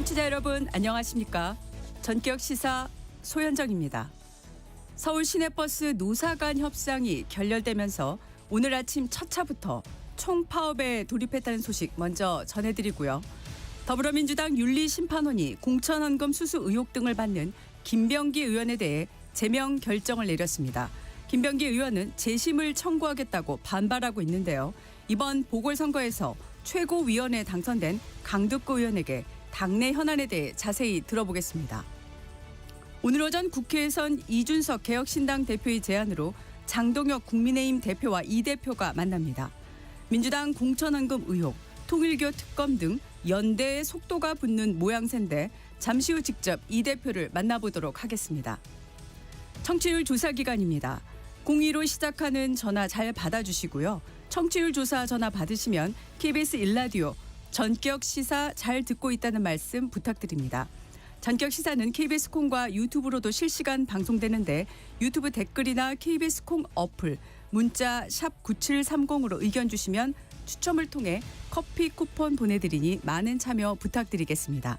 청취자 여러분 안녕하십니까? 전격 시사 소현정입니다. 서울 시내버스 노사 간 협상이 결렬되면서 오늘 아침 첫 차부터 총파업에 돌입했다는 소식 먼저 전해드리고요. 더불어민주당 윤리심판원이 공천헌금 수수 의혹 등을 받는 김병기 의원에 대해 제명 결정을 내렸습니다. 김병기 의원은 재심을 청구하겠다고 반발하고 있는데요. 이번 보궐선거에서 최고위원회에 당선된 강득구 의원에게 당내 현안에 대해 자세히 들어보겠습니다. 오늘 오전 국회에선 이준석 개혁신당 대표의 제안으로 장동혁 국민의힘 대표와 이 대표가 만납니다. 민주당 공천헌금 의혹, 통일교 특검 등 연대의 속도가 붙는 모양새인데 잠시 후 직접 이 대표를 만나보도록 하겠습니다. 청취율 조사 기간입니다. 02로 시작하는 전화 잘 받아주시고요. 청취율 조사 전화 받으시면 KBS 1라디오 전격 시사 잘 듣고 있다는 말씀 부탁드립니다. 전격 시사는 KBS 콩과 유튜브로도 실시간 방송되는데 유튜브 댓글이나 KBS 콩 어플, 문자 샵 9730으로 의견 주시면 추첨을 통해 커피 쿠폰 보내드리니 많은 참여 부탁드리겠습니다.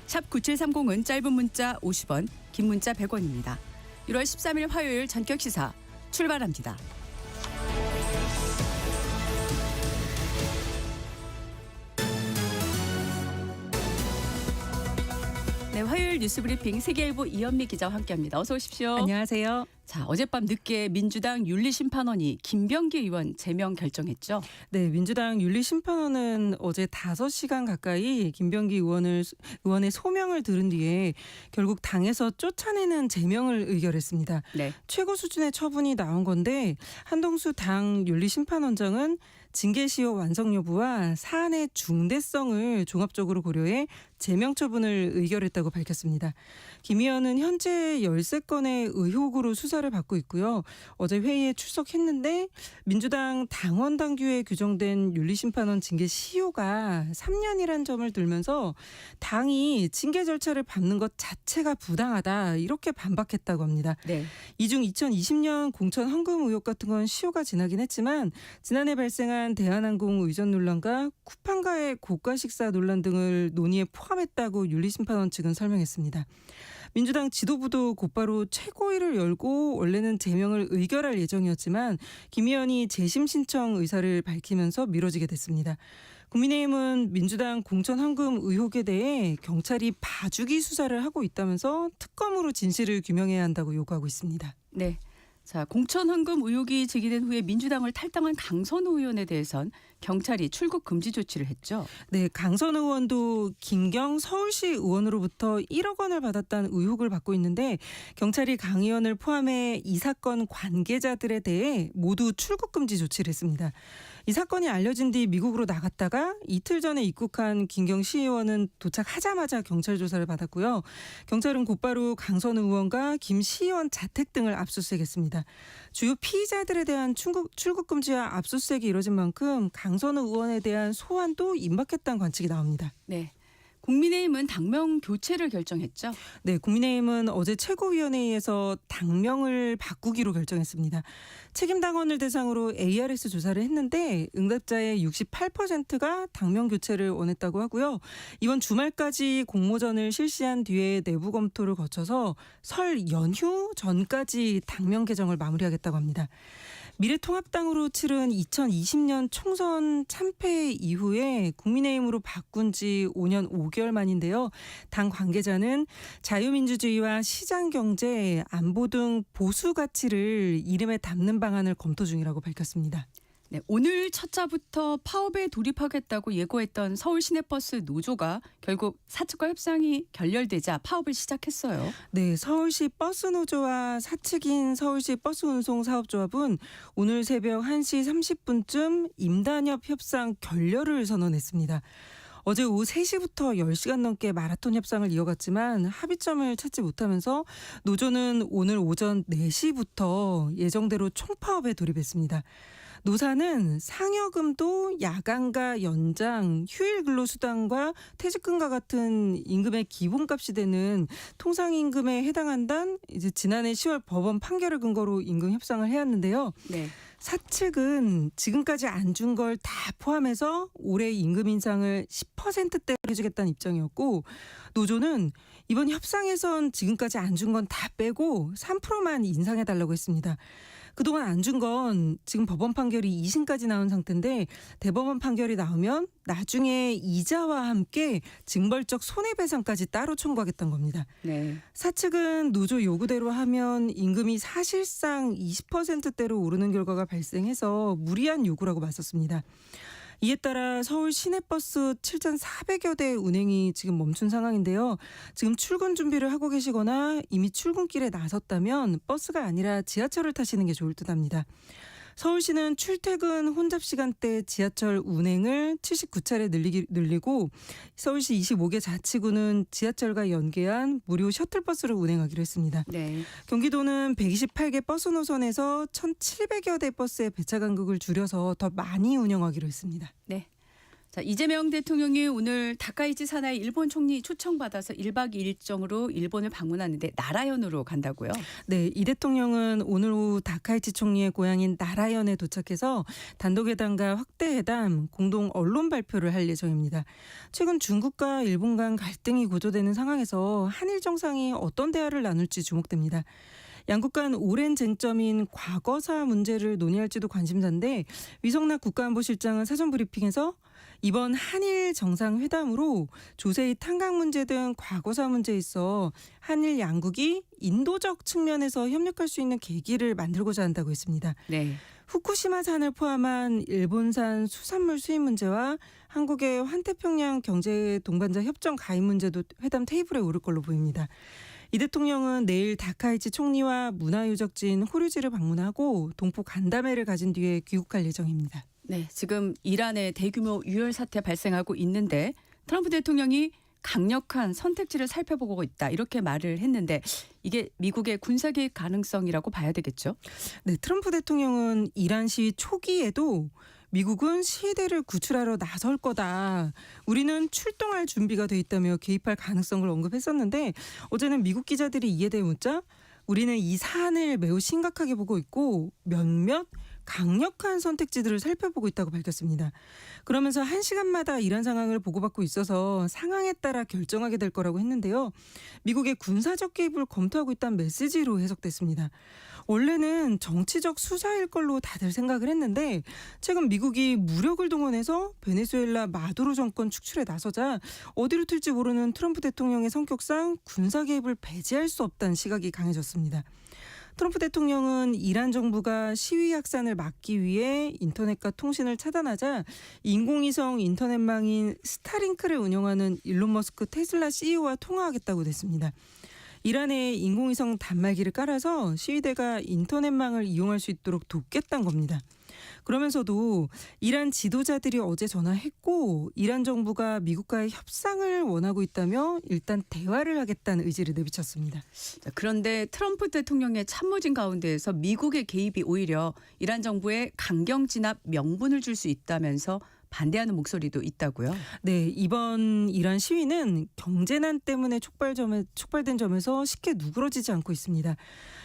샵 9730은 짧은 문자 50원, 긴 문자 100원입니다. 1월 13일 화요일 전격 시사 출발합니다. 네, 화요일 뉴스브리핑 세계일보 이현미 기자와 함께합니다. 어서 오십시오. 안녕하세요. 자, 어젯밤 늦게 민주당 윤리심판원이 김병기 의원 제명 결정했죠. 네, 민주당 윤리심판원은 어제 5시간 가까이 김병기 의원의 소명을 들은 뒤에 결국 당에서 쫓아내는 제명을 의결했습니다. 네. 최고 수준의 처분이 나온 건데 한동수 당 윤리심판원장은 징계시효 완성 여부와 사안의 중대성을 종합적으로 고려해 제명 처분을 의결했다고 밝혔습니다. 김 의원은 현재 13건의 의혹으로 수사를 받고 있고요. 어제 회의에 출석했는데 민주당 당원 당규에 규정된 윤리심판원 징계 시효가 3년이란 점을 들면서 당이 징계 절차를 밟는 것 자체가 부당하다 이렇게 반박했다고 합니다. 네. 이 중 2020년 공천 헌금 의혹 같은 건 시효가 지나긴 했지만 지난해 발생한 대한항공 의전 논란과 쿠팡과의 고가 식사 논란 등을 논의에 포함했다고 윤리심판원 측은 설명했습니다. 민주당 지도부도 곧바로 최고위를 열고 원래는 제명을 의결할 예정이었지만 김 의원이 재심 신청 의사를 밝히면서 미뤄지게 됐습니다. 국민의힘은 민주당 공천 헌금 의혹에 대해 경찰이 봐주기 수사를 하고 있다면서 특검으로 진실을 규명해야 한다고 요구하고 있습니다. 네. 자, 공천헌금 의혹이 제기된 후에 민주당을 탈당한 강선우 의원에 대해선 경찰이 출국 금지 조치를 했죠. 네, 강선 의원도 김경 서울시 의원으로부터 1억 원을 받았다는 의혹을 받고 있는데 경찰이 강 의원을 포함해 이 사건 관계자들에 대해 모두 출국 금지 조치를 했습니다. 이 사건이 알려진 뒤 미국으로 나갔다가 이틀 전에 입국한 김경 시의원은 도착하자마자 경찰 조사를 받았고요. 경찰은 곧바로 강선 의원과 김 시의원 자택 등을 압수수색했습니다. 주요 피의자들에 대한 출국 금지와 압수수색이 이뤄진 만큼 강선우 의원에 대한 소환도 임박했다는 관측이 나옵니다. 네. 국민의힘은 당명 교체를 결정했죠. 네, 국민의힘은 어제 최고위원회에서 당명을 바꾸기로 결정했습니다. 책임 당원을 대상으로 ARS 조사를 했는데 응답자의 68%가 당명 교체를 원했다고 하고요. 이번 주말까지 공모전을 실시한 뒤에 내부 검토를 거쳐서 설 연휴 전까지 당명 개정을 마무리하겠다고 합니다. 미래통합당으로 치른 2020년 총선 참패 이후에 국민의힘으로 바꾼 지 5년 5개월 만인데요. 당 관계자는 자유민주주의와 시장경제, 안보 등 보수 가치를 이름에 담는 방안을 검토 중이라고 밝혔습니다. 네, 오늘 첫 차부터 파업에 돌입하겠다고 예고했던 서울 시내버스 노조가 결국 사측과 협상이 결렬되자 파업을 시작했어요. 네, 서울시 버스노조와 사측인 서울시 버스운송사업조합은 오늘 새벽 1시 30분쯤 임단협 협상 결렬을 선언했습니다. 어제 오후 3시부터 10시간 넘게 마라톤 협상을 이어갔지만 합의점을 찾지 못하면서 노조는 오늘 오전 4시부터 예정대로 총파업에 돌입했습니다. 노사는 상여금도 야간과 연장, 휴일 근로수당과 퇴직금과 같은 임금의 기본값이 되는 통상임금에 해당한다는 이제 지난해 10월 법원 판결을 근거로 임금 협상을 해왔는데요. 네. 사측은 지금까지 안 준 걸 다 포함해서 올해 임금 인상을 10%대로 해주겠다는 입장이었고, 노조는 이번 협상에선 지금까지 안 준 건 다 빼고 3%만 인상해달라고 했습니다. 그동안 안 준 건 지금 법원 판결이 2심까지 나온 상태인데, 대법원 판결이 나오면 나중에 이자와 함께 징벌적 손해배상까지 따로 청구하겠다는 겁니다. 네. 사측은 노조 요구대로 하면 임금이 사실상 20%대로 오르는 결과가 발생해서 무리한 요구라고 맞섰습니다. 이에 따라 서울 시내버스 7,400여 대 운행이 지금 멈춘 상황인데요. 지금 출근 준비를 하고 계시거나 이미 출근길에 나섰다면 버스가 아니라 지하철을 타시는 게 좋을 듯합니다. 서울시는 출퇴근 혼잡 시간대 지하철 운행을 79차례 늘리고 서울시 25개 자치구는 지하철과 연계한 무료 셔틀버스를 운행하기로 했습니다. 네. 경기도는 128개 버스 노선에서 1,700여 대 버스의 배차 간격을 줄여서 더 많이 운영하기로 했습니다. 네. 자, 이재명 대통령이 오늘 다카이치 사나이 일본 총리 초청받아서 1박 2일 일정으로 일본을 방문하는데 나라현으로 간다고요? 네, 이 대통령은 오늘 오후 다카이치 총리의 고향인 나라현에 도착해서 단독회담과 확대회담, 공동 언론 발표를 할 예정입니다. 최근 중국과 일본 간 갈등이 고조되는 상황에서 한일 정상이 어떤 대화를 나눌지 주목됩니다. 양국 간 오랜 쟁점인 과거사 문제를 논의할지도 관심사인데, 위성락 국가안보실장은 사전 브리핑에서 이번 한일 정상회담으로 조세의 탄광 문제 등 과거사 문제에 있어 한일 양국이 인도적 측면에서 협력할 수 있는 계기를 만들고자 한다고 했습니다. 네. 후쿠시마산을 포함한 일본산 수산물 수입 문제와 한국의 환태평양 경제 동반자 협정 가입 문제도 회담 테이블에 오를 걸로 보입니다. 이 대통령은 내일 다카이치 총리와 문화유적지인 호류지를 방문하고 동포 간담회를 가진 뒤에 귀국할 예정입니다. 네. 지금 이란에 대규모 유혈 사태 발생하고 있는데 트럼프 대통령이 강력한 선택지를 살펴보고 있다 이렇게 말을 했는데 이게 미국의 군사 개입 가능성이라고 봐야 되겠죠? 네, 트럼프 대통령은 이란 시위 초기에도 미국은 시위대를 구출하러 나설 거다. 우리는 출동할 준비가 돼 있다며 개입할 가능성을 언급했었는데, 어제는 미국 기자들이 이에 대해 묻자 우리는 이 사안을 매우 심각하게 보고 있고 몇몇 강력한 선택지들을 살펴보고 있다고 밝혔습니다. 그러면서 1시간마다 이란 상황을 보고받고 있어서 상황에 따라 결정하게 될 거라고 했는데요. 미국의 군사적 개입을 검토하고 있다는 메시지로 해석됐습니다. 원래는 정치적 수사일 걸로 다들 생각을 했는데, 최근 미국이 무력을 동원해서 베네수엘라 마두로 정권 축출에 나서자 어디로 튈지 모르는 트럼프 대통령의 성격상 군사 개입을 배제할 수 없다는 시각이 강해졌습니다. 트럼프 대통령은 이란 정부가 시위 확산을 막기 위해 인터넷과 통신을 차단하자 인공위성 인터넷망인 스타링크를 운영하는 일론 머스크 테슬라 CEO와 통화하겠다고 됐습니다. 이란에 인공위성 단말기를 깔아서 시위대가 인터넷망을 이용할 수 있도록 돕겠다는 겁니다. 그러면서도 이란 지도자들이 어제 전화했고 이란 정부가 미국과의 협상을 원하고 있다며 일단 대화를 하겠다는 의지를 내비쳤습니다. 자, 그런데 트럼프 대통령의 참모진 가운데에서 미국의 개입이 오히려 이란 정부에 강경 진압 명분을 줄 수 있다면서 반대하는 목소리도 있다고요? 네, 이번 이란 시위는 경제난 때문에 촉발된 점에서 쉽게 누그러지지 않고 있습니다.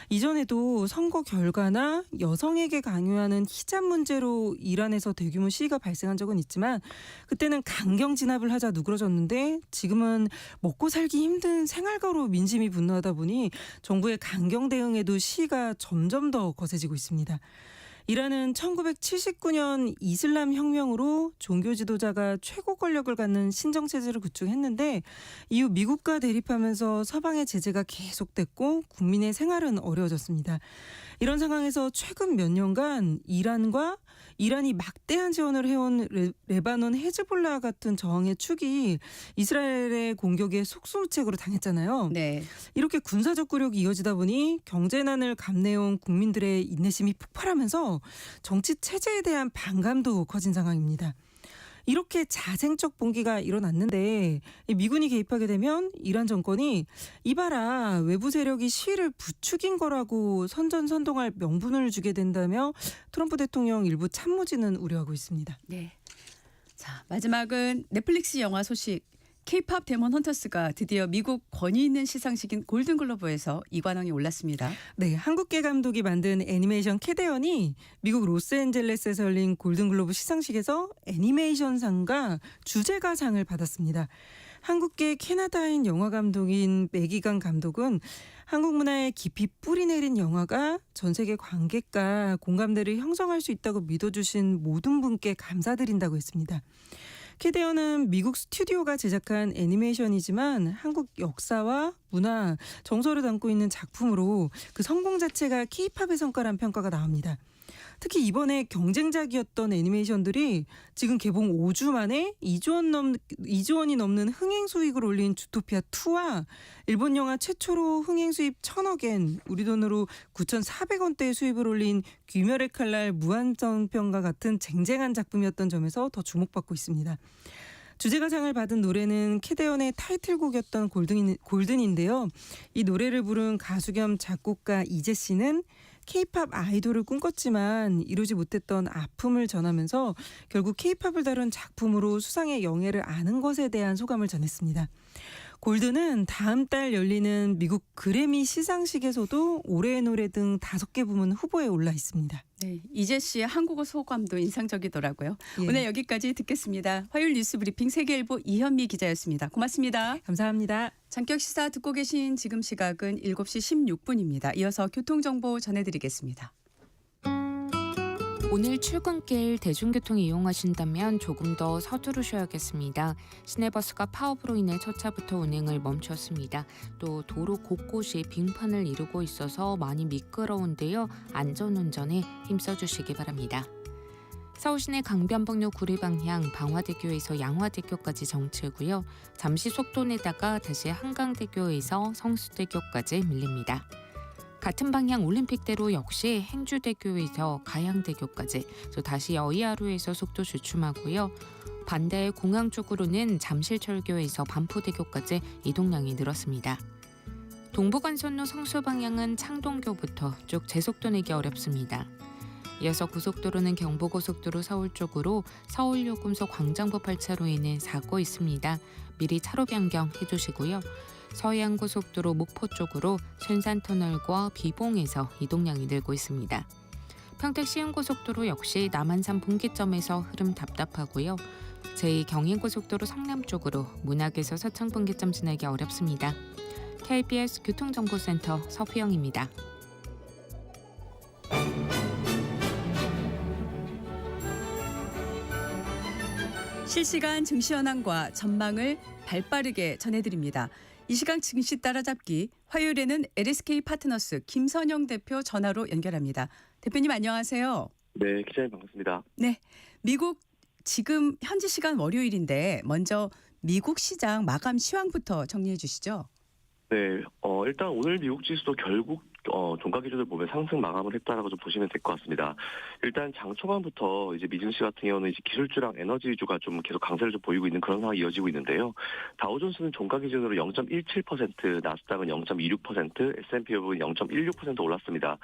이전에도 선거 결과나 여성에게 강요하는 히잡 문제로 이란에서 대규모 시위가 발생한 적은 있지만 그때는 강경 진압을 하자 누그러졌는데, 지금은 먹고 살기 힘든 생활가로 민심이 분노하다 보니 정부의 강경 대응에도 시위가 점점 더 거세지고 있습니다. 이란은 1979년 이슬람 혁명으로 종교 지도자가 최고 권력을 갖는 신정체제를 구축했는데, 이후 미국과 대립하면서 서방의 제재가 계속됐고 국민의 생활은 어려워졌습니다. 이런 상황에서 최근 몇 년간 이란이 막대한 지원을 해온 레바논 헤즈볼라 같은 저항의 축이 이스라엘의 공격에 속수무책으로 당했잖아요. 네. 이렇게 군사적 굴욕이 이어지다 보니 경제난을 감내해온 국민들의 인내심이 폭발하면서 정치 체제에 대한 반감도 커진 상황입니다. 이렇게 자생적 봉기가 일어났는데 이 미군이 개입하게 되면 이란 정권이 이봐라 외부 세력이 시위를 부추긴 거라고 선전선동할 명분을 주게 된다며 트럼프 대통령 일부 참모진은 우려하고 있습니다. 네. 자, 마지막은 넷플릭스 영화 소식. K-팝 데몬 헌터스가 드디어 미국 권위 있는 시상식인 골든글로브에서 이관왕에 올랐습니다. 네, 한국계 감독이 만든 애니메이션 캐데언이 미국 로스앤젤레스에서 열린 골든글로브 시상식에서 애니메이션상과 주제가상을 받았습니다. 한국계 캐나다인 영화 감독인 매기강 감독은 한국 문화에 깊이 뿌리 내린 영화가 전 세계 관객과 공감대를 형성할 수 있다고 믿어주신 모든 분께 감사드린다고 했습니다. 캐데언은 미국 스튜디오가 제작한 애니메이션이지만 한국 역사와 문화, 정서를 담고 있는 작품으로 그 성공 자체가 K-팝의 성과란 평가가 나옵니다. 특히 이번에 경쟁작이었던 애니메이션들이 지금 개봉 5주 만에 2조 원이 넘는 흥행 수익을 올린 주토피아 2와 일본 영화 최초로 흥행 수입 1,000억 엔, 우리 돈으로 9,400원대의 수입을 올린 귀멸의 칼날 무한정편과 같은 쟁쟁한 작품이었던 점에서 더 주목받고 있습니다. 주제가상을 받은 노래는 캐데언의 타이틀곡이었던 골든인데요. 이 노래를 부른 가수 겸 작곡가 이재 씨는 K-팝 아이돌을 꿈꿨지만 이루지 못했던 아픔을 전하면서 결국 K-팝을 다룬 작품으로 수상의 영예를 아는 것에 대한 소감을 전했습니다. 골든은 다음 달 열리는 미국 그래미 시상식에서도 올해의 노래 등 5개 부문 후보에 올라 있습니다. 네, 이재 씨의 한국어 소감도 인상적이더라고요. 예. 오늘 여기까지 듣겠습니다. 화요일 뉴스 브리핑 세계일보 이현미 기자였습니다. 고맙습니다. 감사합니다. 전격 시사 듣고 계신 지금 시각은 7시 16분입니다. 이어서 교통정보 전해드리겠습니다. 오늘 출근길 대중교통 이용하신다면 조금 더 서두르셔야겠습니다. 시내버스가 파업으로 인해 첫 차부터 운행을 멈췄습니다. 또 도로 곳곳이 빙판을 이루고 있어서 많이 미끄러운데요. 안전운전에 힘써주시기 바랍니다. 서울시내 강변북로 구리 방향 방화대교에서 양화대교까지 정체고요. 잠시 속도 내다가 다시 한강대교에서 성수대교까지 밀립니다. 같은 방향 올림픽대로 역시 행주대교에서 가양대교까지, 또 다시 여의하루에서 속도 주춤하고요. 반대 공항 쪽으로는 잠실철교에서 반포대교까지 이동량이 늘었습니다. 동부간선로 성수 방향은 창동교부터 쭉 제속도 내기 어렵습니다. 이어서 고속도로는 경부고속도로 서울 쪽으로 서울요금소 광장부 8차로에는 사고 있습니다. 미리 차로 변경해 주시고요. 서해안고속도로 목포 쪽으로 순산터널과 비봉에서 이동량이 늘고 있습니다. 평택 시흥고속도로 역시 남한산 분기점에서 흐름 답답하고요. 제2경인고속도로 성남 쪽으로 문학에서 서창 분기점 지나기 어렵습니다. KBS 교통정보센터 서수영입니다. 실시간 증시 현황과 전망을 발빠르게 전해드립니다. 이 시간 증시 따라잡기, 화요일에는 LSK 파트너스 김선영 대표 전화로 연결합니다. 대표님 안녕하세요. 네, 기자님 반갑습니다. 네, 미국 지금 현지 시간 월요일인데 먼저 미국 시장 마감 시황부터 정리해 주시죠. 네, 일단 오늘 미국 지수도 결국 종가 기준을 보면 상승 마감을 했다라고 좀 보시면 될 것 같습니다. 일단 장 초반부터 이제 미증시 같은 경우는 이제 기술주랑 에너지 위주가 좀 계속 강세를 좀 보이고 있는 그런 상황이 이어지고 있는데요. 다우존스는 종가 기준으로 0.17%, 나스닥은 0.26%, S&P 500은 0.16% 올랐습니다.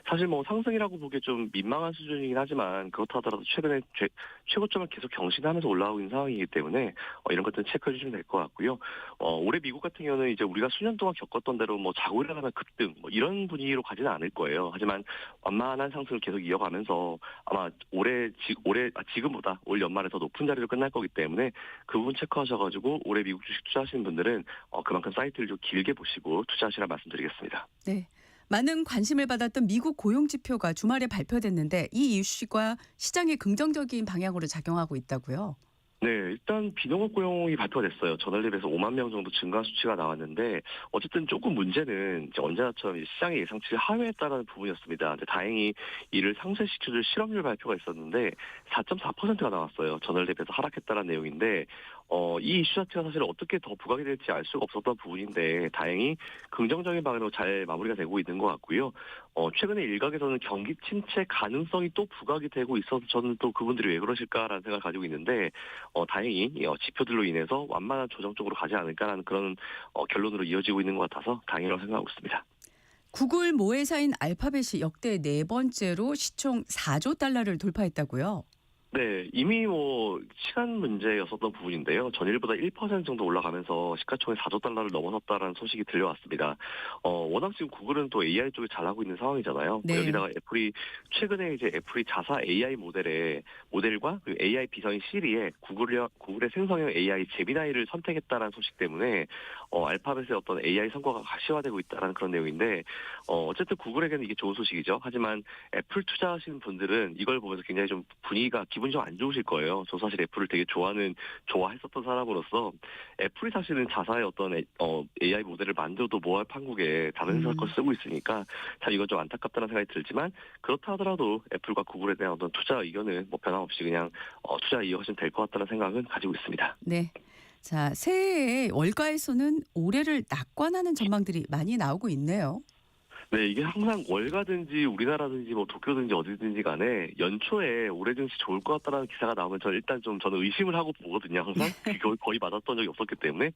사실 뭐 상승이라고 보기에 좀 민망한 수준이긴 하지만 그렇다 하더라도 최근에 최고점을 계속 경신하면서 올라오고 있는 상황이기 때문에 이런 것들은 체크해 주시면 될 것 같고요. 올해 미국 같은 경우는 이제 우리가 수년 동안 겪었던 대로 뭐 자고 일어나면 급등 뭐 이런 분위기로 가지는 않을 거예요. 하지만 완만한 상승을 계속 이어가면서 아마 지금보다 올 연말에 더 높은 자리로 끝날 거기 때문에 그 부분 체크하셔가지고 올해 미국 주식 투자하시는 분들은 그만큼 사이트를 좀 길게 보시고 투자하시라 말씀드리겠습니다. 네. 많은 관심을 받았던 미국 고용 지표가 주말에 발표됐는데 이 이슈가 시장에 긍정적인 방향으로 작용하고 있다고요? 네, 일단 비농업 고용이 발표가 됐어요. 전월 대비해서 5만 명 정도 증가 수치가 나왔는데 어쨌든 조금 문제는 이제 언제나처럼 시장의 예상치를 하회했다는 부분이었습니다. 근데 다행히 이를 상쇄시켜줄 실업률 발표가 있었는데 4.4%가 나왔어요. 전월 대비해서 하락했다는 내용인데 이 이슈 자체가 사실 어떻게 더 부각이 될지 알 수가 없었던 부분인데 다행히 긍정적인 방향으로 잘 마무리가 되고 있는 것 같고요. 최근에 일각에서는 경기 침체 가능성이 또 부각이 되고 있어서 저는 또 그분들이 왜 그러실까라는 생각을 가지고 있는데 다행히 지표들로 인해서 완만한 조정 쪽으로 가지 않을까라는 그런 결론으로 이어지고 있는 것 같아서 다행이라고 생각하고 있습니다. 구글 모회사인 알파벳이 역대 네 번째로 시총 4조 달러를 돌파했다고요? 네, 이미 시간 문제였었던 부분인데요. 전일보다 1% 정도 올라가면서 시가총액 4조 달러를 넘어섰다라는 소식이 들려왔습니다. 워낙 지금 구글은 또 AI 쪽에 잘하고 있는 상황이잖아요. 네. 여기다가 최근에 이제 애플이 자사 AI 모델과 그리고 AI 비서인 시리에 구글의 생성형 AI 제미나이를 선택했다라는 소식 때문에 알파벳의 어떤 AI 성과가 가시화되고 있다라는 그런 내용인데, 어쨌든 구글에게는 이게 좋은 소식이죠. 하지만 애플 투자하시는 분들은 이걸 보면서 굉장히 좀 기분이 좀 안 좋으실 거예요. 저 사실 애플을 되게 좋아했었던 사람으로서 애플이 사실은 자사의 어떤 AI 모델을 만들어도 뭐할 판국에 다른 회사 걸 쓰고 있으니까 참 이건 좀 안타깝다는 생각이 들지만, 그렇다 하더라도 애플과 구글에 대한 어떤 투자 의견은 변함없이 그냥 투자 이어가시면 될 것 같다는 생각은 가지고 있습니다. 네. 자, 새해에 월가에서는 올해를 낙관하는 전망들이 많이 나오고 있네요. 네, 이게 항상 월가든지 우리나라든지 도쿄든지 어디든지 간에 연초에 올해 증시 좋을 것 같다라는 기사가 나오면 저는 의심을 하고 보거든요. 항상 거의 맞았던 적이 없었기 때문에.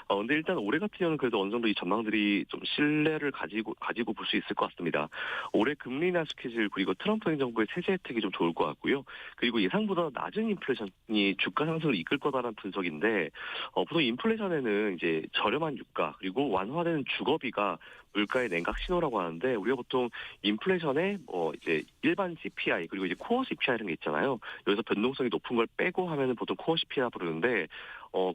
근데 일단 올해 같은 경우는 그래도 어느 정도 이 전망들이 좀 신뢰를 가지고 볼 수 있을 것 같습니다. 올해 금리 인하 스케줄, 그리고 트럼프 행정부의 세제 혜택이 좀 좋을 것 같고요. 그리고 예상보다 낮은 인플레이션이 주가 상승을 이끌 거다라는 분석인데, 보통 인플레이션에는 이제 저렴한 유가 그리고 완화되는 주거비가 물가의 냉각 신호라고 하는데, 우리가 보통 인플레이션에 이제 일반 CPI 그리고 이제 코어 CPI 이런 게 있잖아요. 여기서 변동성이 높은 걸 빼고 하면은 보통 코어 CPI라 부르는데,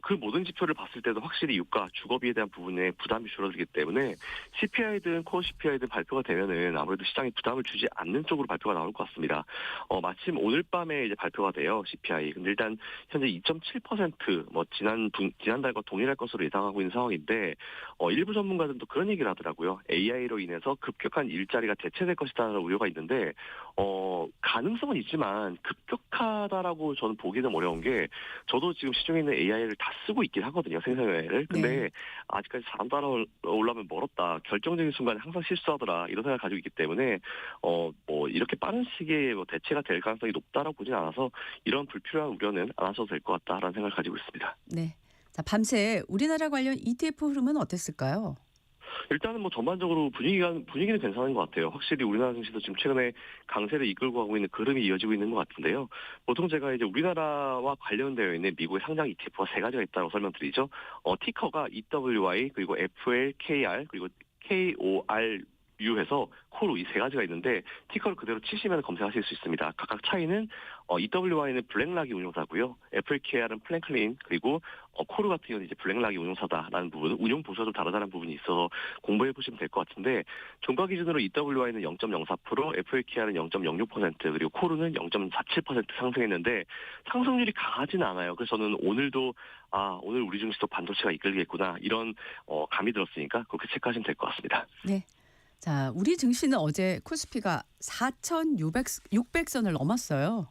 그 모든 지표를 봤을 때도 확실히 유가, 주거비에 대한 부분에 부담이 줄어들기 때문에 CPI든 코어 CPI든 발표가 되면은 아무래도 시장이 부담을 주지 않는 쪽으로 발표가 나올 것 같습니다. 마침 오늘 밤에 이제 발표가 돼요, CPI. 근데 일단 현재 2.7% 지난달과 동일할 것으로 예상하고 있는 상황인데, 일부 전문가들도 그런 얘기를 하더라고요. AI로 인해서 급격한 일자리가 대체될 것이다라는 우려가 있는데, 가능성은 있지만 급격하다라고 저는 보기는 어려운 게, 저도 지금 시중에 있는 AI를 다 쓰고 있긴 하거든요, 생성 AI를. 근데 네. 아직까지 사람 따라오려면 멀었다. 결정적인 순간에 항상 실수하더라. 이런 생각을 가지고 있기 때문에 이렇게 빠른 시기에 대체가 될 가능성이 높다라고 보진 않아서 이런 불필요한 우려는 안 하셔도 될 것 같다라는 생각을 가지고 있습니다. 네. 자, 밤새 우리나라 관련 ETF 흐름은 어땠을까요? 일단은 전반적으로 분위기는 괜찮은 것 같아요. 확실히 우리나라 증시도 지금 최근에 강세를 이끌고 가고 있는 그름이 이어지고 있는 것 같은데요. 보통 제가 이제 우리나라와 관련되어 있는 미국의 상장 ETF가 세 가지가 있다고 설명드리죠. 티커가 EWY 그리고 FLKR 그리고 KOR 유해서 코로 이 세 가지가 있는데, 티커를 그대로 치시면 검색하실 수 있습니다. 각각 차이는 EWY는 블랙락이 운용사고요. FLKR은 플랭클린, 그리고 코르 같은 경우는 이제 블랙락이 운용사다라는 부분, 운용 보수가 좀 다르다는 부분이 있어서 공부해 보시면 될 것 같은데, 종가 기준으로 EWY는 0.04%, FLKR은 0.06%, 그리고 코르는 0.47% 상승했는데 상승률이 강하진 않아요. 그래서 저는 오늘도 오늘 우리 증시도 반도체가 이끌겠구나, 이런 감이 들었으니까 그렇게 체크하시면 될 것 같습니다. 네. 자, 우리 증시는 어제 코스피가 4,600선을 넘었어요.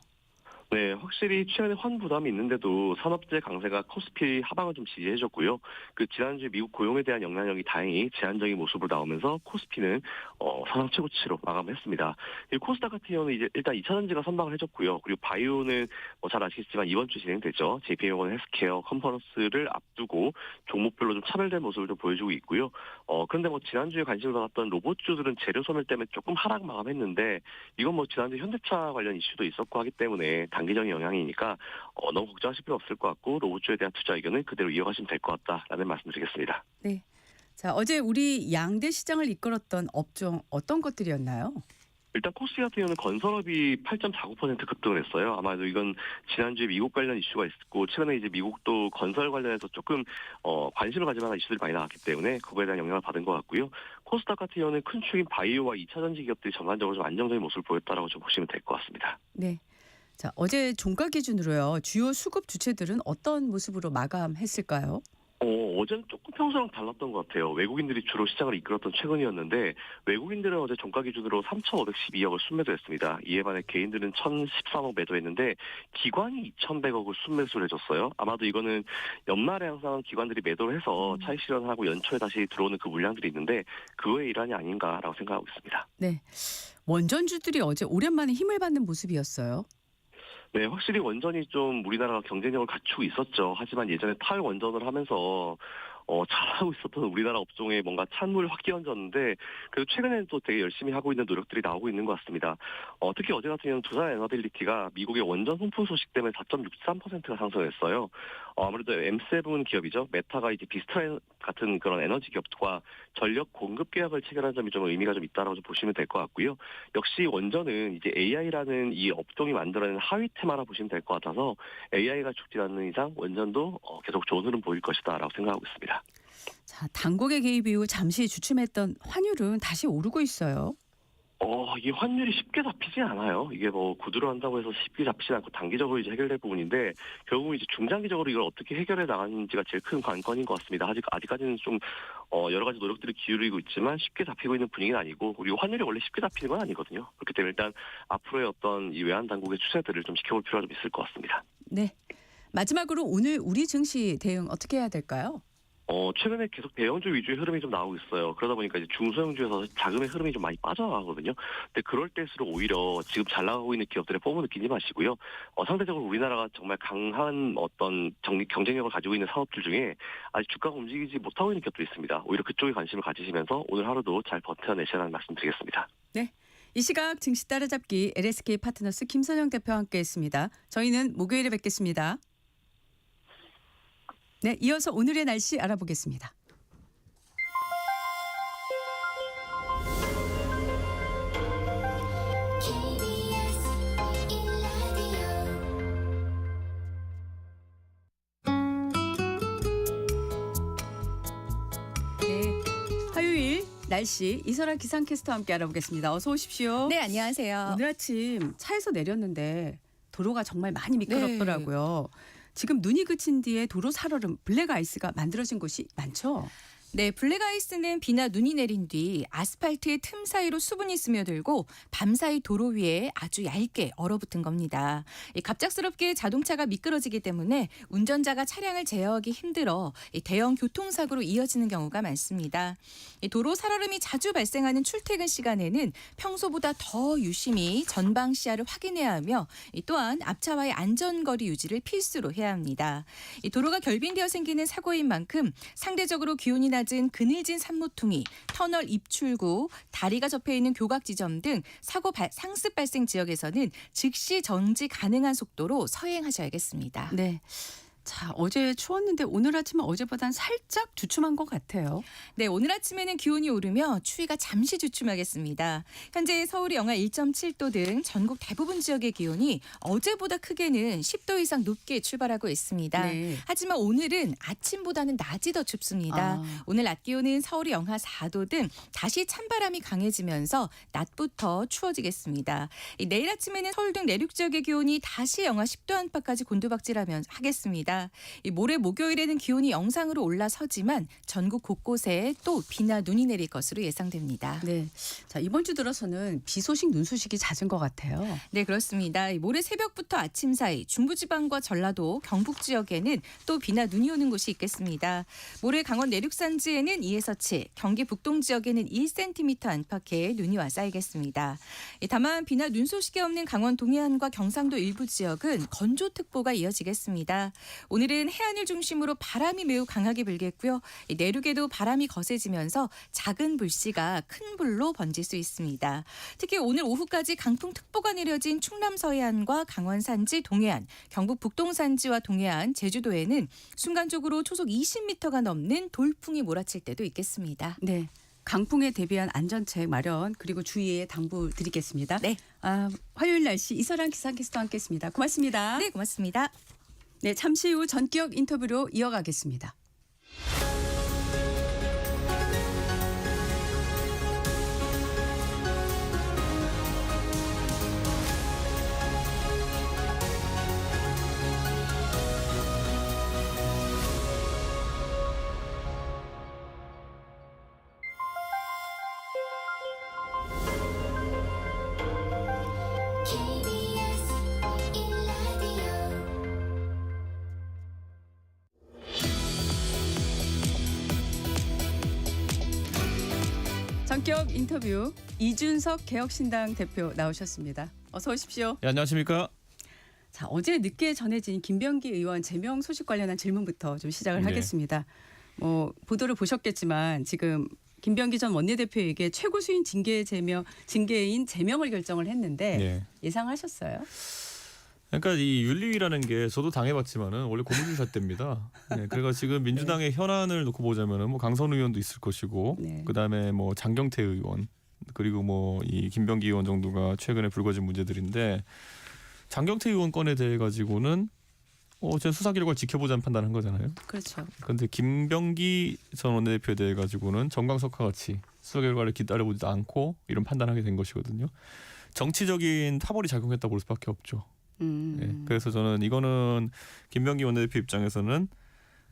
네, 확실히 최근에 환부담이 있는데도 산업재 강세가 코스피 하방을 좀 지지해줬고요. 지난주 미국 고용에 대한 영향력이 다행히 제한적인 모습으로 나오면서 코스피는 사상 최고치로 마감했습니다. 코스닥 같은 경우는 이제 일단 2차전지가 선방을 해줬고요. 그리고 바이오는 잘 아시겠지만 이번 주 진행되죠. JP모건 헬스케어 컨퍼런스를 앞두고 종목별로 좀 차별된 모습을 좀 보여주고 있고요. 그런데 지난주에 관심을 받았던 로봇주들은 재료 소멸 때문에 조금 하락 마감했는데, 이건 지난주 현대차 관련 이슈도 있었고 하기 때문에 단기적인 영향이니까 너무 걱정하실 필요 없을 것 같고, 로봇주에 대한 투자 의견은 그대로 이어가시면 될 것 같다라는 말씀드리겠습니다. 네. 자, 어제 우리 양대 시장을 이끌었던 업종 어떤 것들이었나요? 일단 코스피 같은 경우는 건설업이 8.49% 급등을 했어요. 아마도 이건 지난주에 미국 관련 이슈가 있었고, 최근에 이제 미국도 건설 관련해서 조금 관심을 가질 만한 이슈들이 많이 나왔기 때문에 그거에 대한 영향을 받은 것 같고요. 코스닥 같은 경우는 큰 축인 바이오와 2차전지 기업들이 전반적으로 좀 안정적인 모습을 보였다라고 좀 보시면 될 것 같습니다. 네. 자, 어제 종가 기준으로요, 주요 수급 주체들은 어떤 모습으로 마감했을까요? 어제는 조금 평소랑 달랐던 것 같아요. 외국인들이 주로 시장을 이끌었던 최근이었는데, 외국인들은 어제 종가 기준으로 3,512억을 순매도했습니다. 이에 반해 개인들은 1,013억 매도했는데, 기관이 2,100억을 순매수를 해줬어요. 아마도 이거는 연말에 항상 기관들이 매도를 해서 차익 실현하고 연초에 다시 들어오는 그 물량들이 있는데, 그거의 일환이 아닌가라고 생각하고 있습니다. 네. 원전주들이 어제 오랜만에 힘을 받는 모습이었어요. 네, 확실히 원전이 좀 우리나라가 경쟁력을 갖추고 있었죠. 하지만 예전에 탈원전을 하면서 잘하고 있었던 우리나라 업종에 뭔가 찬물을 확 끼얹었는데 그래도 최근에는 또 되게 열심히 하고 있는 노력들이 나오고 있는 것 같습니다. 특히 어제 같은 경우는 두산 에너빌리티가 미국의 원전 훈풍 소식 때문에 4.63%가 상승했어요. 아무래도 M7 기업이죠. 메타가 이제 비스트라 같은 그런 에너지 기업과 전력 공급 계약을 체결한 점이 좀 의미가 좀 있다라고 좀 보시면 될 것 같고요. 역시 원전은 이제 AI라는 이 업종이 만들어낸 하위 테마라 보시면 될 것 같아서 AI가 죽지 않는 이상 원전도 계속 좋은 흐름 보일 것이다라고 생각하고 있습니다. 자, 당국의 개입 이후 잠시 주춤했던 환율은 다시 오르고 있어요. 이 환율이 쉽게 잡히지 않아요. 이게 뭐 구두로 한다고 해서 쉽게 잡히지 않고 단기적으로 이제 해결될 부분인데 결국은 이제 중장기적으로 이걸 어떻게 해결해 나가는지가 제일 큰 관건인 것 같습니다. 아직까지는 좀 여러 가지 노력들을 기울이고 있지만 쉽게 잡히고 있는 분위기는 아니고 그리고 환율이 원래 쉽게 잡히는 건 아니거든요. 그렇기 때문에 일단 앞으로의 어떤 이 외환 당국의 추세들을 좀 지켜볼 필요가 좀 있을 것 같습니다. 네. 마지막으로 오늘 우리 증시 대응 어떻게 해야 될까요? 최근에 계속 대형주 위주의 흐름이 좀 나오고 있어요. 그러다 보니까 이제 중소형주에서 자금의 흐름이 좀 많이 빠져나가거든요. 근데 그럴 때일수록 오히려 지금 잘 나가고 있는 기업들의 폼을 느끼지 마시고요. 상대적으로 우리나라가 정말 강한 어떤 경쟁력을 가지고 있는 사업들 중에 아직 주가가 움직이지 못하고 있는 기업도 있습니다. 오히려 그쪽에 관심을 가지시면서 오늘 하루도 잘 버텨내시라는 말씀드리겠습니다. 네. 이 시각 증시 따라잡기 LSK 파트너스 김선영 대표와 함께했습니다. 저희는 목요일에 뵙겠습니다. 네, 이어서 오늘의 날씨 알아보겠습니다. 네, 화요일 날씨 이설아 기상캐스터와 함께 알아보겠습니다. 어서 오십시오. 네, 안녕하세요. 오늘 아침 차에서 내렸는데 도로가 정말 많이 미끄럽더라고요. 지금 눈이 그친 뒤에 도로 살얼음 블랙 아이스가 만들어진 곳이 많죠. 네, 블랙아이스는 비나 눈이 내린 뒤 아스팔트의 틈 사이로 수분이 스며들고 밤사이 도로 위에 아주 얇게 얼어붙은 겁니다. 갑작스럽게 자동차가 미끄러지기 때문에 운전자가 차량을 제어하기 힘들어 대형 교통사고로 이어지는 경우가 많습니다. 도로 살얼음이 자주 발생하는 출퇴근 시간에는 평소보다 더 유심히 전방 시야를 확인해야 하며 또한 앞차와의 안전거리 유지를 필수로 해야 합니다. 도로가 결빙되어 생기는 사고인 만큼 상대적으로 기온이 낮은 그늘진 산모퉁이, 터널 입출구, 다리가 접해 있는 교각 지점 등 상습 발생 지역에서는 즉시 정지 가능한 속도로 서행하셔야겠습니다. 네. 자, 어제 추웠는데 오늘 아침은 어제보단 살짝 주춤한 것 같아요. 네, 오늘 아침에는 기온이 오르며 추위가 잠시 주춤하겠습니다. 현재 서울이 영하 1.7도 등 전국 대부분 지역의 기온이 어제보다 크게는 10도 이상 높게 출발하고 있습니다. 네. 하지만 오늘은 아침보다는 낮이 더 춥습니다. 오늘 낮 기온은 서울이 영하 4도 등 다시 찬바람이 강해지면서 낮부터 추워지겠습니다. 내일 아침에는 서울 등 내륙 지역의 기온이 다시 영하 10도 안팎까지 곤두박질하겠습니다. 모레 목요일에는 기온이 영상으로 올라서지만 전국 곳곳에 또 비나 눈이 내릴 것으로 예상됩니다. 네. 자, 이번 주 들어서는 비 소식, 눈 소식이 잦은 것 같아요. 네, 그렇습니다. 모레 새벽부터 아침 사이 중부지방과 전라도, 경북 지역에는 또 비나 눈이 오는 곳이 있겠습니다. 모레 강원 내륙 산지에는 2에서 7, 경기 북동 지역에는 1cm 안팎의 눈이 와 쌓이겠습니다. 다만 비나 눈 소식이 없는 강원 동해안과 경상도 일부 지역은 건조특보가 이어지겠습니다. 오늘은 해안을 중심으로 바람이 매우 강하게 불겠고요. 내륙에도 바람이 거세지면서 작은 불씨가 큰 불로 번질 수 있습니다. 특히 오늘 오후까지 강풍특보가 내려진 충남 서해안과 강원 산지, 동해안, 경북 북동 산지와 동해안, 제주도에는 순간적으로 초속 20m가 넘는 돌풍이 몰아칠 때도 있겠습니다. 네. 강풍에 대비한 안전책 마련 그리고 주의에 당부드리겠습니다. 네. 화요일 날씨 이설아 기상캐스터와 함께했습니다. 고맙습니다. 네, 고맙습니다. 네, 잠시 후 전격 인터뷰로 이어가겠습니다. 전격 인터뷰 이준석 개혁신당 대표 나오셨습니다. 어서 오십시오. 네, 안녕하십니까? 자, 어제 늦게 전해진 김병기 의원 제명 소식 관련한 질문부터 좀 시작을 네. 하겠습니다. 보도를 보셨겠지만 지금 김병기 전 원내대표에게 최고 수인 징계인 제명을 결정을 했는데 네. 예상하셨어요? 그러니까 이 윤리위라는 게 저도 당해봤지만은 원래 고무줄잣대입니다. 네, 그래서 지금 민주당의 현안을 놓고 보자면은 뭐 강선 의원도 있을 것이고, 네. 그다음에 뭐 장경태 의원 그리고 뭐 이 김병기 의원 정도가 최근에 불거진 문제들인데 장경태 의원 건에 대해 가지고는 제 수사 결과를 지켜보자는 판단한 거잖아요. 그렇죠. 그런데 김병기 전 원내대표에 대해 가지고는 정광석과 같이 수사 결과를 기다려보지도 않고 이런 판단하게 된 것이거든요. 정치적인 타벌이 작용했다 볼 수밖에 없죠. 네, 그래서 저는 이거는 김병기 원내대표 입장에서는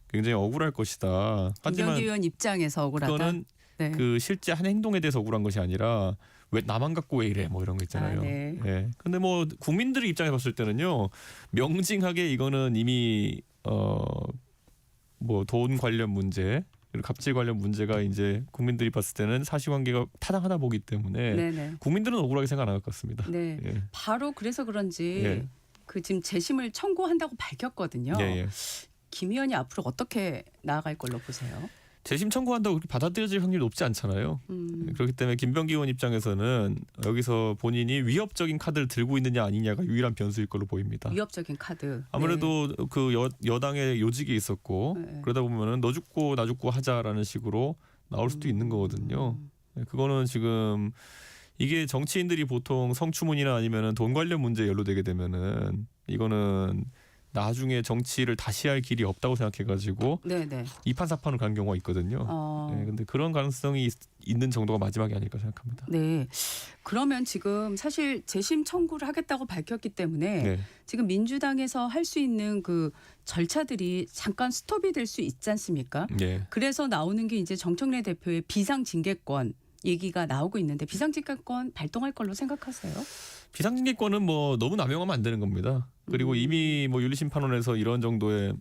굉장히 억울할 것이다. 하지만 김병기 의원 입장에서 억울하다. 그거는 네. 그 실제 한 행동에 대해서 억울한 것이 아니라 왜 나만 갖고 왜 이래 뭐 이런 거 있잖아요. 아, 네. 예. 근데 뭐 국민들의 입장에 봤을 때는요. 명징하게 이거는 이미 뭐 돈 관련 문제 그리고 갑질 관련 문제가 이제 국민들이 봤을 때는 사실관계가 타당하다 보기 때문에 네네. 국민들은 억울하게 생각 안 할 것 같습니다. 네. 예. 바로 그래서 그런지 예. 그 지금 재심을 청구한다고 밝혔거든요. 예, 예. 김 의원이 앞으로 어떻게 나아갈 걸로 보세요? 재심 청구한다고 그렇게 받아들여질 확률이 높지 않잖아요. 그렇기 때문에 김병기 의원 입장에서는 여기서 본인이 위협적인 카드를 들고 있느냐 아니냐가 유일한 변수일 걸로 보입니다. 위협적인 카드. 아무래도 그 여당의 요직이 있었고 네. 그러다 보면은 너 죽고 나 죽고 하자라는 식으로 나올 수도 있는 거거든요. 네, 그거는 지금 이게 정치인들이 보통 성추문이나 아니면은 돈 관련 문제에 연루되게 되면은 이거는 나중에 정치를 다시 할 길이 없다고 생각해가지고 네네. 이판사판을 가는 경우가 있거든요. 네, 근데 그런 가능성이 있는 정도가 마지막이 아닐까 생각합니다. 네. 그러면 지금 사실 재심 청구를 하겠다고 밝혔기 때문에 네. 지금 민주당에서 할 수 있는 그 절차들이 잠깐 스톱이 될 수 있지 않습니까? 네. 그래서 나오는 게 이제 정청래 대표의 비상징계권 얘기가 나오고 있는데 비상징계권 발동할 걸로 생각하세요? 비상징계권은 뭐 너무 남용하면 안 되는 겁니다. 그리고 이미 뭐 윤리심판원에서 이런 정도의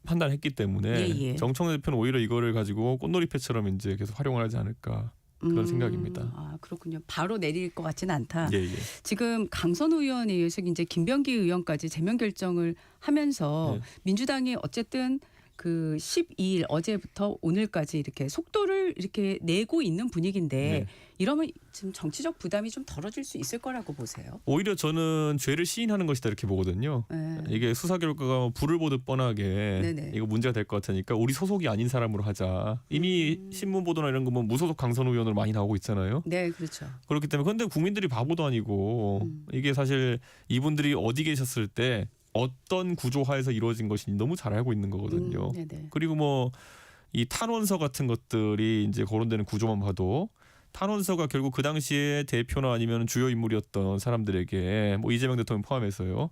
판단했기 때문에 예. 정청래 대표는 오히려 이거를 가지고 꽃놀이패처럼 이제 계속 활용을 하지 않을까 그런 생각입니다. 아 그렇군요. 바로 내릴 것 같지는 않다. 예, 예. 지금 강선 의원에 의해서 이제 김병기 의원까지 제명 결정을 하면서 네. 민주당이 어쨌든 그 12일 어제부터 오늘까지 이렇게 속도를 이렇게 내고 있는 분위기인데 네. 이러면 지금 정치적 부담이 좀 덜어질 수 있을 거라고 보세요. 오히려 저는 죄를 시인하는 것이다 이렇게 보거든요. 네. 이게 수사 결과가 불을 보듯 뻔하게 네네. 이거 문제가 될 것 같으니까 우리 소속이 아닌 사람으로 하자. 이미 신문 보도나 이런 거 보면 무소속 강선 의원으로 많이 나오고 있잖아요. 네, 그렇죠. 그렇기 때문에 근데 국민들이 바보도 아니고 이게 사실 이분들이 어디 계셨을 때 어떤 구조화에서 이루어진 것인지 너무 잘 알고 있는 거거든요. 네네. 그리고 뭐 이 탄원서 같은 것들이 이제 거론되는 구조만 봐도 탄원서가 결국 그 당시에 대표나 아니면 주요 인물이었던 사람들에게 뭐 이재명 대통령 포함해서요.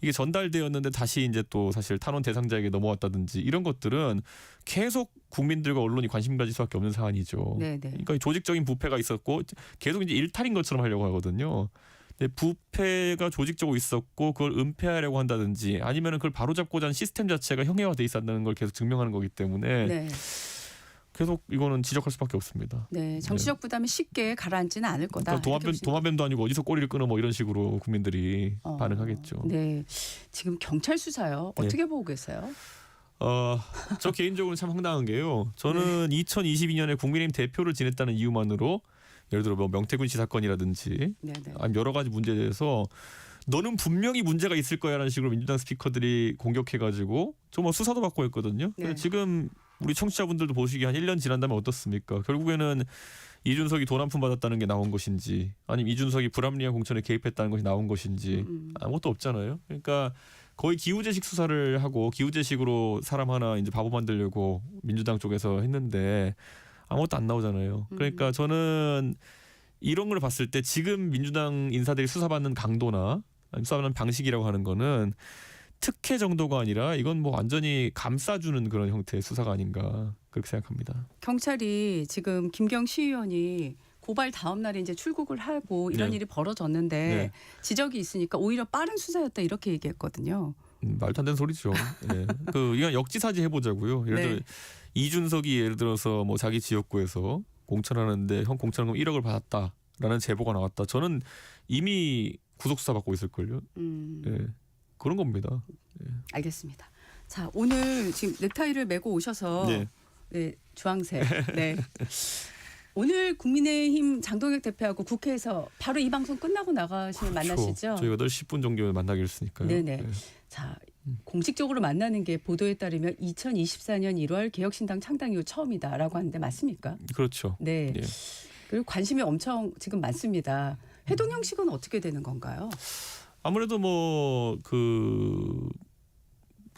이게 전달되었는데 다시 이제 또 사실 탄원 대상자에게 넘어왔다든지 이런 것들은 계속 국민들과 언론이 관심 가질 수밖에 없는 사안이죠. 네네. 그러니까 조직적인 부패가 있었고 계속 이제 일탈인 것처럼 하려고 하거든요. 근데 부패가 조직적으로 있었고 그걸 은폐하려고 한다든지 아니면은 그걸 바로잡고자 하는 시스템 자체가 형해화돼 있었다는 걸 계속 증명하는 거기 때문에 네. 계속 이거는 지적할 수밖에 없습니다. 네, 정치적 부담이 쉽게 가라앉지는 않을 거다. 그러니까 도마뱀도 아니고 어디서 꼬리를 끊어 뭐 이런 식으로 국민들이 반응하겠죠. 네, 지금 경찰 수사요. 어떻게 보고 계세요? 저 개인적으로 참 황당한 게요. 저는 2022년에 국민의힘 대표를 지냈다는 이유만으로 예를 들어 뭐 명태균 씨 사건이라든지 네네. 아니면 여러 가지 문제에 대해서 너는 분명히 문제가 있을 거야라는 식으로 민주당 스피커들이 공격해가지고 저 뭐 수사도 받고 했거든요. 네. 지금 우리 청취자분들도 보시기에 한 1년 지난다면 어떻습니까? 결국에는 이준석이 돈 한 푼 받았다는 게 나온 것인지 아니면 이준석이 불합리한 공천에 개입했다는 것이 나온 것인지 아무것도 없잖아요. 그러니까 거의 기우제식 수사를 하고 기우제식으로 사람 하나 이제 바보 만들려고 민주당 쪽에서 했는데 아무것도 안 나오잖아요. 그러니까 저는 이런 걸 봤을 때 지금 민주당 인사들이 수사받는 강도나 수사받는 방식이라고 하는 거는 특혜 정도가 아니라 이건 뭐 완전히 감싸주는 그런 형태의 수사가 아닌가 그렇게 생각합니다. 경찰이 지금 김경 시의원이 고발 다음 날에 이제 출국을 하고 이런 네. 일이 벌어졌는데 네. 지적이 있으니까 오히려 빠른 수사였다 이렇게 얘기했거든요. 말도 안 되는 소리죠. 네. 이건 역지사지 해보자고요. 예를 들어 네. 이준석이 예를 들어서 뭐 자기 지역구에서 공천하는데 형 공천금 1억을 받았다라는 제보가 나왔다. 저는 이미 구속 수사 받고 있을걸요. 네. 그런 겁니다. 알겠습니다. 자, 오늘 지금 넥타이를 메고 오셔서 네. 네, 주황색. 네. 오늘 국민의힘 장동혁 대표하고 국회에서 바로 이 방송 끝나고 나가시면 만나시죠? 저희 8시 10분 정도에 만나기로 했으니까요. 네네. 네. 자, 공식적으로 만나는 게 보도에 따르면 2024년 1월 개혁신당 창당 이후 처음이다라고 하는데 맞습니까? 그렇죠. 네. 예. 그리고 관심이 엄청 지금 많습니다. 회동 형식은 어떻게 되는 건가요? 아무래도 뭐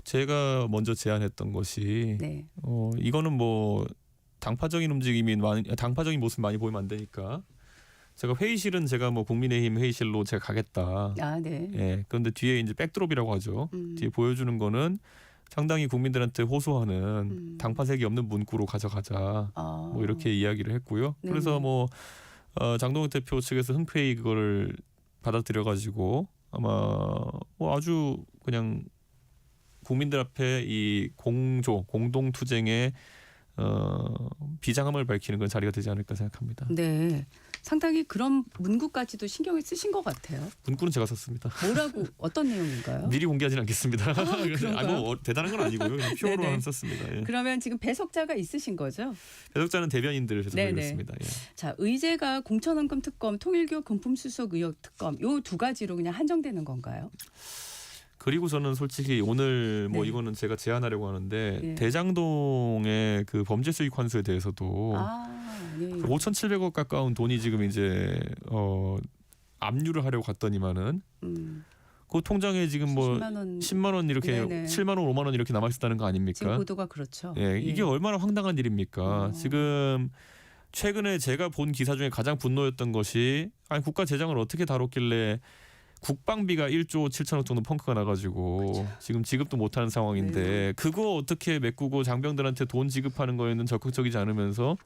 제가 먼저 제안했던 것이 네. 이거는 뭐 당파적인 당파적인 모습 많이 보이면 안 되니까 제가 회의실은 제가 뭐 국민의힘 회의실로 제가 가겠다. 아, 네. 예. 그런데 뒤에 이제 백드롭이라고 하죠. 뒤에 보여주는 거는 상당히 국민들한테 호소하는 당파색이 없는 문구로 가져가자. 뭐 이렇게 이야기를 했고요. 네네. 그래서 뭐 장동혁 대표 측에서 흔쾌히 그거를 받아들여 가지고 아마 뭐 아주 그냥 국민들 앞에 이 공동 투쟁의 비장함을 밝히는 그런 자리가 되지 않을까 생각합니다. 네. 상당히 그런 문구까지도 신경을 쓰신 것 같아요. 문구는 제가 썼습니다. 뭐라고 어떤 내용인가요? 미리 공개하지는 않겠습니다. 그런가요? 뭐 대단한 건 아니고요. 그냥 표로 네네. 썼습니다. 예. 그러면 지금 배석자가 있으신 거죠? 배석자는 대변인들을 네네. 배석했습니다. 예. 자, 의제가 공천원금 특검, 통일교 금품수속 의혹 특검 요 두 가지로 그냥 한정되는 건가요? 그리고 저는 솔직히 오늘 뭐 네. 이거는 제가 제안하려고 하는데 네. 대장동의 그 범죄 수익 환수에 대해서도 네. 5,700억 가까운 돈이 지금 이제 압류를 하려고 갔더니만은 그 통장에 지금 뭐 10만 원 이렇게 네네. 7만 원, 5만 원 이렇게 남아 있었다는 거 지금 아닙니까? 보도가 그렇죠. 예, 이게 얼마나 황당한 일입니까? 어. 지금 최근에 제가 본 기사 중에 가장 분노였던 것이 아니 국가 재정을 어떻게 다뤘길래 국방비가 1조 7천억 정도 펑크가 나가지고 그렇죠. 지금 지급도 못하는 상황인데 네. 그거 어떻게 메꾸고 장병들한테 돈 지급하는 거에는 적극적이지 않으면서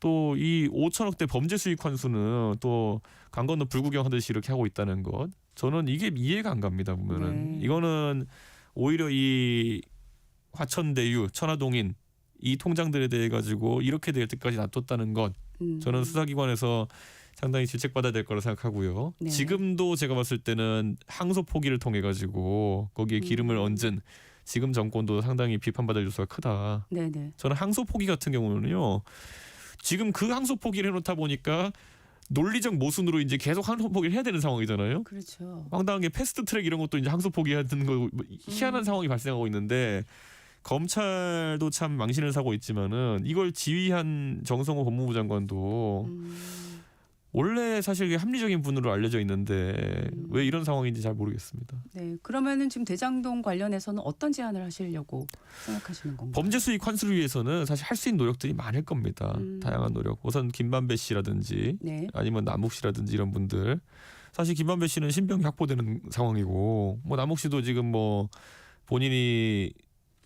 또 이 5천억대 범죄 수익 환수는 또 강 건너 불구경 하듯이 이렇게 하고 있다는 것 저는 이게 이해가 안 갑니다 보면은 네. 이거는 오히려 이 화천대유 천화동인 이 통장들에 대해 가지고 이렇게 될 때까지 놔뒀다는 것 저는 수사기관에서 상당히 질책받아야 될 거라 생각하고요. 네. 지금도 제가 봤을 때는 항소 포기를 통해 가지고 거기에 기름을 얹은 지금 정권도 상당히 비판받을 요소가 크다. 네네. 저는 항소 포기 같은 경우는요. 지금 그 항소 포기를 해놓다 보니까 논리적 모순으로 이제 계속 항소 포기를 해야 되는 상황이잖아요. 그렇죠. 황당한 게 패스트 트랙 이런 것도 이제 항소 포기해야 되는 거 희한한 상황이 발생하고 있는데 검찰도 참 망신을 사고 있지만은 이걸 지휘한 정성호 법무부 장관도 원래 사실 이게 합리적인 분으로 알려져 있는데 왜 이런 상황인지 잘 모르겠습니다. 네. 그러면은 지금 대장동 관련해서는 어떤 제안을 하시려고 생각하시는 건가요? 범죄 수익 환수를 위해서는 사실 할 수 있는 노력들이 많을 겁니다. 다양한 노력. 우선 김만배 씨라든지 네. 아니면 남욱 씨라든지 이런 분들. 사실 김만배 씨는 신병이 확보되는 상황이고 뭐 남욱 씨도 지금 뭐 본인이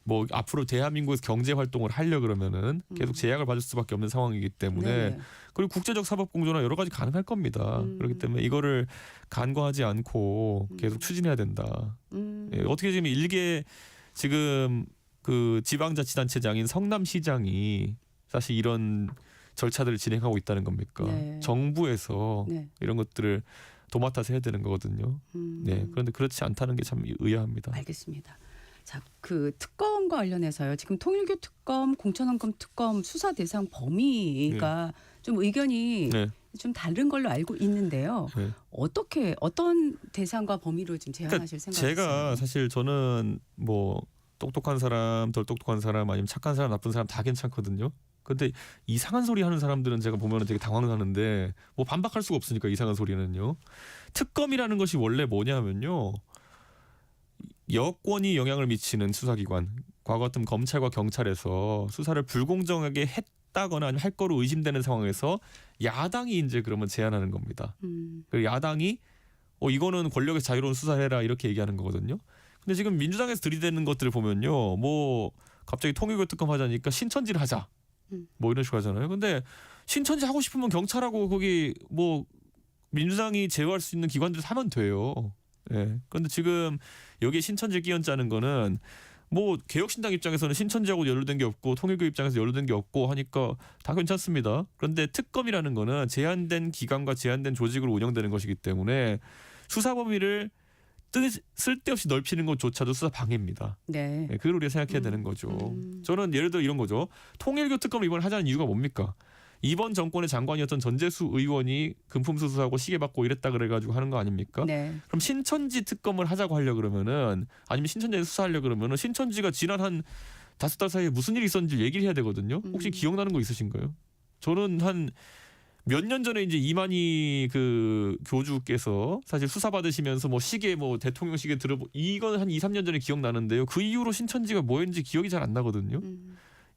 뭐 앞으로 대한민국에서 경제 활동을 하려 그러면은 계속 제약을 받을 수밖에 없는 상황이기 때문에 네네. 그리고 국제적 사법 공조나 여러 가지 가능할 겁니다. 그렇기 때문에 이거를 간과하지 않고 계속 추진해야 된다. 예, 어떻게 지금 일개 지금 그 지방자치단체장인 성남시장이 사실 이런 절차들을 진행하고 있다는 겁니까? 네. 정부에서 네. 이런 것들을 도맡아서 해야 되는 거거든요. 네, 그런데 그렇지 않다는 게 참 의아합니다. 알겠습니다. 자, 그 특검과 관련해서요. 지금 통일교 특검, 공천원금 특검 수사 대상 범위가 좀 의견이 네. 좀 다른 걸로 알고 있는데요. 네. 어떤 대상과 범위로 지금 제안하실 생각이세요? 제가 사실 저는 뭐 똑똑한 사람, 덜 똑똑한 사람, 아니면 착한 사람, 나쁜 사람 다 괜찮거든요. 근데 이상한 소리 하는 사람들은 제가 보면 되게 당황하는데 뭐 반박할 수가 없으니까 이상한 소리는요. 특검이라는 것이 원래 뭐냐면요. 여권이 영향을 미치는 수사기관, 과거 같은 검찰과 경찰에서 수사를 불공정하게 했다거나 아니면 할 거로 의심되는 상황에서 야당이 이제 그러면 제안하는 겁니다. 그리고 야당이 이거는 권력의 자유로운 수사를 해라 이렇게 얘기하는 거거든요. 근데 지금 민주당에서 들이대는 것들을 보면요, 뭐 갑자기 통일교 특검 하자니까 신천지를 하자, 뭐 이런 식으로 하잖아요. 근데 신천지 하고 싶으면 경찰하고 거기 뭐 민주당이 제어할 수 있는 기관들에서 하면 돼요. 예. 그런데 지금 여기에 신천지를 끼얹자는 거는 뭐 개혁신당 입장에서는 신천지하고 연루된 게 없고 통일교 입장에서 연루된 게 없고 하니까 다 괜찮습니다. 그런데 특검이라는 거는 제한된 기관과 제한된 조직으로 운영되는 것이기 때문에 수사 범위를 쓸데없이 넓히는 것조차도 수사 방해입니다. 네. 네, 그걸 우리가 생각해야 되는 거죠. 저는 예를 들어 이런 거죠. 통일교 특검을 이번에 하자는 이유가 뭡니까? 이번 정권의 장관이었던 전재수 의원이 금품수 수사하고 시계 받고 이랬다 그래가지고 하는 거 아닙니까? 네. 그럼 신천지 특검을 하자고 하려 그러면은 아니면 신천지에 수사하려 그러면은 신천지가 지난 한 5달 사이에 무슨 일이 있었는지 얘기를 해야 되거든요. 혹시 기억나는 거 있으신가요? 저는 한 몇 년 전에 이제 이만희 그 교주께서 사실 수사 받으시면서 뭐 시계 뭐 대통령 시계 들어보 이건 한 2, 3년 전에 기억나는데요. 그 이후로 신천지가 뭐였는지 기억이 잘 안 나거든요.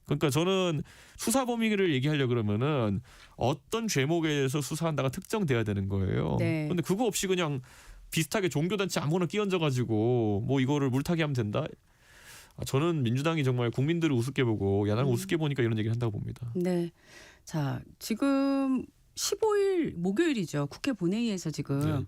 그러니까 저는 수사 범위를 얘기하려 그러면은 어떤 죄목에 대해서 수사한다가 특정돼야 되는 거예요. 네. 근데 그거 없이 그냥 비슷하게 종교단체 아무거나 끼얹어 가지고 뭐 이거를 물타기 하면 된다. 저는 민주당이 정말 국민들을 우습게 보고 야당을 우습게 보니까 이런 얘기를 한다고 봅니다. 네. 자, 지금 15일 목요일이죠. 국회 본회의에서 지금 네.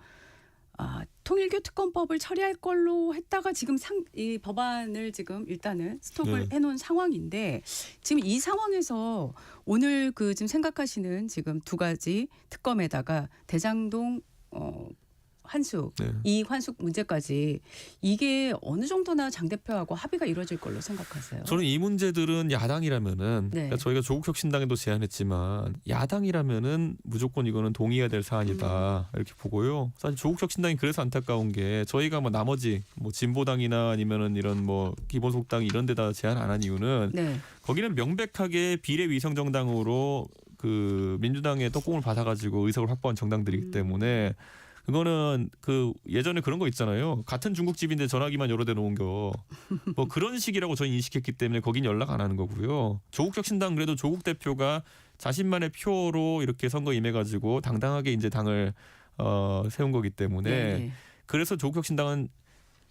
통일교 특검법을 처리할 걸로 했다가 지금 이 법안을 지금 일단은 스톱을 네. 해놓은 상황인데 지금 이 상황에서 오늘 그 지금 생각하시는 지금 두 가지 특검에다가 대장동 환수 네. 이 환수 문제까지 이게 어느 정도나 장 대표하고 합의가 이루어질 걸로 생각하세요? 저는 이 문제들은 야당이라면은 네. 그러니까 저희가 조국혁신당에도 제안했지만 야당이라면은 무조건 이거는 동의해야 될 사안이다 이렇게 보고요. 사실 조국혁신당이 그래서 안타까운 게 저희가 뭐 나머지 뭐 진보당이나 아니면은 이런 뭐 기본소득당 이런 데다 제안 안 한 이유는 네. 거기는 명백하게 비례위성정당으로 그 민주당의 떡공을 받아가지고 의석을 확보한 정당들이기 때문에. 그거는 그 예전에 그런 거 있잖아요. 같은 중국집인데 전화기만 여러 대 놓은 거. 뭐 그런 식이라고 저희 인식했기 때문에 거긴 연락 안 하는 거고요. 조국혁신당 그래도 조국 대표가 자신만의 표로 이렇게 선거 임해가지고 당당하게 이제 당을 세운 거기 때문에 네. 그래서 조국혁신당은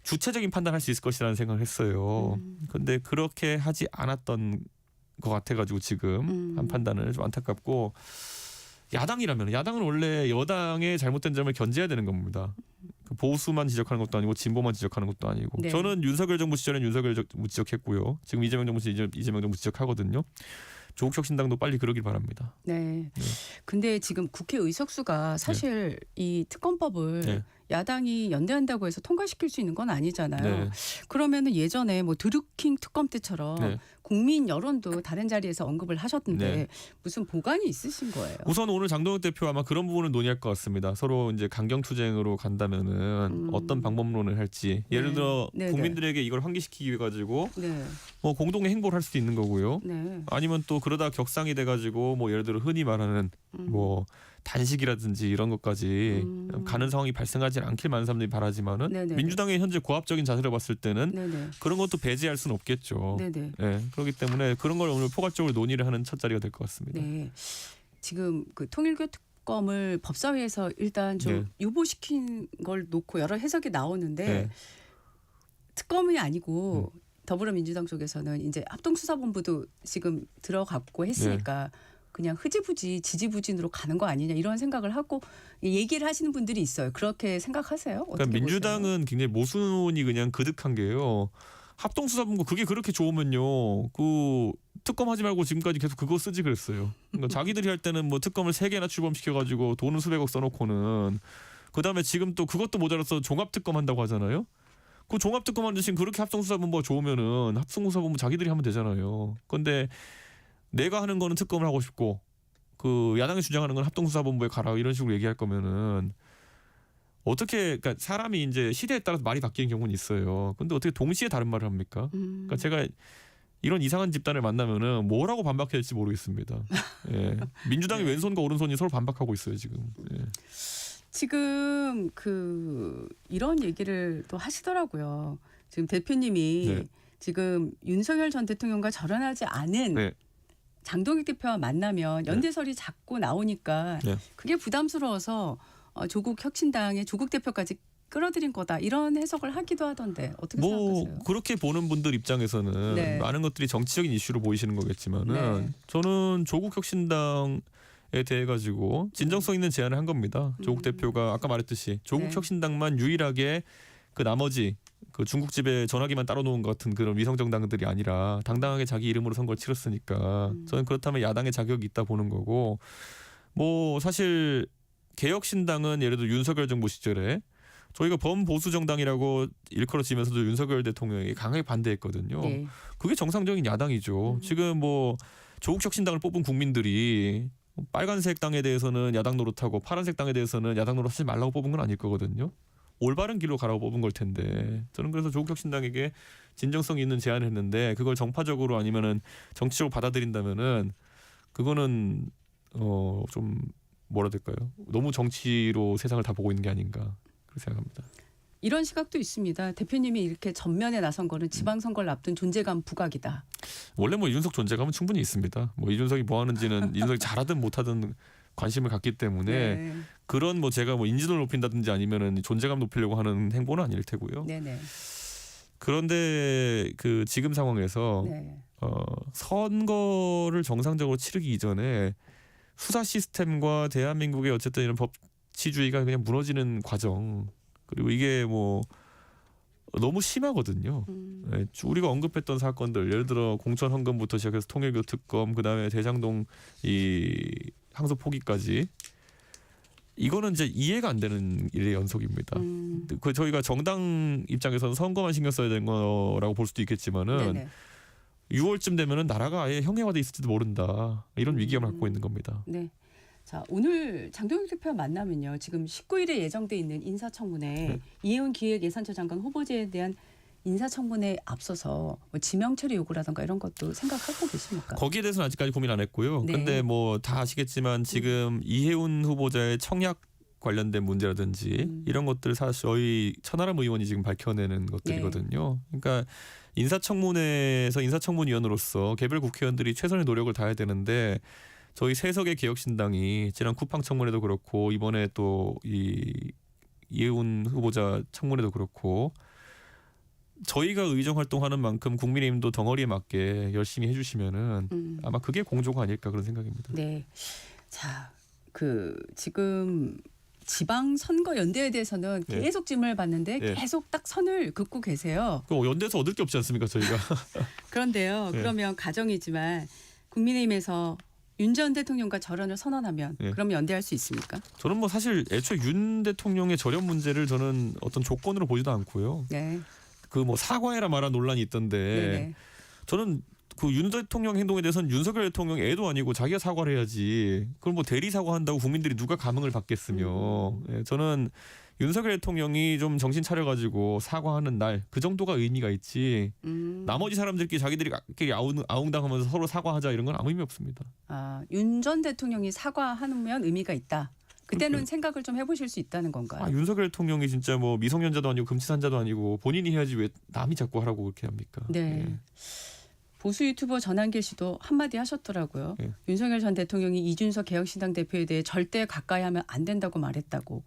주체적인 판단할 수 있을 것이라는 생각을 했어요. 그런데 그렇게 하지 않았던 것 같아가지고 지금 한 판단은 좀 안타깝고. 야당이라면 야당은 원래 여당의 잘못된 점을 견제해야 되는 겁니다. 그 보수만 지적하는 것도 아니고 진보만 지적하는 것도 아니고. 네. 저는 윤석열 정부 시절엔 윤석열 정부 지적했고요. 지금 이재명 정부 시절 이재명 정부 지적하거든요. 조국혁신당도 빨리 그러길 바랍니다. 네. 근데 지금 국회 의석수가 사실 이 특검법을 네. 야당이 연대한다고 해서 통과시킬 수 있는 건 아니잖아요. 네. 그러면은 예전에 뭐 드루킹 특검 때처럼 네. 국민 여론도 다른 자리에서 언급을 하셨는데 네. 무슨 보관이 있으신 거예요? 우선 오늘 장동혁 대표 아마 그런 부분을 논의할 것 같습니다. 서로 이제 강경투쟁으로 간다면은 어떤 방법론을 할지. 예를 네. 들어 네, 국민들에게 이걸 환기시키기 위해 가지고 네. 뭐 공동의 행보를 할 수도 있는 거고요. 네. 아니면 또 그러다 격상이 돼가지고 뭐 예를 들어 흔히 말하는 뭐 단식이라든지 이런 것까지 가는 상황이 발생하지 않길 많은 사람들이 바라지만은 네네. 민주당의 현재 고압적인 자세를 봤을 때는 네네. 그런 것도 배제할 수는 없겠죠. 네네. 네, 그렇기 때문에 그런 걸 오늘 포괄적으로 논의를 하는 첫 자리가 될 것 같습니다. 네. 지금 그 통일교 특검을 법사위에서 일단 좀 네. 유보시킨 걸 놓고 여러 해석이 나오는데 네. 특검이 아니고 더불어민주당 쪽에서는 이제 합동수사본부도 지금 들어갔고 했으니까 그냥 흐지부지 지지부진으로 가는 거 아니냐 이런 생각을 하고 얘기를 하시는 분들이 있어요. 그렇게 생각하세요? 어떻게 그러니까 민주당은 굉장히 모순이 그냥 그득한 게요. 합동수사본부 그게 그렇게 좋으면요. 그 특검하지 말고 지금까지 계속 그거 쓰지 그랬어요. 그러니까 자기들이 할 때는 뭐 특검을 3개나 출범시켜가지고 돈은 수백억 써놓고는 그다음에 지금 또 그것도 모자라서 종합특검 한다고 하잖아요. 그 종합특검 하는 대신 그렇게 합동수사본부가 좋으면은 합동수사본부 자기들이 하면 되잖아요. 그런데 내가 하는 거는 특검을 하고 싶고 그 야당이 주장하는 건 합동수사본부에 가라 이런 식으로 얘기할 거면은 어떻게 그러니까 사람이 이제 시대에 따라서 말이 바뀌는 경우는 있어요. 근데 어떻게 동시에 다른 말을 합니까? 그러니까 제가 이런 이상한 집단을 만나면은 뭐라고 반박해야 될지 모르겠습니다. 예. 민주당의 왼손과 오른손이 서로 반박하고 있어요 지금. 예. 지금 그 이런 얘기를 또 하시더라고요. 지금 대표님이 네. 지금 윤석열 전 대통령과 절연하지 않은 네. 장동익 대표와 만나면 연대설이 자꾸 나오니까 네. 그게 부담스러워서 조국 혁신당의 조국 대표까지 끌어들인 거다 이런 해석을 하기도 하던데 어떻게 뭐 생각하세요? 그렇게 보는 분들 입장에서는 네. 많은 것들이 정치적인 이슈로 보이시는 거겠지만은 네. 저는 조국 혁신당에 대해 가지고 진정성 있는 제안을 한 겁니다. 조국 대표가 아까 말했듯이 조국 네. 혁신당만 유일하게 그 나머지 그 중국집에 전화기만 따로 놓은 것 같은 그런 위성 정당들이 아니라 당당하게 자기 이름으로 선거를 치렀으니까 저는 그렇다면 야당의 자격이 있다 보는 거고 뭐 사실 개혁신당은 예를 들어 윤석열 정부 시절에 저희가 범보수 정당이라고 일컬어지면서도 윤석열 대통령이 강하게 반대했거든요. 네. 그게 정상적인 야당이죠. 지금 뭐 조국 혁신당을 뽑은 국민들이 빨간색 당에 대해서는 야당 노릇하고 파란색 당에 대해서는 야당 노릇하지 말라고 뽑은 건 아닐 거거든요. 올바른 길로 가라고 뽑은 걸 텐데 저는 그래서 조국 혁신당에게 진정성 있는 제안을 했는데 그걸 정파적으로 아니면은 정치적으로 받아들인다면은 그거는 좀 뭐라 될까요? 너무 정치로 세상을 다 보고 있는 게 아닌가 그렇게 생각합니다. 이런 시각도 있습니다. 대표님이 이렇게 전면에 나선 거는 지방선거를 앞둔 존재감 부각이다. 원래 뭐 이준석 존재감은 충분히 있습니다. 뭐 이준석이 뭐 하는지는 이준석이 잘하든 못하든 관심을 갖기 때문에 네. 그런 뭐 제가 뭐 인지도를 높인다든지 아니면은 존재감 높이려고 하는 행보는 아닐 테고요. 네네. 그런데 그 지금 상황에서 네. 선거를 정상적으로 치르기 이전에 수사 시스템과 대한민국의 어쨌든 이런 법치주의가 그냥 무너지는 과정 그리고 이게 뭐 너무 심하거든요. 네, 우리가 언급했던 사건들 예를 들어 공천 헌금부터 시작해서 통일교 특검 그다음에 대장동 이 항소 포기까지 이거는 이제 이해가 안 되는 일의 연속입니다. 그 저희가 정당 입장에서는 선거만 신경 써야 되는 거라고 볼 수도 있겠지만은 네네. 6월쯤 되면은 나라가 아예 형해화돼 있을지도 모른다. 이런 위기감을 갖고 있는 겁니다. 네. 자, 오늘 장동혁 대표와 만나면요. 지금 19일에 예정돼 있는 인사청문회 네. 이혜훈 기획예산처 장관 후보자에 대한 인사청문회에 앞서서 뭐 지명 처리 요구라든가 이런 것도 생각하고 계십니까? 거기에 대해서는 아직까지 고민 안 했고요. 네. 근데 뭐 다 아시겠지만 지금 이혜훈 후보자의 청약 관련된 문제라든지 이런 것들 사실 저희 천하람 의원이 지금 밝혀내는 것들이거든요. 그러니까 인사청문회에서 인사청문위원으로서 개별 국회의원들이 최선의 노력을 다해야 되는데 저희 세석의 개혁신당이 지난 쿠팡 청문회도 그렇고 이번에 또 이 이혜훈 후보자 청문회도 그렇고 저희가 의정 활동하는 만큼 국민의힘도 덩어리에 맞게 열심히 해주시면은 아마 그게 공조가 아닐까 그런 생각입니다. 네. 자, 지금 지방 선거 연대에 대해서는 네. 계속 질문을 받는데 네. 계속 딱 선을 긋고 계세요. 그 연대에서 얻을 게 없지 않습니까 저희가? 그런데요. 네. 그러면 가정이지만 국민의힘에서 윤 전 대통령과 절연을 선언하면 네. 그럼 연대할 수 있습니까? 저는 뭐 사실 애초에 윤 대통령의 절연 문제를 저는 어떤 조건으로 보지도 않고요. 네. 그 뭐 사과해라 말아 논란이 있던데 네네. 저는 그 윤 대통령 행동에 대해서는 윤석열 대통령 애도 아니고 자기가 사과를 해야지. 그걸 뭐 대리 사과한다고 국민들이 누가 감흥을 받겠으며. 예, 저는 윤석열 대통령이 좀 정신 차려가지고 사과하는 날 그 정도가 의미가 있지. 나머지 사람들끼리 자기들이 아웅당하면서 서로 사과하자 이런 건 아무 의미 없습니다. 아, 윤 전 대통령이 사과하면 의미가 있다. 그때는 그러니까요. 생각을 좀 해보실 수 있다는 건가요? 아, 윤석열 대통령이 진짜 뭐 미성년자도 아니고 금치산자도 아니고 본인이 해야지 왜 남이 자꾸 하라고 그렇게 합니까? 네. 예. 보수 유튜버 전한길 씨도 한마디 하셨더라고요. 네. 윤석열 전 대통령이 이준석 개혁신당 대표에 대해 절대 가까이 하면 안 된다고 말했다고.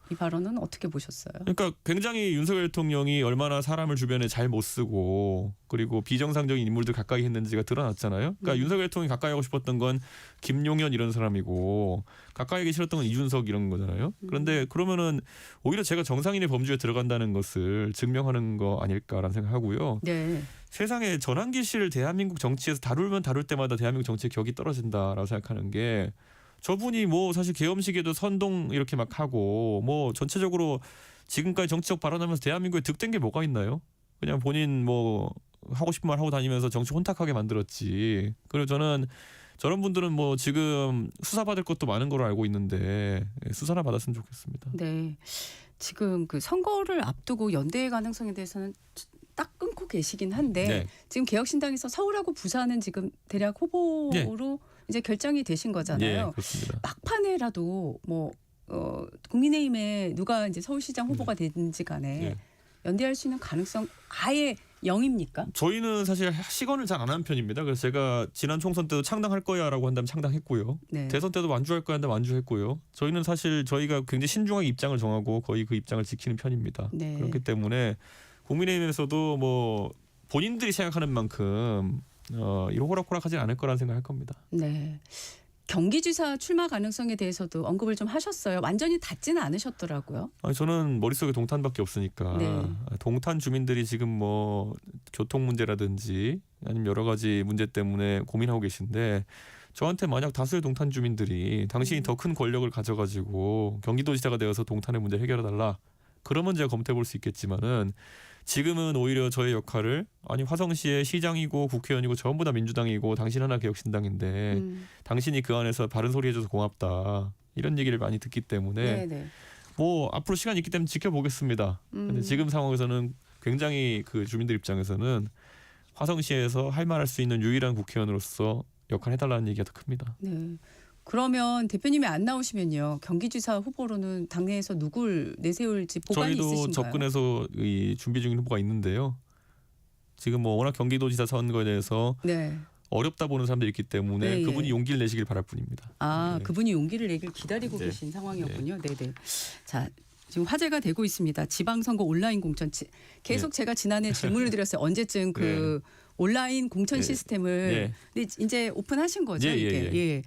이 발언은 어떻게 보셨어요? 그러니까 굉장히 윤석열 대통령이 얼마나 사람을 주변에 잘 못 쓰고 그리고 비정상적인 인물들 가까이 했는지가 드러났잖아요. 그러니까 윤석열 대통령이 가까이 하고 싶었던 건 김용현 이런 사람이고 가까이 하기 싫었던 건 이준석 이런 거잖아요. 그런데 그러면은 오히려 제가 정상인의 범주에 들어간다는 것을 증명하는 거 아닐까라는 생각하고요. 네. 세상에 전한길 씨를 대한민국 정치에서 다룰 때마다 대한민국 정치의 격이 떨어진다라고 생각하는 게 저분이 뭐 사실 계엄식에도 선동 이렇게 막 하고 뭐 전체적으로 지금까지 정치적 발언하면서 대한민국에 득된 게 뭐가 있나요? 그냥 본인 뭐 하고 싶은 말 하고 다니면서 정치 혼탁하게 만들었지. 그리고 저는 저런 분들은 뭐 지금 수사받을 것도 많은 걸로 알고 있는데 수사나 받았으면 좋겠습니다. 네. 지금 그 선거를 앞두고 연대의 가능성에 대해서는 딱 끊고 계시긴 한데 네. 지금 개혁신당에서 서울하고 부산은 지금 대략 후보로 이제 결정이 되신 거잖아요. 예, 그렇습니다. 막판에라도 뭐 국민의힘에 누가 이제 서울시장 후보가 되든지 간에 네. 연대할 수 있는 가능성 아예 0입니까? 저희는 사실 시건을 잘 안 하는 편입니다. 그래서 제가 지난 총선 때도 창당할 거야라고 한다면 창당했고요. 네. 대선 때도 완주할 거야 한다면 완주했고요. 저희는 사실 저희가 굉장히 신중하게 입장을 정하고 거의 그 입장을 지키는 편입니다. 네. 그렇기 때문에 국민의힘에서도 뭐 본인들이 생각하는 만큼 이런 호락호락하지 않을 거라는 생각할 겁니다. 네. 경기지사 출마 가능성에 대해서도 언급을 좀 하셨어요. 완전히 닿지는 않으셨더라고요. 아니, 저는 머릿속에 동탄밖에 없으니까 네. 동탄 주민들이 지금 뭐 교통 문제라든지 아니면 여러 가지 문제 때문에 고민하고 계신데 저한테 만약 다수의 동탄 주민들이 당신이 더 큰 권력을 가져가지고 경기도지사가 되어서 동탄의 문제 해결해달라. 그러면 제가 검토해 볼 수 있겠지만은 지금은 오히려 저의 역할을 아니 화성시의 시장이고 국회의원이고 전부 다 민주당이고 당신 하나 개혁신당인데 당신이 그 안에서 바른 소리 해줘서 고맙다 이런 얘기를 많이 듣기 때문에 네네. 뭐 앞으로 시간이 있기 때문에 지켜보겠습니다. 근데 지금 상황에서는 굉장히 그 주민들 입장에서는 화성시에서 할 말할 수 있는 유일한 국회의원으로서 역할 해달라는 얘기가 더 큽니다. 네. 그러면 대표님이 안 나오시면요. 경기지사 후보로는 당내에서 누굴 내세울지 보관이 저희도 있으신가요? 접근해서 이 준비 중인 후보가 있는데요. 지금 뭐 워낙 경기도지사 선거에 대해서 네. 어렵다 보는 사람들이 있기 때문에 네, 그분이 예. 용기를 내시길 바랄 뿐입니다. 아, 네. 그분이 용기를 내길 기다리고 네. 계신 상황이었군요. 네네. 자, 지금 화제가 되고 있습니다. 지방선거 온라인 공천. 계속 제가 지난해 질문을 드렸어요. 언제쯤 그 온라인 공천 네. 시스템을 근데 이제 오픈하신 거죠, 이게. 예.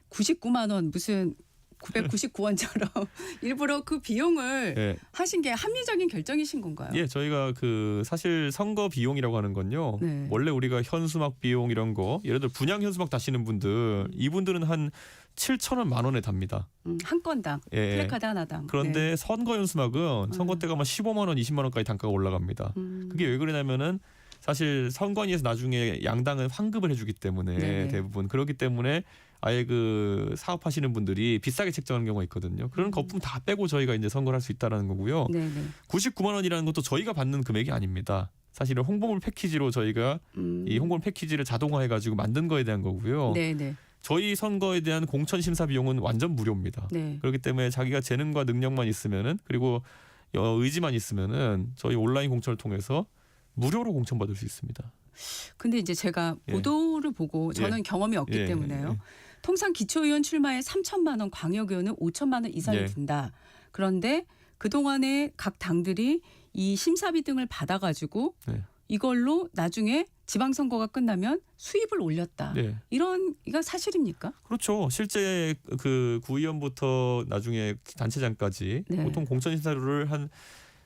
99만 원 무슨 999원처럼 일부러 그 비용을 예. 하신 게 합리적인 결정이신 건가요? 예, 저희가 그 사실 선거 비용이라고 하는 건요. 네. 원래 우리가 현수막 비용 이런 거 예를 들어 분양 현수막 다시는 분들 이분들은 한 7,000원 10,000원에 답니다. 한 건당 예. 플래카드 하나당. 그런데 네. 선거 현수막은 선거 때가 막 15만 원, 20만 원까지 단가가 올라갑니다. 그게 왜 그러냐면은 사실 선관위에서 나중에 양당은 환급을 해주기 때문에 네네. 대부분 그렇기 때문에 아예 그 사업하시는 분들이 비싸게 책정하는 경우가 있거든요. 그런 거품 다 빼고 저희가 이제 선거를 할 수 있다라는 거고요. 네네. 99만 원이라는 것도 저희가 받는 금액이 아닙니다. 사실은 홍보물 패키지로 저희가 이 홍보물 패키지를 자동화해가지고 만든 거에 대한 거고요. 네네. 저희 선거에 대한 공천 심사 비용은 완전 무료입니다. 네. 그렇기 때문에 자기가 재능과 능력만 있으면은 그리고 의지만 있으면은 저희 온라인 공천을 통해서 무료로 공천받을 수 있습니다. 근데 이제 제가 예. 보도를 보고 저는 예. 경험이 없기 예, 때문에요. 예. 통상 기초의원 출마에 3천만 원, 광역의원은 5천만 원 이상이 예. 든다. 그런데 그동안에 각 당들이 이 심사비 등을 받아가지고 네. 이걸로 나중에 지방선거가 끝나면 수입을 올렸다. 네. 이거 사실입니까? 그렇죠. 실제 그 구의원부터 나중에 단체장까지 네. 보통 공천 심사료를 한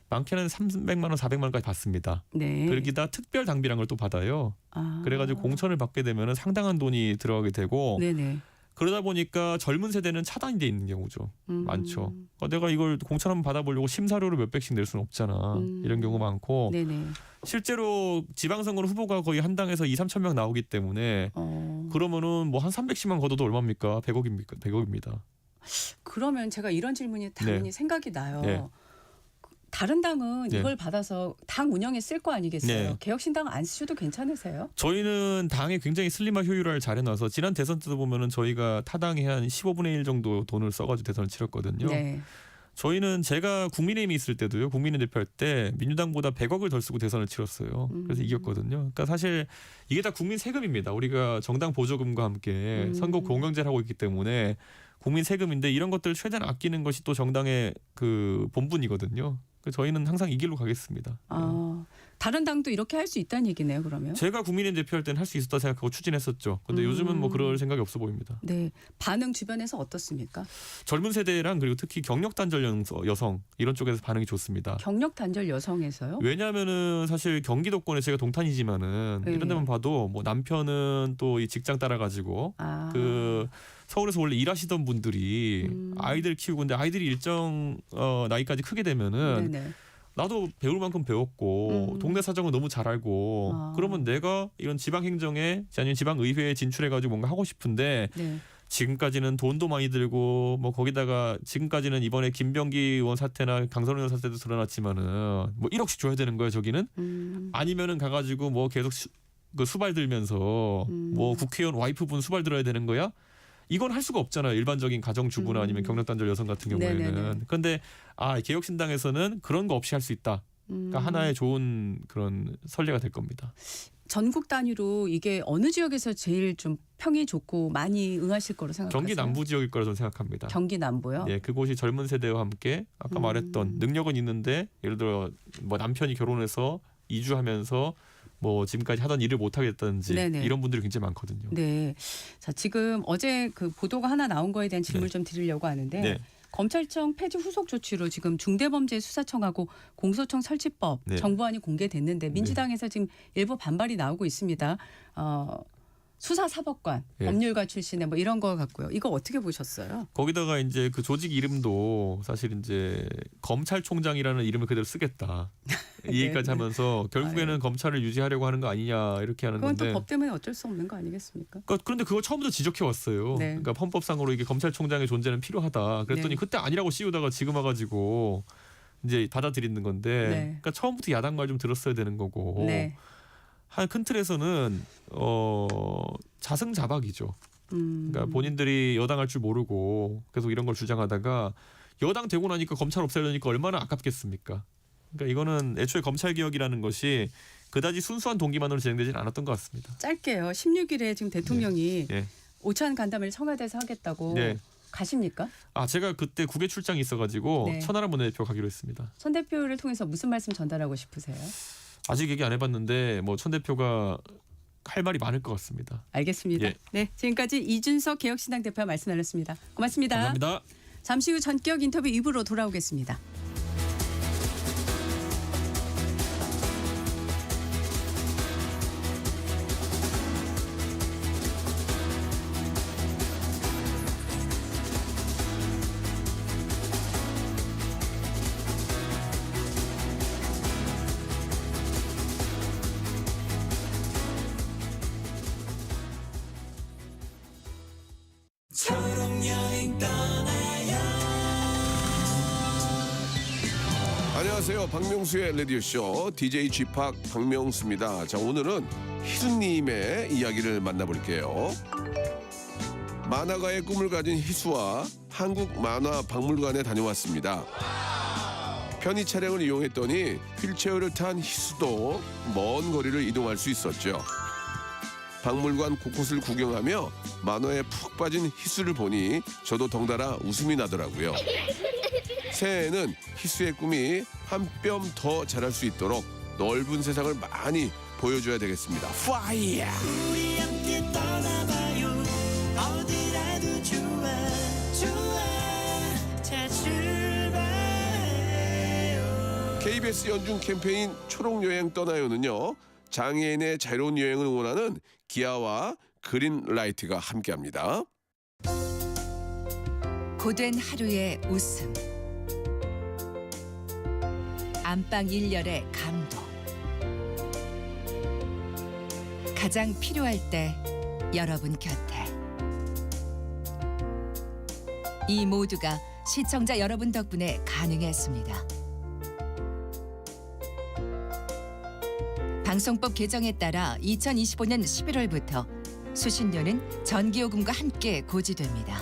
많게는 300만 원, 400만 원까지 받습니다. 네. 거기다 특별 당비라는 걸 또 받아요. 아. 그래가지고 공천을 받게 되면 상당한 돈이 들어가게 되고 네네. 그러다 보니까 젊은 세대는 차단이 돼 있는 경우죠. 많죠. 내가 이걸 공천 한번 받아보려고 심사료를 몇백씩 낼 수는 없잖아. 이런 경우 많고 네네. 실제로 지방선거는 후보가 거의 한 당에서 2, 3천 명 나오기 때문에 그러면은 뭐 한 300씩만 걷어도 얼마입니까? 100억입니까? 100억입니다. 그러면 제가 이런 질문이 당연히 네. 생각이 나요. 네. 다른 당은 네. 이걸 받아서 당 운영에 쓸 거 아니겠어요? 네. 개혁신당 안 쓰셔도 괜찮으세요? 저희는 당에 굉장히 슬림화 효율화를 잘 해놔서 지난 대선 때도 보면은 저희가 타당에 한 15분의 1 정도 돈을 써가지고 대선을 치렀거든요. 네. 저희는 제가 국민의힘이 있을 때도요. 국민의힘 대표할 때 민주당보다 100억을 덜 쓰고 대선을 치렀어요. 그래서 이겼거든요. 그러니까 사실 이게 다 국민 세금입니다. 우리가 정당 보조금과 함께 선거 공영제를 하고 있기 때문에 국민 세금인데 이런 것들을 최대한 아끼는 것이 또 정당의 그 본분이거든요. 그래서 저희는 항상 이 길로 가겠습니다. 다른 당도 이렇게 할 수 있다는 얘기네요. 그러면. 제가 국민의힘 대표할 때는 할 수 있었다 생각하고 추진했었죠. 근데 요즘은 뭐 그럴 생각이 없어 보입니다. 네. 반응 주변에서 어떻습니까? 젊은 세대랑 그리고 특히 경력 단절 여성 이런 쪽에서 반응이 좋습니다. 경력 단절 여성에서요? 왜냐하면은 사실 경기도권에 제가 동탄이지만은 네. 이런 데만 봐도 뭐 남편은 또 이 직장 따라가지고 그 서울에서 원래 일하시던 분들이 아이들 키우고 근데 아이들이 일정 나이까지 크게 되면은 네네. 나도 배울 만큼 배웠고 동네 사정을 너무 잘 알고 그러면 내가 이런 지방 행정에 아니면 지방 의회에 진출해 가지고 뭔가 하고 싶은데 네. 지금까지는 돈도 많이 들고 뭐 거기다가 지금까지는 이번에 김병기 의원 사태나 강선우 의원 사태도 드러났지만은 뭐 1억씩 줘야 되는 거예요, 저기는? 아니면은 가 가지고 뭐 계속 그 수발 들면서 뭐 국회의원 와이프분 수발 들어야 되는 거야? 이건 할 수가 없잖아요. 일반적인 가정주부나 아니면 경력단절 여성 같은 경우에는. 네네네. 그런데 개혁신당에서는 그런 거 없이 할 수 있다. 그러니까 하나의 좋은 그런 선례가 될 겁니다. 전국 단위로 이게 어느 지역에서 제일 좀 평이 좋고 많이 응하실 거로 생각하세요? 경기 남부 지역일 거라 저는 생각합니다. 경기 남부요? 예, 그곳이 젊은 세대와 함께 아까 말했던 능력은 있는데 예를 들어 뭐 남편이 결혼해서 이주하면서 뭐 지금까지 하던 일을 못 하겠다든지 네네. 이런 분들이 굉장히 많거든요. 네. 자, 지금 어제 그 보도가 하나 나온 거에 대한 질문을 네. 좀 드리려고 하는데 네. 검찰청 폐지 후속 조치로 지금 중대범죄수사청하고 공소청 설치법 네. 정부안이 공개됐는데 민주당에서 지금 일부 반발이 나오고 있습니다. 수사사법관, 예. 법률가 출신의 뭐 이런 거 같고요. 이거 어떻게 보셨어요? 거기다가 이제 그 조직 이름도 사실 이제 검찰총장이라는 이름을 그대로 쓰겠다. 이 얘기까지 네. 하면서 결국에는 검찰을 유지하려고 하는 거 아니냐 이렇게 하는 그건 건데. 또 법 때문에 어쩔 수 없는 거 아니겠습니까? 그런데 그걸 처음부터 지적해 왔어요. 네. 그러니까 헌법상으로 이게 검찰총장의 존재는 필요하다. 그랬더니 네. 그때 아니라고 씌우다가 지금 와가지고 이제 받아들이는 건데. 네. 그러니까 처음부터 야당 말 좀 들었어야 되는 거고. 네. 한 큰 틀에서는 자승자박이죠. 그러니까 본인들이 여당 할 줄 모르고 계속 이런 걸 주장하다가 여당 되고 나니까 검찰 없애려니까 얼마나 아깝겠습니까? 그러니까 이거는 애초에 검찰 개혁이라는 것이 그다지 순수한 동기만으로 진행되지는 않았던 것 같습니다. 짧게요. 16일에 지금 대통령이 예. 오찬 간담회를 청와대에서 하겠다고 네. 가십니까? 제가 그때 국외 출장이 있어가지고 네. 천하람 원내대표 가기로 했습니다. 천 대표를 통해서 무슨 말씀 전달하고 싶으세요? 아직 얘기 안 해봤는데 뭐 천 대표가 할 말이 많을 것 같습니다. 알겠습니다. 예. 네, 지금까지 이준석 개혁신당 대표와 말씀 나눴습니다. 고맙습니다. 감사합니다. 잠시 후 전격 인터뷰 2부로 돌아오겠습니다. 안녕하세요. 박명수의 라디오쇼 DJ G팍 박명수입니다. 자, 오늘은 희수님의 이야기를 만나볼게요. 만화가의 꿈을 가진 희수와 한국만화박물관에 다녀왔습니다. 편의 차량을 이용했더니 휠체어를 탄 희수도 먼 거리를 이동할 수 있었죠. 박물관 곳곳을 구경하며 만화에 푹 빠진 희수를 보니 저도 덩달아 웃음이 나더라고요. 새해에는 희수의 꿈이 한 뼘 더 자랄 수 있도록 넓은 세상을 많이 보여줘야 되겠습니다. 파이어! 우리 함께 떠나봐요. 어디라도 좋아 좋아. 자 출발해요. KBS 연중 캠페인 초록여행 떠나요는요, 장애인의 자유로운 여행을 응원하는 기아와 그린라이트가 함께합니다. 고된 하루의 웃음, 안방 일렬의 감동, 가장 필요할 때 여러분 곁에, 이 모두가 시청자 여러분 덕분에 가능했습니다. 방송법 개정에 따라 2025년 11월부터 수신료는 전기요금과 함께 고지됩니다.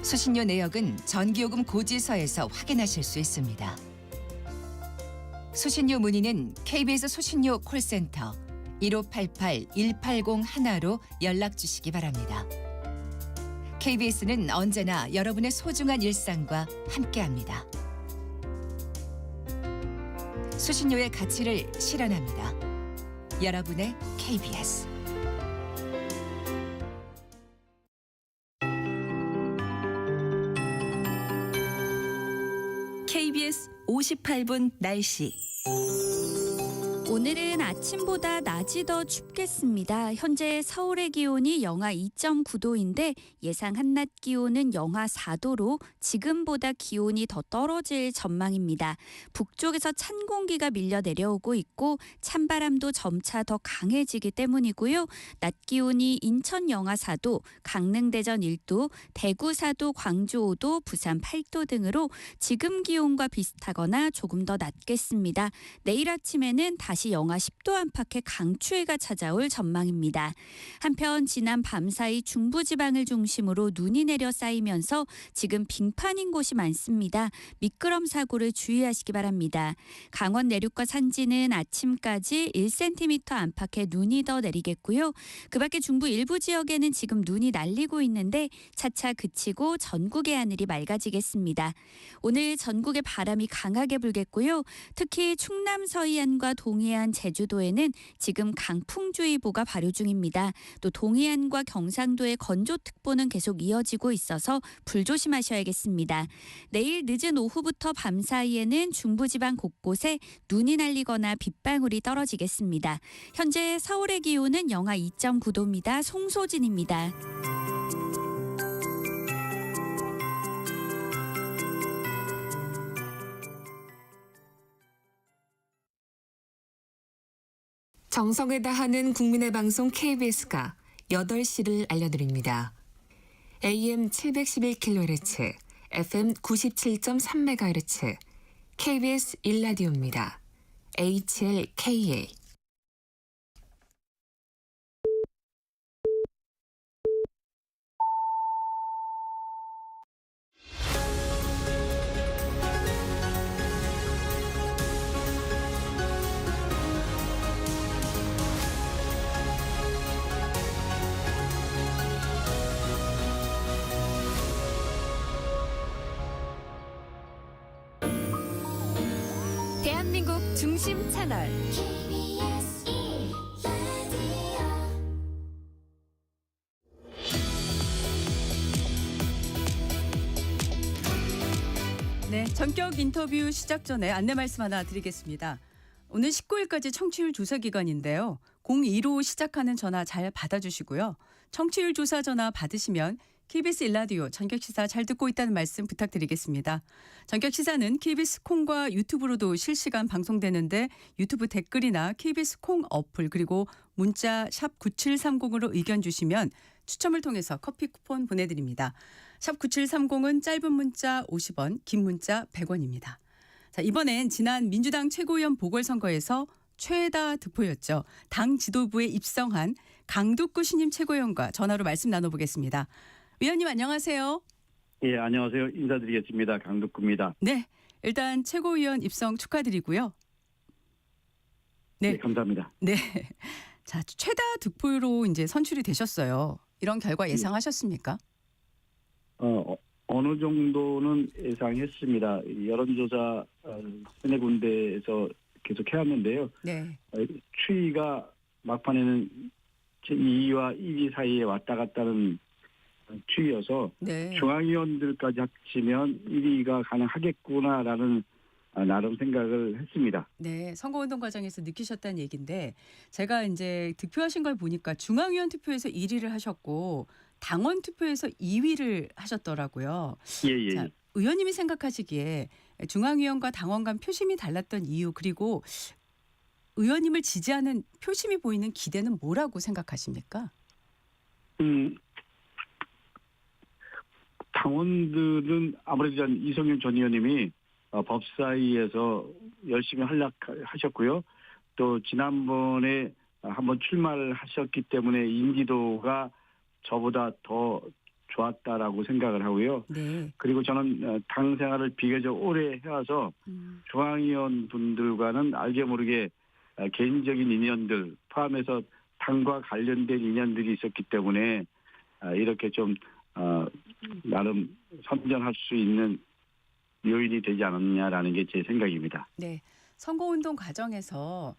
수신료 내역은 전기요금 고지서에서 확인하실 수 있습니다. 수신료 문의는 KBS 수신료 콜센터 1588-1801로 연락 주시기 바랍니다. KBS는 언제나 여러분의 소중한 일상과 함께합니다. 수신료의 가치를 실현합니다. 여러분의 KBS. KBS 58분 날씨. 오늘은 아침보다 낮이 더 춥겠습니다. 현재 서울의 기온이 영하 2.9도인데 예상 한낮 기온은 영하 4도로 지금보다 기온이 더 떨어질 전망입니다. 북쪽에서 찬 공기가 밀려 내려오고 있고 찬바람도 점차 더 강해지기 때문이고요. 낮 기온이 인천 영하 4도, 강릉 대전 1도, 대구 4도, 광주 5도, 부산 8도 등으로 지금 기온과 비슷하거나 조금 더 낮겠습니다. 내일 아침에는 다시 영하 10도 안팎의 강추위가 찾아올 전망입니다. 한편 지난 밤사이 중부지방을 중심으로 눈이 내려 쌓이면서 지금 빙판인 곳이 많습니다. 미끄럼 사고를 주의하시기 바랍니다. 강원 내륙과 산지는 아침까지 1cm 안팎의 눈이 더 내리겠고요. 그 밖에 중부 일부 지역에는 지금 눈이 날리고 있는데 차차 그치고 전국의 하늘이 맑아지겠습니다. 오늘 전국에 바람이 강하게 불겠고요. 특히 충남 서해안과 동해안 동해안, 제주도에는 지금 강풍주의보가 발효 중입니다. 또 동해안과 경상도의 건조특보는 계속 이어지고 있어서 불조심하셔야겠습니다. 내일 늦은 오후부터 밤 사이에는 중부지방 곳곳에 눈이 날리거나 빗방울이 떨어지겠습니다. 현재 서울의 기온은 영하 2.9도입니다. 송소진입니다. 정성을 다하는 국민의 방송 KBS가 8시를 알려드립니다. AM 711kHz, FM 97.3MHz, KBS 1라디오입니다. HLKA. 대한민국 중심 채널 네, 전격 인터뷰 시작 전에 안내 말씀 하나 드리겠습니다. 오늘 19일까지 청취율 조사 기간인데요. 02로 시작하는 전화 잘 받아주시고요. 청취율 조사 전화 받으시면 KBS 1라디오 전격시사 잘 듣고 있다는 말씀 부탁드리겠습니다. 전격시사는 KBS 콩과 유튜브로도 실시간 방송되는데 유튜브 댓글이나 KBS 콩 어플 그리고 문자 샵 9730으로 의견 주시면 추첨을 통해서 커피 쿠폰 보내드립니다. 샵 9730은 짧은 문자 50원, 긴 문자 100원입니다. 자, 이번엔 지난 민주당 최고위원 보궐선거에서 최다 득표였죠. 당 지도부에 입성한 강두구 신임 최고위원과 전화로 말씀 나눠보겠습니다. 위원님 안녕하세요. 예, 안녕하세요. 인사드리겠습니다. 강덕구입니다. 네, 일단 최고위원 입성 축하드리고요. 네, 감사합니다. 네, 자 최다 득표로 이제 선출이 되셨어요. 이런 결과 예상하셨습니까? 어느 정도는 예상했습니다. 여론조사 세네 군데에서 계속 해왔는데요. 네. 추이가 막판에는 2위와 1위 사이에 왔다 갔다는 추이여서 네. 중앙위원들까지 합치면 1위가 가능하겠구나라는 나름 생각을 했습니다. 네, 선거운동 과정에서 느끼셨다는 얘기인데 제가 이제 득표하신 걸 보니까 중앙위원 투표에서 1위를 하셨고 당원 투표에서 2위를 하셨더라고요. 예. 자, 의원님이 생각하시기에 중앙위원과 당원 간 표심이 달랐던 이유 그리고 의원님을 지지하는 표심이 보이는 기대는 뭐라고 생각하십니까? 당원들은 아무래도 이성윤 전 의원님이 법사위에서 열심히 활약하셨고요. 또 지난번에 한번 출마를 하셨기 때문에 인지도가 저보다 더 좋았다라고 생각을 하고요. 네. 그리고 저는 당 생활을 비교적 오래 해와서 중앙위원 분들과는 알게 모르게 개인적인 인연들 포함해서 당과 관련된 인연들이 있었기 때문에 이렇게 좀 나름 선전할 수 있는 요인이 되지 않았냐라는 게 제 생각입니다. 네. 선거운동 과정에서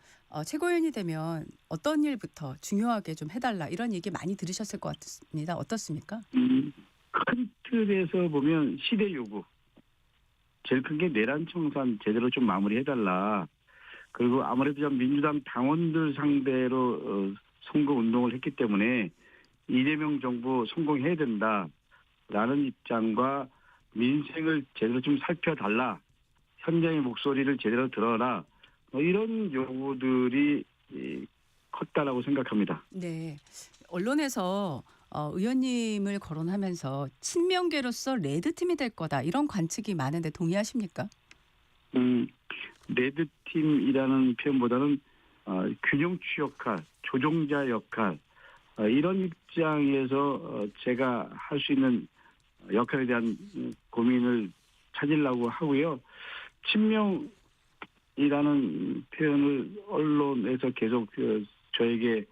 최고위원이 되면 어떤 일부터 중요하게 좀 해달라 이런 얘기 많이 들으셨을 것 같습니다. 어떻습니까? 큰 틀에서 보면 시대 요구. 제일 큰 게 내란 청산 제대로 좀 마무리해달라. 그리고 아무래도 좀 민주당 당원들 상대로 선거운동을 했기 때문에 이재명 정부 성공해야 된다라는 입장과 민생을 제대로 좀 살펴달라. 현장의 목소리를 제대로 들어라. 이런 요구들이 컸다라고 생각합니다. 네. 언론에서 의원님을 거론하면서 친명계로서 레드팀이 될 거다. 이런 관측이 많은데 동의하십니까? 레드팀이라는 표현보다는 균형추 역할, 조종자 역할 이런 입장에서 제가 할 수 있는 역할에 대한 고민을 찾으려고 하고요. 친명이라는 표현을 언론에서 계속 저에게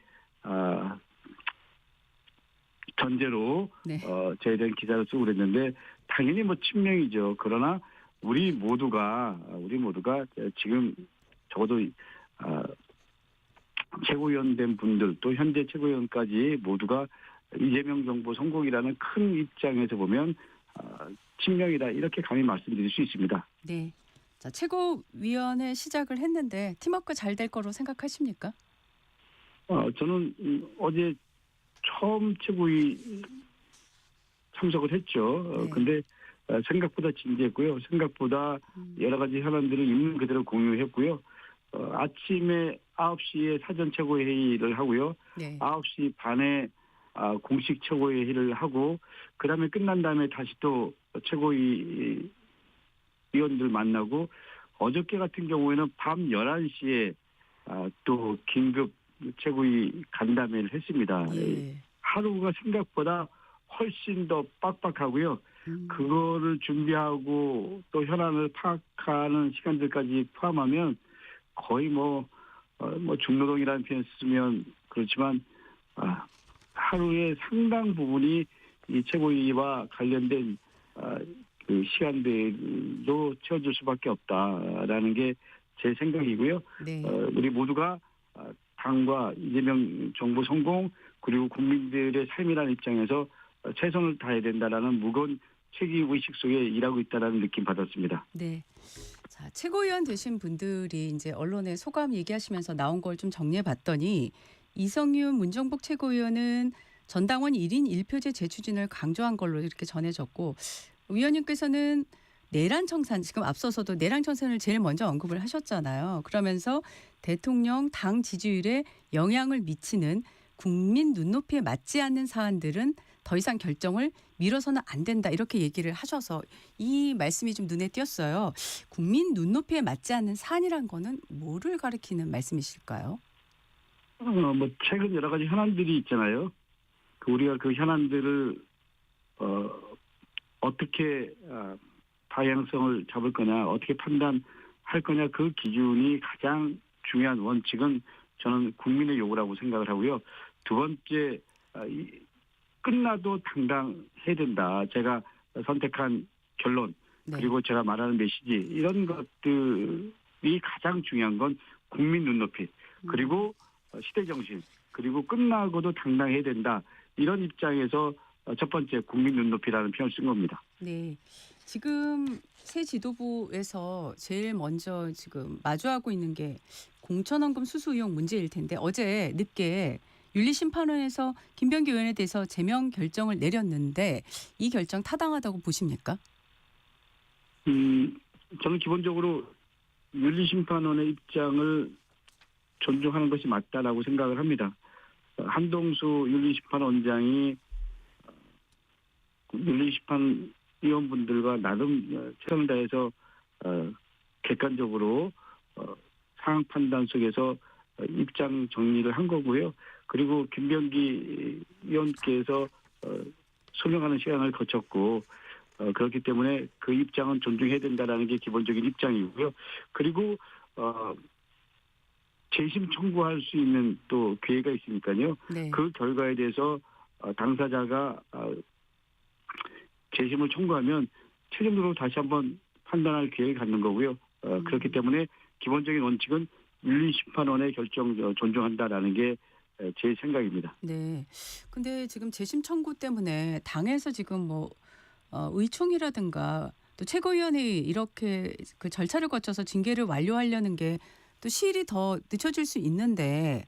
전제로 네. 저에 대한 기사를 쓰고 그랬는데 당연히 뭐 친명이죠. 그러나 우리 모두가 지금 적어도 최고위원 된 분들 또 현재 최고위원까지 모두가 이재명 정부 성공이라는 큰 입장에서 보면 친명이다 이렇게 감히 말씀드릴 수 있습니다. 네. 자, 최고위원회 시작을 했는데 팀워크 잘 될 거로 생각하십니까? 저는 어제 처음 최고위 참석을 했죠. 네. 근데 생각보다 진지했고요. 생각보다 여러 가지 현안들을 있는 그대로 공유했고요. 아침에 9시에 사전 최고회의를 하고요. 네. 9시 반에 공식 최고회의를 하고 그다음에 끝난 다음에 다시 또 최고위 위원들 만나고 어저께 같은 경우에는 밤 11시에 또 긴급 최고위 간담회를 했습니다. 예. 하루가 생각보다 훨씬 더 빡빡하고요. 그거를 준비하고 또 현안을 파악하는 시간들까지 포함하면 거의 뭐 중노동이라는 표현 쓰면 그렇지만 하루의 상당 부분이 이 최고위와 관련된 그 시간들도 채워줄 수밖에 없다라는 게 제 생각이고요. 네. 우리 모두가 당과 이재명 정부 성공 그리고 국민들의 삶이라는 입장에서 최선을 다해야 된다라는 무거운 책임의식 속에 일하고 있다라는 느낌 받았습니다. 네. 자, 최고위원 되신 분들이 이제 언론에 소감 얘기하시면서 나온 걸 좀 정리해 봤더니 이성윤 문정복 최고위원은 전당원 1인 1표제 재추진을 강조한 걸로 이렇게 전해졌고 위원님께서는 내란 청산 지금 앞서서도 내란 청산을 제일 먼저 언급을 하셨잖아요. 그러면서 대통령 당 지지율에 영향을 미치는 국민 눈높이에 맞지 않는 사안들은 더 이상 결정을 미뤄서는 안 된다 이렇게 얘기를 하셔서 이 말씀이 좀 눈에 띄었어요. 국민 눈높이에 맞지 않는 사안이란 거는 뭐를 가리키는 말씀이실까요? 최근 여러 가지 현안들이 있잖아요. 우리가 그 현안들을 어떻게 방향성을 잡을 거냐, 어떻게 판단할 거냐 그 기준이 가장 중요한 원칙은 저는 국민의 요구라고 생각을 하고요. 두 번째 끝나도 당당해야 된다. 제가 선택한 결론 그리고 제가 말하는 메시지 이런 것들이 가장 중요한 건 국민 눈높이 그리고 시대정신 그리고 끝나고도 당당해야 된다. 이런 입장에서 첫 번째 국민 눈높이라는 표현을 쓴 겁니다. 네. 지금 새 지도부에서 제일 먼저 지금 마주하고 있는 게 공천원금 수수 의혹 문제일 텐데 어제 늦게 윤리심판원에서 김병기 의원에 대해서 제명 결정을 내렸는데 이 결정 타당하다고 보십니까? 저는 기본적으로 윤리심판원의 입장을 존중하는 것이 맞다라고 생각을 합니다. 한동수 윤리심판원장이 윤리심판 위원분들과 나름 최선을 다해서 객관적으로 상황 판단 속에서 입장 정리를 한 거고요. 그리고 김병기 위원께서 소명하는 시간을 거쳤고 그렇기 때문에 그 입장은 존중해야 된다라는 게 기본적인 입장이고요. 그리고 재심 청구할 수 있는 또 기회가 있으니까요. 네. 그 결과에 대해서 당사자가 재심을 청구하면 최종적으로 다시 한번 판단할 기회를 갖는 거고요. 그렇기 때문에 기본적인 원칙은 윤리심판원의 결정 존중한다라는 게 제 생각입니다. 네. 근데 지금 재심 청구 때문에 당에서 지금 의총이라든가 또 최고위원회의 이렇게 그 절차를 거쳐서 징계를 완료하려는 게 또 시일이 더 늦춰질 수 있는데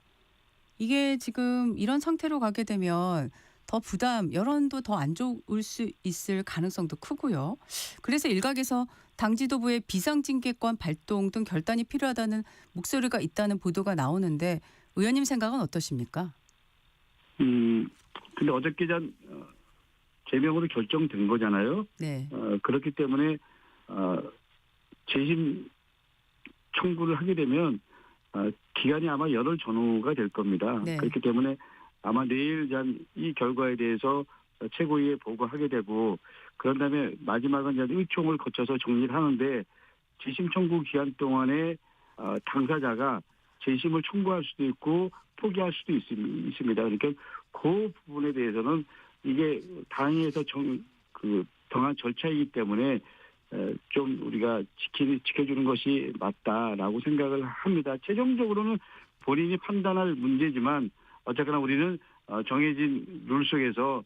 이게 지금 이런 상태로 가게 되면 더 부담, 여론도 더 안 좋을 수 있을 가능성도 크고요. 그래서 일각에서 당 지도부의 비상징계권 발동 등 결단이 필요하다는 목소리가 있다는 보도가 나오는데 의원님 생각은 어떠십니까? 근데 어저께 제명으로 결정된 거잖아요. 네. 그렇기 때문에 재심 청구를 하게 되면 기간이 아마 열흘 전후가 될 겁니다. 네. 그렇기 때문에 아마 내일 이 결과에 대해서 최고위에 보고하게 되고 그런 다음에 마지막은 의총을 거쳐서 정리를 하는데 재심 청구 기간 동안에 당사자가 재심을 청구할 수도 있고 포기할 수도 있습니다. 그러니까 그 부분에 대해서는 이게 당에서 정한 절차이기 때문에 좀 우리가 지켜주는 것이 맞다라고 생각을 합니다. 최종적으로는 본인이 판단할 문제지만 어쨌거나 우리는 정해진 룰 속에서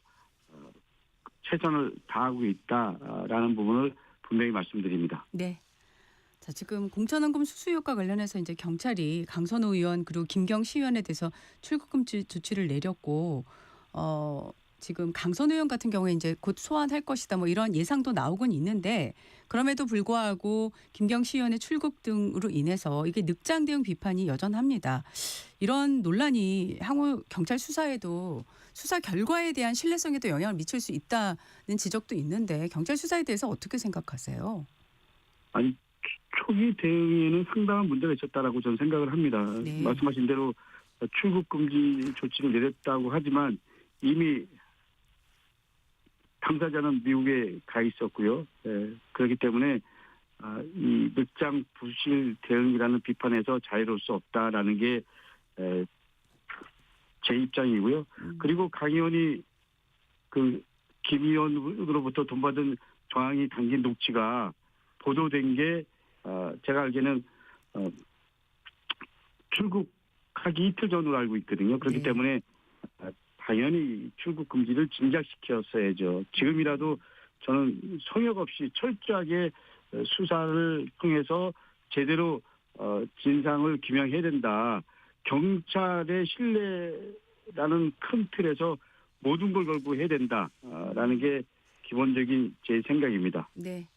최선을 다하고 있다라는 부분을 분명히 말씀드립니다. 네. 자, 지금 공천원금 수수 의혹과 관련해서 이제 경찰이 강선호 의원 그리고 김경시 의원에 대해서 출국금지 조치를 내렸고 지금 강선호 의원 같은 경우에 이제 곧 소환할 것이다 뭐 이런 예상도 나오곤 있는데 그럼에도 불구하고 김경시 의원의 출국 등으로 인해서 이게 늑장 대응 비판이 여전합니다. 이런 논란이 향후 경찰 수사에도 수사 결과에 대한 신뢰성에도 영향을 미칠 수 있다는 지적도 있는데 경찰 수사에 대해서 어떻게 생각하세요? 아니 초기 대응에는 상당한 문제가 있었다라고 저는 생각을 합니다. 네. 말씀하신 대로 출국 금지 조치를 내렸다고 하지만 이미 당사자는 미국에 가 있었고요. 그렇기 때문에 이 늑장 부실 대응이라는 비판에서 자유로울 수 없다라는 게 제 입장이고요. 그리고 강 의원이 그 김 의원으로부터 돈 받은 정황이 담긴 녹취가 보도된 게 제가 알기에는 출국하기 이틀 전으로 알고 있거든요. 그렇기 네. 때문에 당연히 출국 금지를 진작시켰어야죠. 지금이라도 저는 성역 없이 철저하게 수사를 통해서 제대로 진상을 규명해야 된다. 경찰의 신뢰라는 큰 틀에서 모든 걸 걸고 해야 된다라는 게 기본적인 제 생각입니다. 네.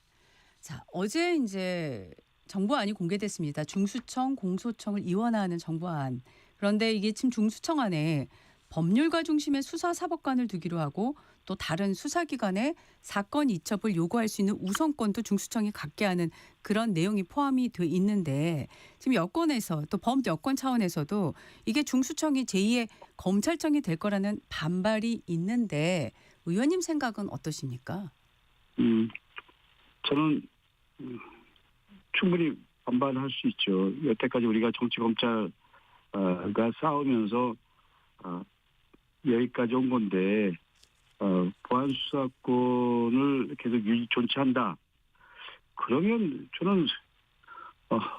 자, 어제 이제 정부안이 공개됐습니다. 중수청, 공소청을 이원화하는 정부안. 그런데 이게 지금 중수청 안에 법률가 중심의 수사 사법관을 두기로 하고 또 다른 수사기관에 사건 이첩을 요구할 수 있는 우선권도 중수청이 갖게 하는 그런 내용이 포함이 돼 있는데 지금 여권에서 또 범여권 차원에서도 이게 중수청이 제2의 검찰청이 될 거라는 반발이 있는데 의원님 생각은 어떠십니까? 저는 충분히 반발할 수 있죠. 여태까지 우리가 정치검찰가 싸우면서 여기까지 온 건데 보안 수사권을 계속 존치한다. 그러면 저는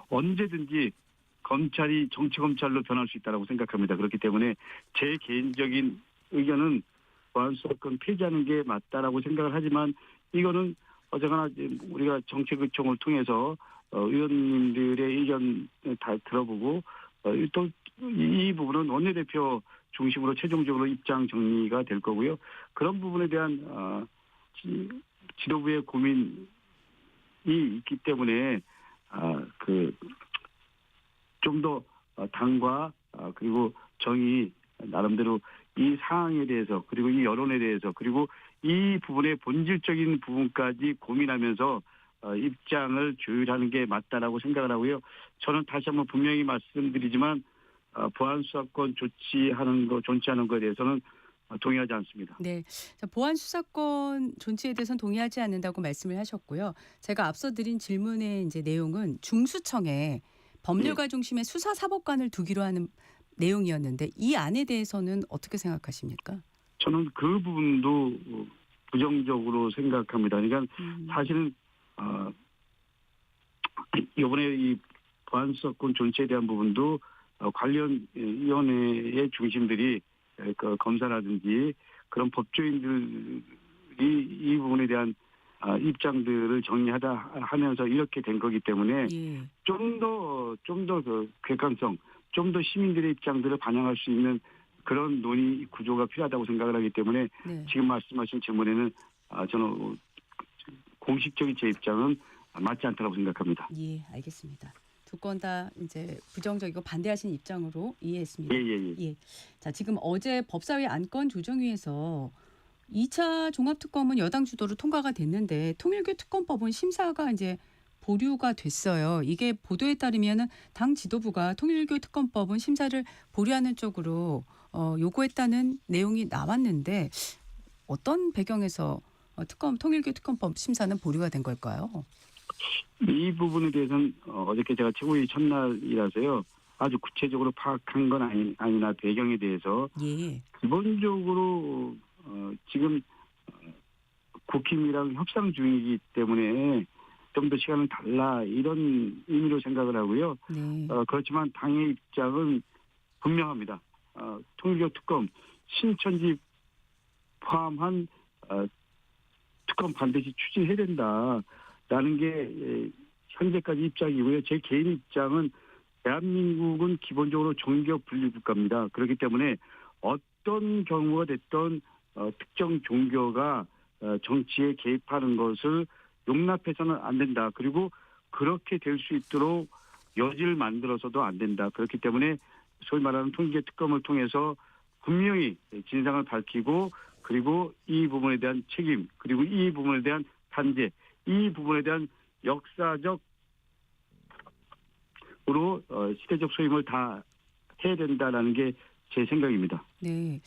언제든지 검찰이 정치검찰로 변할 수 있다고 생각합니다. 그렇기 때문에 제 개인적인 의견은 보안 수사권 폐지하는 게 맞다라고 생각을 하지만 이거는 어쨌거나 우리가 정책의총을 통해서 의원님들의 의견 다 들어보고 또 이 부분은 원내대표 중심으로 최종적으로 입장 정리가 될 거고요. 그런 부분에 대한 지도부의 고민이 있기 때문에 좀 더 당과 그리고 정이 나름대로 이 사항에 대해서 그리고 이 여론에 대해서 그리고 이 부분의 본질적인 부분까지 고민하면서 입장을 조율하는 게 맞다라고 생각을 하고요. 저는 다시 한번 분명히 말씀드리지만 보안 수사권 존치하는 거에 대해서는 동의하지 않습니다. 네, 보안 수사권 존치에 대해서는 동의하지 않는다고 말씀을 하셨고요. 제가 앞서 드린 질문의 이제 내용은 중수청에 법률가 중심의 수사 사법관을 두기로 하는 내용이었는데 이 안에 대해서는 어떻게 생각하십니까? 저는 그 부분도 부정적으로 생각합니다. 그러니까 사실은 이번에 이 보안 수사권 존치에 대한 부분도 관련 위원회의 중심들이 검사라든지 그런 법조인들이 이 부분에 대한 입장들을 하면서 이렇게 된 거기 때문에 좀 더 그 객관성, 좀 더 시민들의 입장들을 반영할 수 있는 그런 논의 구조가 필요하다고 생각을 하기 때문에 지금 말씀하신 질문에는 저는 공식적인 제 입장은 맞지 않다고 생각합니다. 예, 알겠습니다. 두 건 다 이제 부정적이고 반대하시는 입장으로 이해했습니다. 예. 자, 지금 어제 법사위 안건조정위에서 2차 종합특검은 여당 주도로 통과가 됐는데 통일교 특검법은 심사가 이제 보류가 됐어요. 이게 보도에 따르면은 당 지도부가 통일교 특검법은 심사를 보류하는 쪽으로 요구했다는 내용이 나왔는데 어떤 배경에서 통일교 특검법 심사는 보류가 된 걸까요? 이 부분에 대해서는 어저께 제가 최고위 첫날이라서요. 아주 구체적으로 파악한 건 아니나 배경에 대해서 기본적으로 지금 국힘이랑 협상 중이기 때문에 좀 더 시간을 달라 이런 의미로 생각을 하고요. 그렇지만 당의 입장은 분명합니다. 통일교 특검 신천지 포함한 특검 반드시 추진해야 된다라는 게 현재까지 입장이고요. 제 개인 입장은 대한민국은 기본적으로 종교 분리 국가입니다. 그렇기 때문에 어떤 경우가 됐던 특정 종교가 정치에 개입하는 것을 용납해서는 안 된다. 그리고 그렇게 될 수 있도록 여지를 만들어서도 안 된다. 그렇기 때문에 소위 말하는 통일교 특검을 통해서 분명히 진상을 밝히고 그리고 이 부분에 대한 책임 그리고 이 부분에 대한 단죄 이 부분에 대한 역사적으로 시대적 소임을 다 해야 된다라는 게 제 생각입니다. 네.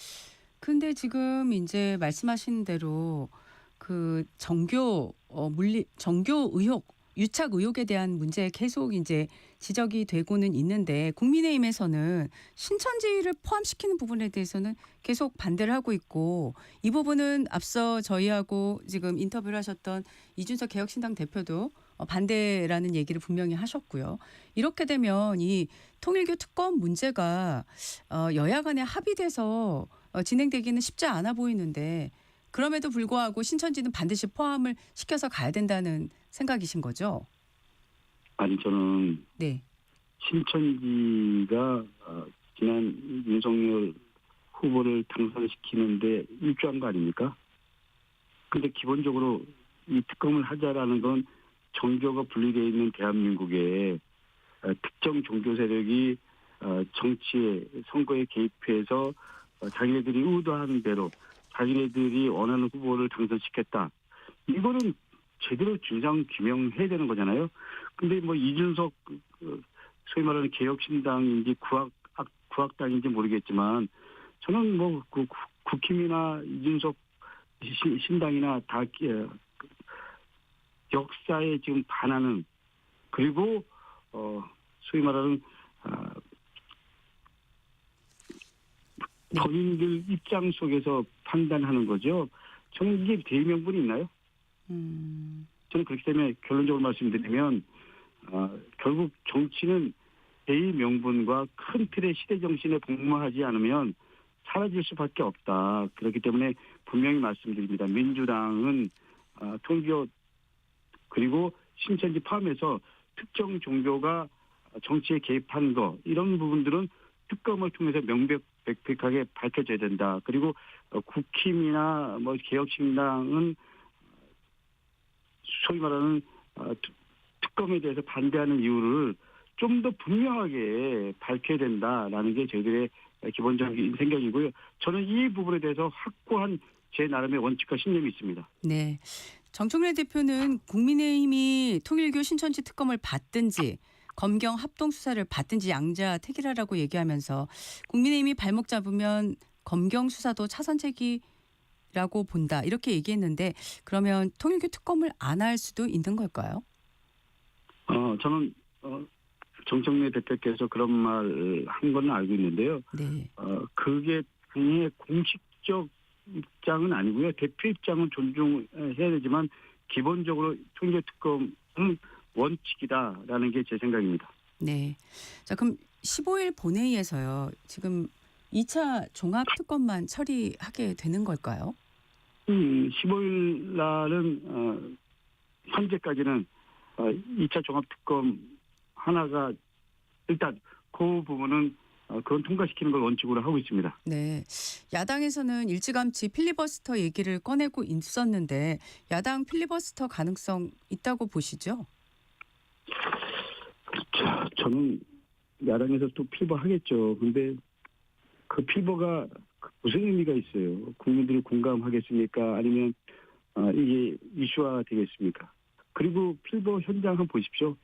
근데 지금 이제 말씀하신 대로 그 정교 의혹, 유착 의혹에 대한 문제 계속 이제 지적이 되고는 있는데 국민의힘에서는 신천지를 포함시키는 부분에 대해서는 계속 반대를 하고 있고 이 부분은 앞서 저희하고 지금 인터뷰를 하셨던 이준석 개혁신당 대표도 반대라는 얘기를 분명히 하셨고요. 이렇게 되면 이 통일교 특검 문제가 여야 간에 합의돼서 진행되기는 쉽지 않아 보이는데 그럼에도 불구하고 신천지는 반드시 포함을 시켜서 가야 된다는 생각이신 거죠? 아니 저는 네. 신천지가 지난 윤석열 후보를 당선시키는데 일조한 거 아닙니까? 근데 기본적으로 이 특검을 하자라는 건 정교가 분리되어 있는 대한민국에 특정 종교 세력이 정치에 선거에 개입해서 자기네들이 의도하는 대로 자기네들이 원하는 후보를 당선시켰다. 이거는 제대로 진상 규명해야 되는 거잖아요. 근데 뭐 이준석 소위 말하는 개혁신당인지 구학당인지 모르겠지만 저는 뭐 그 국힘이나 이준석 신당이나 다 역사에 지금 반하는 그리고 소위 말하는 본인들 입장 속에서 판단하는 거죠. 저는 이게 대의명분이 있나요? 저는 그렇기 때문에 결론적으로 말씀드리면 결국 정치는 대의명분과 큰 틀의 시대정신에 복무하지 않으면 사라질 수밖에 없다. 그렇기 때문에 분명히 말씀드립니다. 민주당은 통일교 그리고 신천지 포함해서 특정 종교가 정치에 개입한 거 이런 부분들은 특검을 통해서 명백하게 밝혀져야 된다. 그리고 국힘이나 뭐 개혁신당은 소위 말하는 특검에 대해서 반대하는 이유를 좀 더 분명하게 밝혀야 된다라는 게 저희들의 기본적인 생각이고요. 저는 이 부분에 대해서 확고한 제 나름의 원칙과 신념이 있습니다. 네. 정청래 대표는 국민의힘이 통일교 신천지 특검을 받든지 검경 합동 수사를 받든지 양자택일하라고 얘기하면서 국민의힘이 발목 잡으면 검경 수사도 차선책이라고 본다 이렇게 얘기했는데 그러면 통일교 특검을 안 할 수도 있는 걸까요? 저는 정청래 대표께서 그런 말을 한 건 알고 있는데요. 네. 그게 그의 공식적 입장은 아니고요. 대표 입장은 존중해야 되지만 기본적으로 통일교 특검은 원칙이다라는 게 제 생각입니다. 네. 자, 그럼 15일 본회의에서요. 지금 2차 종합특검만 처리하게 되는 걸까요? 15일 날은 현재까지는 2차 종합특검 하나가 일단 그 부분은 그건 통과시키는 걸 원칙으로 하고 있습니다. 네. 야당에서는 일찌감치 필리버스터 얘기를 꺼내고 있었는데 야당 필리버스터 가능성 있다고 보시죠? 자, 저는 야당에서 또 필버 하겠죠. 근데 그 필버가 무슨 의미가 있어요? 국민들이 공감하겠습니까? 아니면 이게 이슈화 되겠습니까? 그리고 필버 현장 한번 보십시오.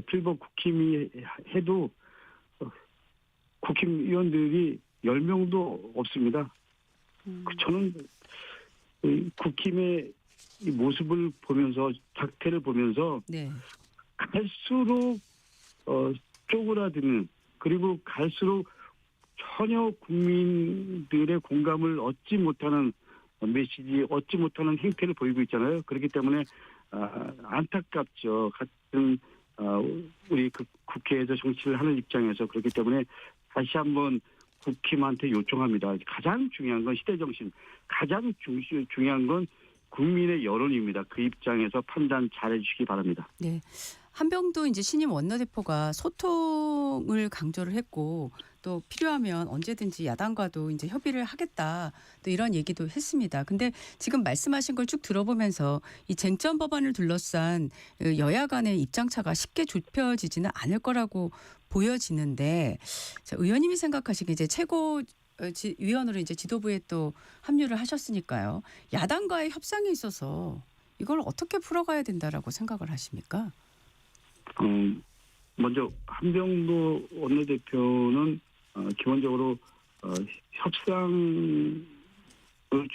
필버 국힘이 해도 국힘 의원들이 10명도 없습니다. 저는 국힘의 이 모습을 보면서 작태를 보면서 네. 갈수록 쪼그라드는 그리고 갈수록 전혀 국민들의 공감을 얻지 못하는 메시지, 얻지 못하는 행태를 보이고 있잖아요. 그렇기 때문에 안타깝죠. 같은 우리 국회에서 정치를 하는 입장에서 그렇기 때문에 다시 한번 국힘한테 요청합니다. 가장 중요한 건 시대정신, 가장 중요한 건 국민의 여론입니다. 그 입장에서 판단 잘해 주시기 바랍니다. 네. 한병도 이제 신임 원내대표가 소통을 강조를 했고 또 필요하면 언제든지 야당과도 이제 협의를 하겠다. 또 이런 얘기도 했습니다. 근데 지금 말씀하신 걸 쭉 들어보면서 이 쟁점 법안을 둘러싼 여야 간의 입장차가 쉽게 좁혀지지는 않을 거라고 보여지는데 자, 의원님이 생각하시기에 이제 최고 위원으로 이제 지도부에 또 합류를 하셨으니까요. 야당과의 협상에 있어서 이걸 어떻게 풀어가야 된다라고 생각을 하십니까? 먼저 한병도 원내대표는 기본적으로 협상을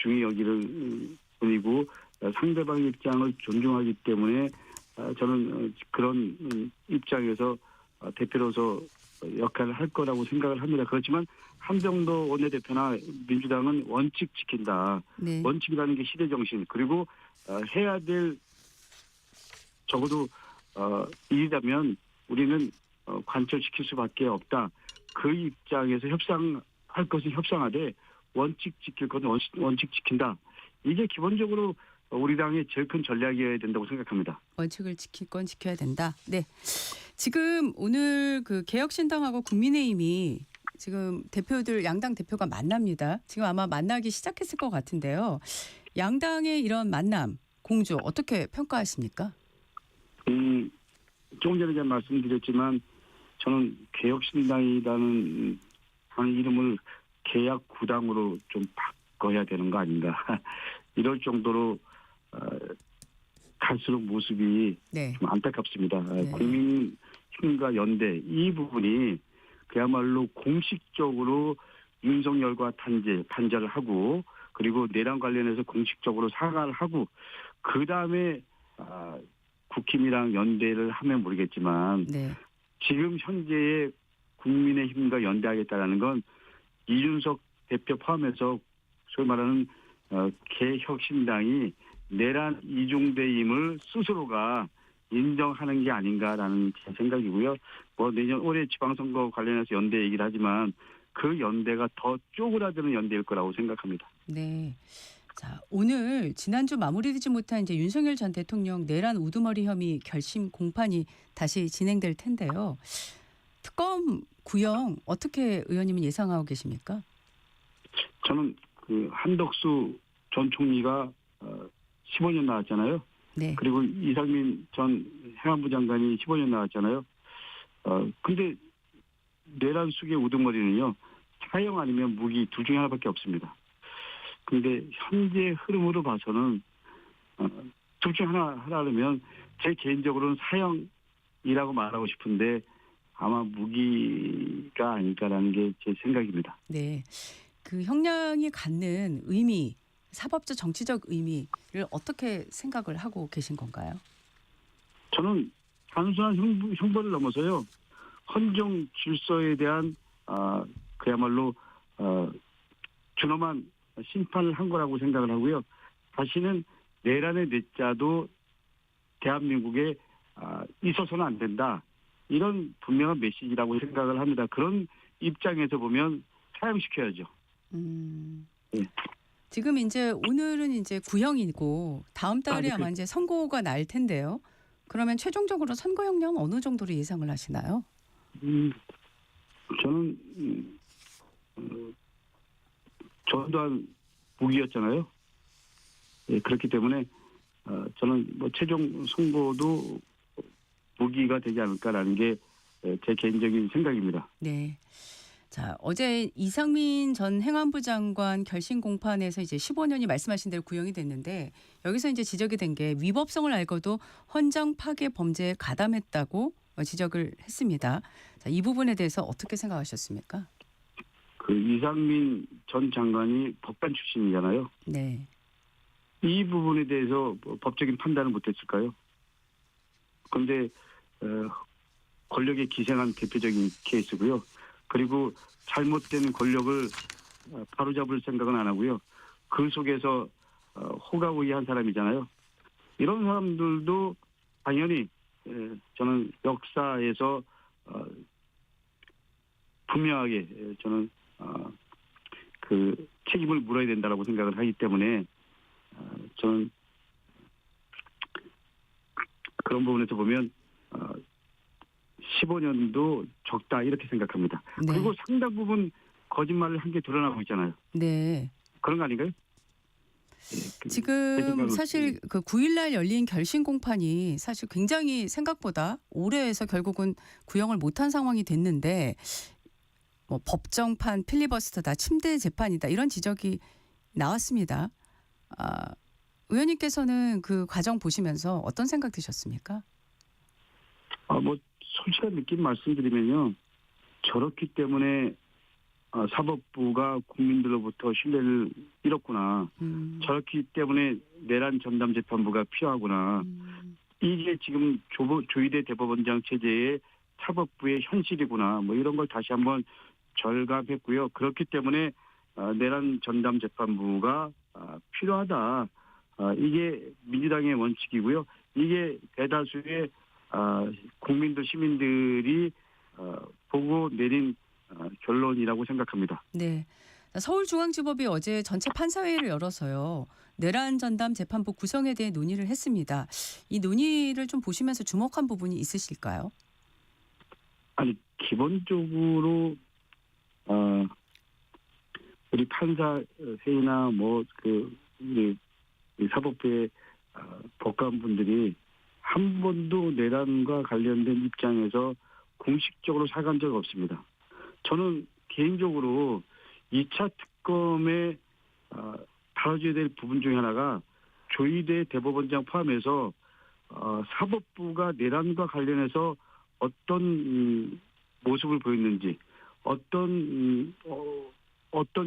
중히 여기를 뿐이고 상대방 입장을 존중하기 때문에 저는 그런 입장에서 대표로서 역할을 할 거라고 생각을 합니다. 그렇지만 한병도 원내대표나 민주당은 원칙 지킨다. 네. 원칙이라는 게 시대정신 그리고 해야 될 적어도 일이라면 우리는 관철시킬 수밖에 없다. 그 입장에서 협상할 것은 협상하되 원칙 지킬 것은 원칙 지킨다. 이게 기본적으로 우리 당의 제일 큰 전략이어야 된다고 생각합니다. 원칙을 지킬 건 지켜야 된다. 네. 지금 오늘 그 개혁신당하고 국민의힘이 지금 대표들 양당 대표가 만납니다. 지금 아마 만나기 시작했을 것 같은데요. 양당의 이런 만남 공조 어떻게 평가하십니까? 조금 전에 제가 말씀드렸지만 저는 개혁신당이라는 이름을 개혁구당으로 좀 바꿔야 되는 거 아닌가. 이럴 정도로 갈수록 모습이 네. 좀 안타깝습니다. 네. 국민힘과 연대 이 부분이 그야말로 공식적으로 윤석열과 단절을 하고 그리고 내란 관련해서 공식적으로 사과를 하고 그다음에 국힘이랑 연대를 하면 모르겠지만 네. 지금 현재의 국민의힘과 연대하겠다라는 건 이준석 대표 포함해서 소위 말하는 개혁신당이 내란 이중대임을 스스로가 인정하는 게 아닌가라는 제 생각이고요. 뭐 내년 올해 지방선거 관련해서 연대 얘기를 하지만 그 연대가 더 쪼그라드는 연대일 거라고 생각합니다. 네. 자, 오늘 지난주 마무리되지 못한 이제 윤석열 전 대통령 내란 우두머리 혐의 결심 공판이 다시 진행될 텐데요. 특검 구형 어떻게 의원님은 예상하고 계십니까? 저는 그 한덕수 전 총리가 15년 나왔잖아요. 네. 그리고 이상민 전 행안부 장관이 15년 나왔잖아요. 근데 내란 숙의 우두머리는요. 사형 아니면 무기 둘 중에 하나밖에 없습니다. 근데 현재 흐름으로 봐서는 둘 중 하나 하려면 제 개인적으로는 사형이라고 말하고 싶은데 아마 무기가 아닐까라는 게 제 생각입니다. 네. 그 형량이 갖는 의미, 사법적 정치적 의미를 어떻게 생각을 하고 계신 건가요? 저는 단순한 형벌을 넘어서요. 헌정 질서에 대한 그야말로 준엄한 심판을 한 거라고 생각을 하고요. 다시는 내란의 뇌자도 대한민국에 있어서는 안 된다. 이런 분명한 메시지라고 생각을 합니다. 그런 입장에서 보면 사형시켜야죠. 네. 지금 이제 오늘은 이제 구형이고 다음 달에 아마 이제 선고가 날 텐데요. 그러면 최종적으로 선고형량은 어느 정도로 예상을 하시나요? 저는 저 또한 무기였잖아요. 예, 그렇기 때문에 저는 뭐 최종 선고도 무기가 되지 않을까라는 게 제 개인적인 생각입니다. 네. 자, 어제 이상민 전 행안부 장관 결심 공판에서 이제 15년이 말씀하신 대로 구형이 됐는데 여기서 이제 지적이 된 게 위법성을 알고도 헌정 파괴 범죄에 가담했다고 지적을 했습니다. 자, 이 부분에 대해서 어떻게 생각하셨습니까? 그 이상민 전 장관이 법관 출신이잖아요. 네. 이 부분에 대해서 법적인 판단을 못했을까요? 그런데 권력에 기생한 대표적인 케이스고요. 그리고 잘못된 권력을 바로잡을 생각은 안 하고요. 그 속에서 호가호위한 사람이잖아요. 이런 사람들도 당연히 저는 역사에서 분명하게 저는 그 책임을 물어야 된다라고 생각을 하기 때문에 저는 그런 부분에서 보면 15년도 적다 이렇게 생각합니다. 네. 그리고 상당 부분 거짓말을 한 게 드러나고 있잖아요. 네. 그런 거 아닌가요? 지금 사실 그 9일날 열린 결심 공판이 사실 굉장히 생각보다 오래 해서 결국은 구형을 못한 상황이 됐는데 뭐 법정판 필리버스터다, 침대 재판이다 이런 지적이 나왔습니다. 의원님께서는 그 과정 보시면서 어떤 생각 드셨습니까? 뭐 솔직한 느낌 말씀드리면요, 저렇기 때문에 사법부가 국민들로부터 신뢰를 잃었구나. 저렇기 때문에 내란 전담 재판부가 필요하구나. 이게 지금 조희대 대법원장 체제의 사법부의 현실이구나. 뭐 이런 걸 다시 한번 절감했고요. 그렇기 때문에 내란 전담 재판부가 필요하다. 이게 민주당의 원칙이고요. 이게 대다수의 국민들, 시민들이 보고 내린 결론이라고 생각합니다. 네. 서울중앙지법이 어제 전체 판사회의를 열어서요. 내란 전담 재판부 구성에 대해 논의를 했습니다. 이 논의를 좀 보시면서 주목한 부분이 있으실까요? 아니, 기본적으로 우리 판사 회의나 우리 사법부의 법관분들이 한 번도 내란과 관련된 입장에서 공식적으로 사과한 적 없습니다. 저는 개인적으로 2차 특검에 다뤄져야 될 부분 중에 하나가 조희대 대법원장 포함해서 사법부가 내란과 관련해서 어떤 모습을 보였는지, 어떤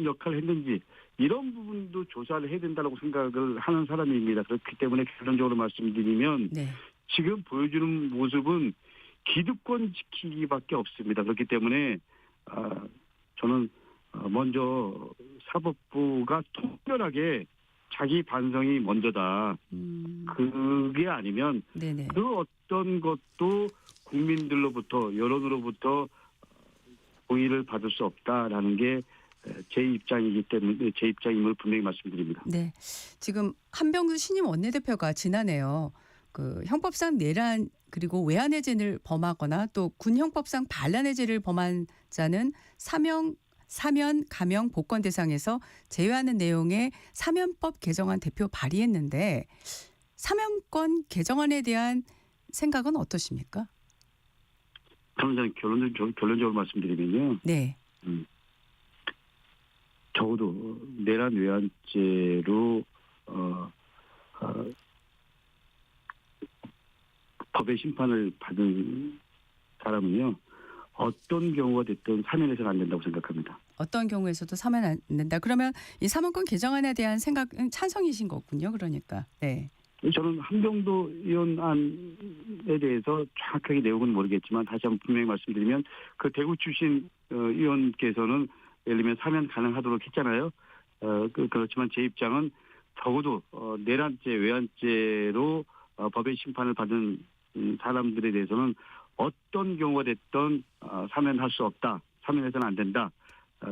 역할을 했는지 이런 부분도 조사를 해야 된다고 생각을 하는 사람입니다. 그렇기 때문에 결론적으로 말씀드리면 네. 지금 보여주는 모습은 기득권 지키기밖에 없습니다. 그렇기 때문에 저는 먼저 사법부가 통렬하게 자기 반성이 먼저다. 그게 아니면 네네. 그 어떤 것도 국민들로부터, 여론으로부터 동의를 받을 수 없다라는 게 제 입장이기 때문에 제 입장임을 분명히 말씀드립니다. 네. 지금 한병수 신임 원내대표가 지난해요. 그 형법상 내란 그리고 외환해제를 범하거나 또 군형법상 반란해제를 범한 자는 사면, 감형, 복권 대상에서 제외하는 내용의 사면법 개정안 대표 발의했는데 사면권 개정안에 대한 생각은 어떠십니까? 저는 결론적으로 말씀드리면요. 네. 적어도 내란 외환죄로 법의 심판을 받은 사람은요, 어떤 경우가 됐든 사면해서는 안 된다고 생각합니다. 어떤 경우에서도 사면 안 된다. 그러면 이 사면권 개정안에 대한 생각은 찬성이신 거군요. 그러니까. 네. 저는 한병도 의원안에 대해서 정확하게 내용은 모르겠지만 다시 한번 분명히 말씀드리면 그 대구 출신 의원께서는 예를 들면 사면 가능하도록 했잖아요. 그렇지만 제 입장은 적어도 내란죄, 외환죄로 법의 심판을 받은 사람들에 대해서는 어떤 경우가 됐든 사면할 수 없다. 사면해서는 안 된다.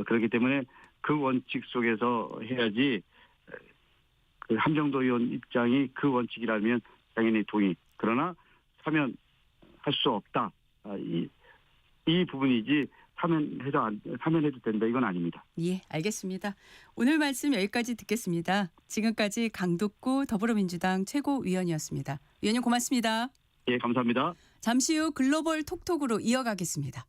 그렇기 때문에 그 원칙 속에서 해야지 그 한병도 의원 입장이 그 원칙이라면 당연히 동의. 그러나 사면할 수 없다. 이 부분이지 사면해도 된다. 이건 아닙니다. 예, 알겠습니다. 오늘 말씀 여기까지 듣겠습니다. 지금까지 강덕구 더불어민주당 최고위원이었습니다. 위원님 고맙습니다. 예, 감사합니다. 잠시 후 글로벌 톡톡으로 이어가겠습니다.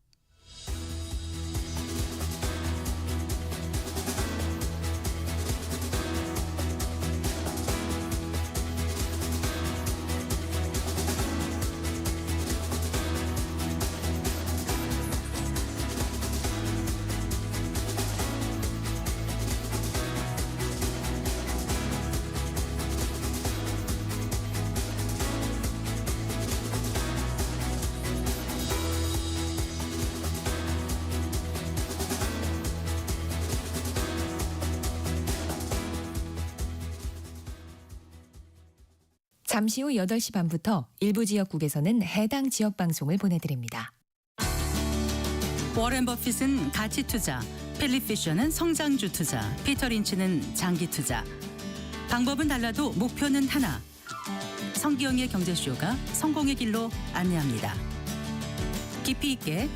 잠시 후 8시 반부터 일부 지역국에서는 해당 지역 방송을 보내드립니다. 워렌 버핏은 가치 투자, 필립 피셔는 성장주 투자, 피터 린치는 장기 투자. 방법은 달라도 목표는 하나. 성기영의 경제쇼가 성공의 길로 안내합니다. 깊이 있게,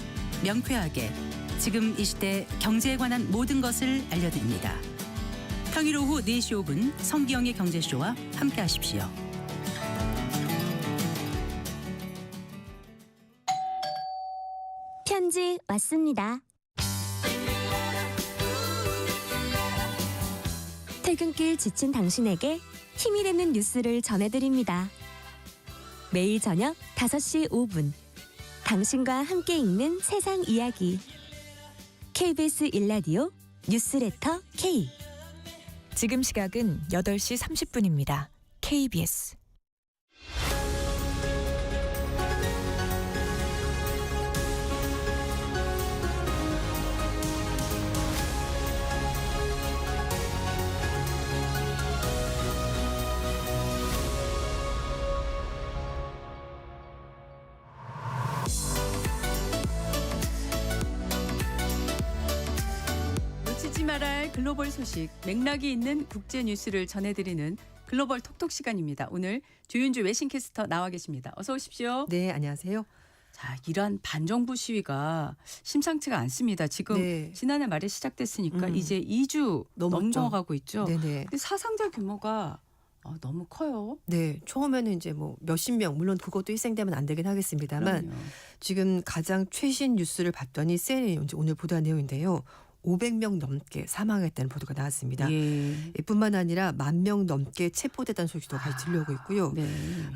명쾌하게, 지금 이 시대 경제에 관한 모든 것을 알려드립니다. 평일 오후 4시 5분 성기영의 경제쇼와 함께하십시오. 편지 왔습니다. 퇴근길 지친 당신에게 힘이 되는 뉴스를 전해드립니다. 매일 저녁 5시 5분 당신과 함께 읽는 세상 이야기 KBS 1라디오 뉴스레터 K. 지금 시각은 8시 30분입니다. KBS. 놓치지 말아야 글로벌 소식, 맥락이 있는 국제 뉴스를 전해드리는 글로벌 톡톡 시간입니다. 오늘 조윤주 외신캐스터 나와 계십니다. 어서 오십시오. 네, 안녕하세요. 자, 이란 반정부 시위가 심상치가 않습니다. 지금 네. 지난해 말에 시작됐으니까 이제 2주 넘어가고 있죠. 네네. 근데 사상자 규모가 너무 커요. 네, 처음에는 이제 뭐 몇십 명, 물론 그것도 희생되면 안 되긴 하겠습니다만 그럼요. 지금 가장 최신 뉴스를 봤더니 CNN이 오늘 보도한 내용인데요. 500명 넘게 사망했다는 보도가 나왔습니다. 예. 뿐만 아니라 10,000명 넘게 체포됐다는 소식도 같이 들려오고 있고요. 네.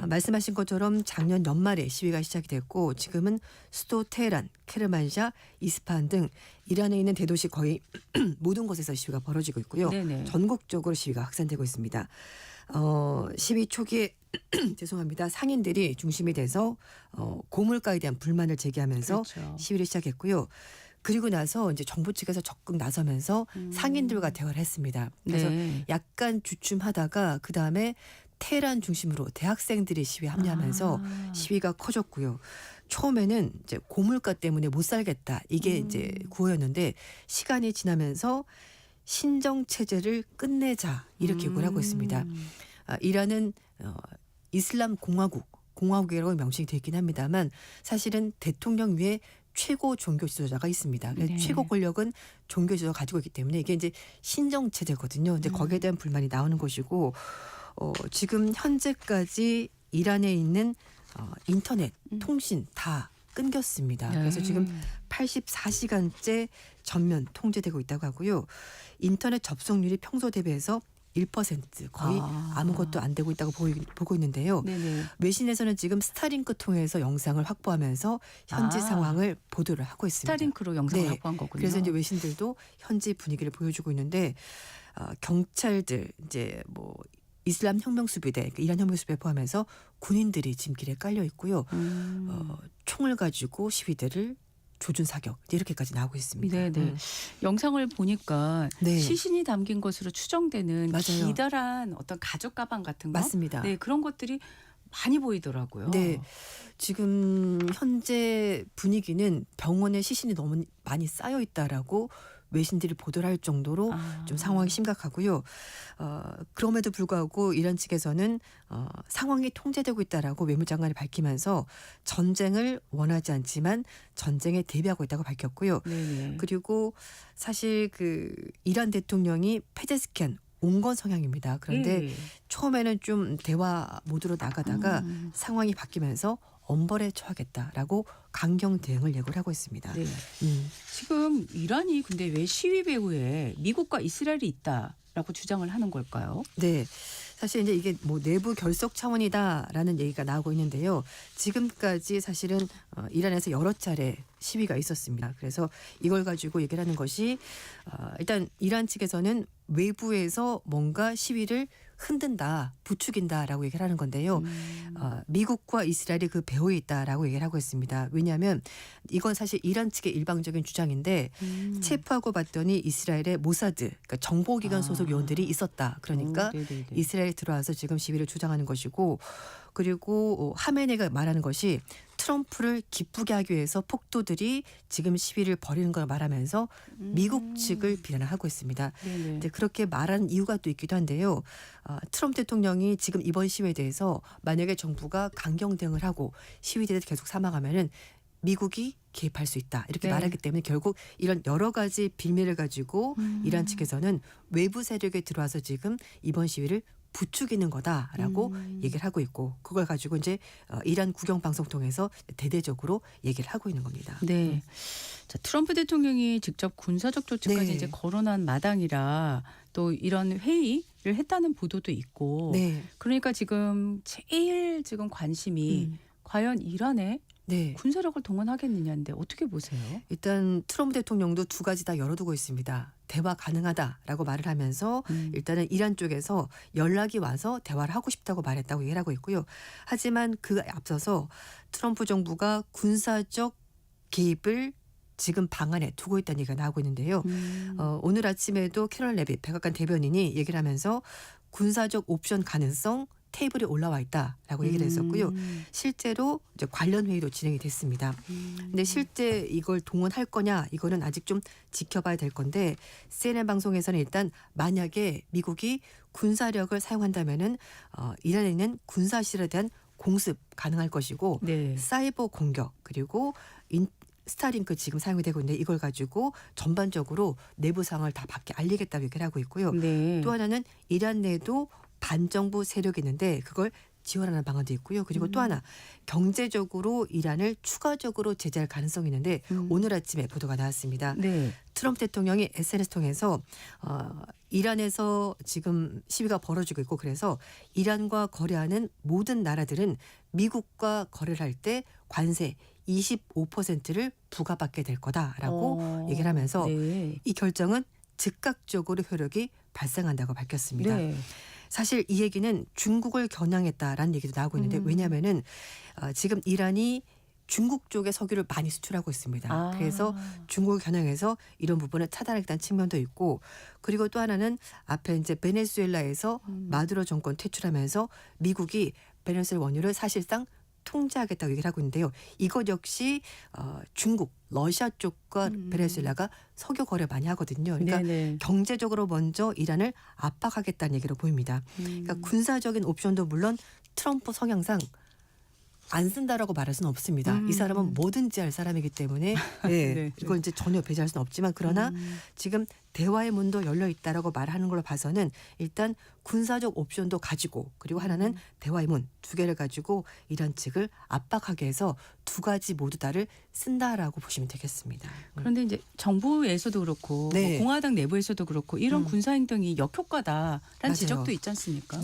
말씀하신 것처럼 작년 연말에 시위가 시작이 됐고 지금은 수도 테헤란, 케르만샤, 이스파한 등 이란에 있는 대도시 거의 모든 곳에서 시위가 벌어지고 있고요. 네네. 전국적으로 시위가 확산되고 있습니다. 시위 초기에 죄송합니다. 상인들이 중심이 돼서 고물가에 대한 불만을 제기하면서 그렇죠. 시위를 시작했고요. 그리고 나서 이제 정부 측에서 적극 나서면서 상인들과 대화를 했습니다. 그래서 네. 약간 주춤하다가 그 다음에 테헤란 중심으로 대학생들이 시위에 합류하면서 시위가 커졌고요. 처음에는 이제 고물가 때문에 못 살겠다 이게 이제 구호였는데 시간이 지나면서 신정 체제를 끝내자 이렇게 요구를 하고 있습니다. 이란은 이슬람 공화국이라고 명칭이 되어 있긴 합니다만 사실은 대통령 위에 최고 종교 지도자가 있습니다. 네. 최고 권력은 종교 지도자가 가지고 있기 때문에 이게 이제 신정 체제거든요. 이제 거기에 대한 불만이 나오는 것이고 지금 현재까지 이란에 있는 인터넷, 통신 다 끊겼습니다. 그래서 지금 84시간째 전면 통제되고 있다고 하고요. 인터넷 접속률이 평소 대비해서 1% 거의 아무것도 안 되고 있다고 보고 있는데요. 네네. 외신에서는 지금 스타링크 통해서 영상을 확보하면서 현지 상황을 보도를 하고 있습니다. 스타링크로 영상을 네. 확보한 거군요. 그래서 이제 외신들도 현지 분위기를 보여주고 있는데 경찰들 이제 뭐 이슬람 혁명수비대, 그러니까 이란 혁명수비대 포함해서 군인들이 지금 길에 깔려 있고요. 총을 가지고 시위대를 조준 사격 이렇게까지 나오고 있습니다. 네네. 영상을 보니까 네. 시신이 담긴 것으로 추정되는 맞아요. 기다란 어떤 가죽 가방 같은 거, 맞습니다. 네, 그런 것들이 많이 보이더라고요. 네, 지금 현재 분위기는 병원에 시신이 너무 많이 쌓여 있다라고 외신들이 보도를 할 정도로 좀 상황이 심각하고요. 그럼에도 불구하고 이란 측에서는 상황이 통제되고 있다라고 외무장관이 밝히면서 전쟁을 원하지 않지만 전쟁에 대비하고 있다고 밝혔고요. 네네. 그리고 사실 그 이란 대통령이 페제스키안 온건 성향입니다. 그런데 처음에는 좀 대화 모드로 나가다가 상황이 바뀌면서 엄벌에 처하겠다라고 강경 대응을 예고를 하고 있습니다. 네. 지금 이란이 근데 왜 시위 배후에 미국과 이스라엘이 있다라고 주장을 하는 걸까요? 네. 사실 이제 이게 뭐 내부 결속 차원이다라는 얘기가 나오고 있는데요. 지금까지 사실은 이란에서 여러 차례 시위가 있었습니다. 그래서 이걸 가지고 얘기를 하는 것이 일단 이란 측에서는 외부에서 뭔가 시위를 흔든다, 부추긴다라고 얘기를 하는 건데요. 미국과 이스라엘이 그 배후에 있다라고 얘기를 하고 있습니다. 왜냐하면 이건 사실 이란 측의 일방적인 주장인데 체포하고 봤더니 이스라엘의 모사드, 그러니까 정보기관 소속 요원들이 있었다. 그러니까 이스라엘에 들어와서 지금 시위를 주장하는 것이고 그리고 하메네가 말하는 것이 트럼프를 기쁘게 하기 위해서 폭도들이 지금 시위를 벌이는 걸 말하면서 미국 측을 비난을 하고 있습니다. 근데 그렇게 말하는 이유가 또 있기도 한데요. 트럼프 대통령이 지금 이번 시위에 대해서 만약에 정부가 강경 대응을 하고 시위대를 계속 삼아가면은 미국이 개입할 수 있다 이렇게 말하기 때문에 결국 이런 여러 가지 빌미를 가지고 이란 측에서는 외부 세력에 들어와서 지금 이번 시위를 부추기는 거다라고 얘기를 하고 있고 그걸 가지고 이제 이란 국영 방송 통해서 대대적으로 얘기를 하고 있는 겁니다. 네. 자, 트럼프 대통령이 직접 군사적 조치까지 이제 거론한 마당이라 또 이런 회의를 했다는 보도도 있고 그러니까 지금 제일 지금 관심이 과연 이란에 군사력을 동원하겠느냐인데 어떻게 보세요? 일단 트럼프 대통령도 두 가지 다 열어두고 있습니다. 대화 가능하다라고 말을 하면서 일단은 이란 쪽에서 연락이 와서 대화를 하고 싶다고 말했다고 얘기를 하고 있고요. 하지만 그 앞서서 트럼프 정부가 군사적 개입을 지금 방안에 두고 있다는 얘기가 나오고 있는데요. 오늘 아침에도 캐럴 레빗 백악관 대변인이 얘기를 하면서 군사적 옵션 가능성 테이블에 올라와 있다라고 얘기를 했었고요. 실제로 이제 관련 회의도 진행이 됐습니다. 근데 실제 이걸 동원할 거냐 이거는 아직 좀 지켜봐야 될 건데 CNN 방송에서는 일단 만약에 미국이 군사력을 사용한다면은 이란에 있는 군사실에 대한 공습 가능할 것이고 사이버 공격 그리고 스타링크 지금 사용이 되고 있는데 이걸 가지고 전반적으로 내부 상황을 다 밖에 알리겠다고 얘기를 하고 있고요. 또 하나는 이란 내에도 반정부 세력이 있는데 그걸 지원하는 방안도 있고요. 그리고 또 하나 경제적으로 이란을 추가적으로 제재할 가능성이 있는데 오늘 아침에 보도가 나왔습니다. 트럼프 대통령이 SNS 통해서 이란에서 지금 시위가 벌어지고 있고 그래서 이란과 거래하는 모든 나라들은 미국과 거래를 할 때 관세 25%를 부과받게 될 거다라고 얘기를 하면서 이 결정은 즉각적으로 효력이 발생한다고 밝혔습니다. 사실 이 얘기는 중국을 겨냥했다라는 얘기도 나오고 있는데 왜냐하면은 지금 이란이 중국 쪽에 석유를 많이 수출하고 있습니다. 그래서 중국을 겨냥해서 이런 부분을 차단하겠다는 측면도 있고 그리고 또 하나는 앞에 이제 베네수엘라에서 마두로 정권 퇴출하면서 미국이 베네수엘라 원유를 사실상 통제하겠다고 얘기를 하고 있는데요. 이것 역시 중국, 러시아 쪽과 베네수엘라가 석유 거래 많이 하거든요. 그러니까 경제적으로 먼저 이란을 압박하겠다는 얘기로 보입니다. 그러니까 군사적인 옵션도 물론 트럼프 성향상 안 쓴다라고 말할 수는 없습니다. 이 사람은 뭐든지 할 사람이기 때문에 이걸 이제 전혀 배제할 수는 없지만 그러나 지금 대화의 문도 열려 있다라고 말하는 걸로 봐서는 일단 군사적 옵션도 가지고 그리고 하나는 대화의 문 두 개를 가지고 이란 측을 압박하게 해서 두 가지 모두 다를 쓴다라고 보시면 되겠습니다. 그런데 이제 정부에서도 그렇고 뭐 공화당 내부에서도 그렇고 이런 군사 행동이 역효과다라는 지적도 있지 않습니까?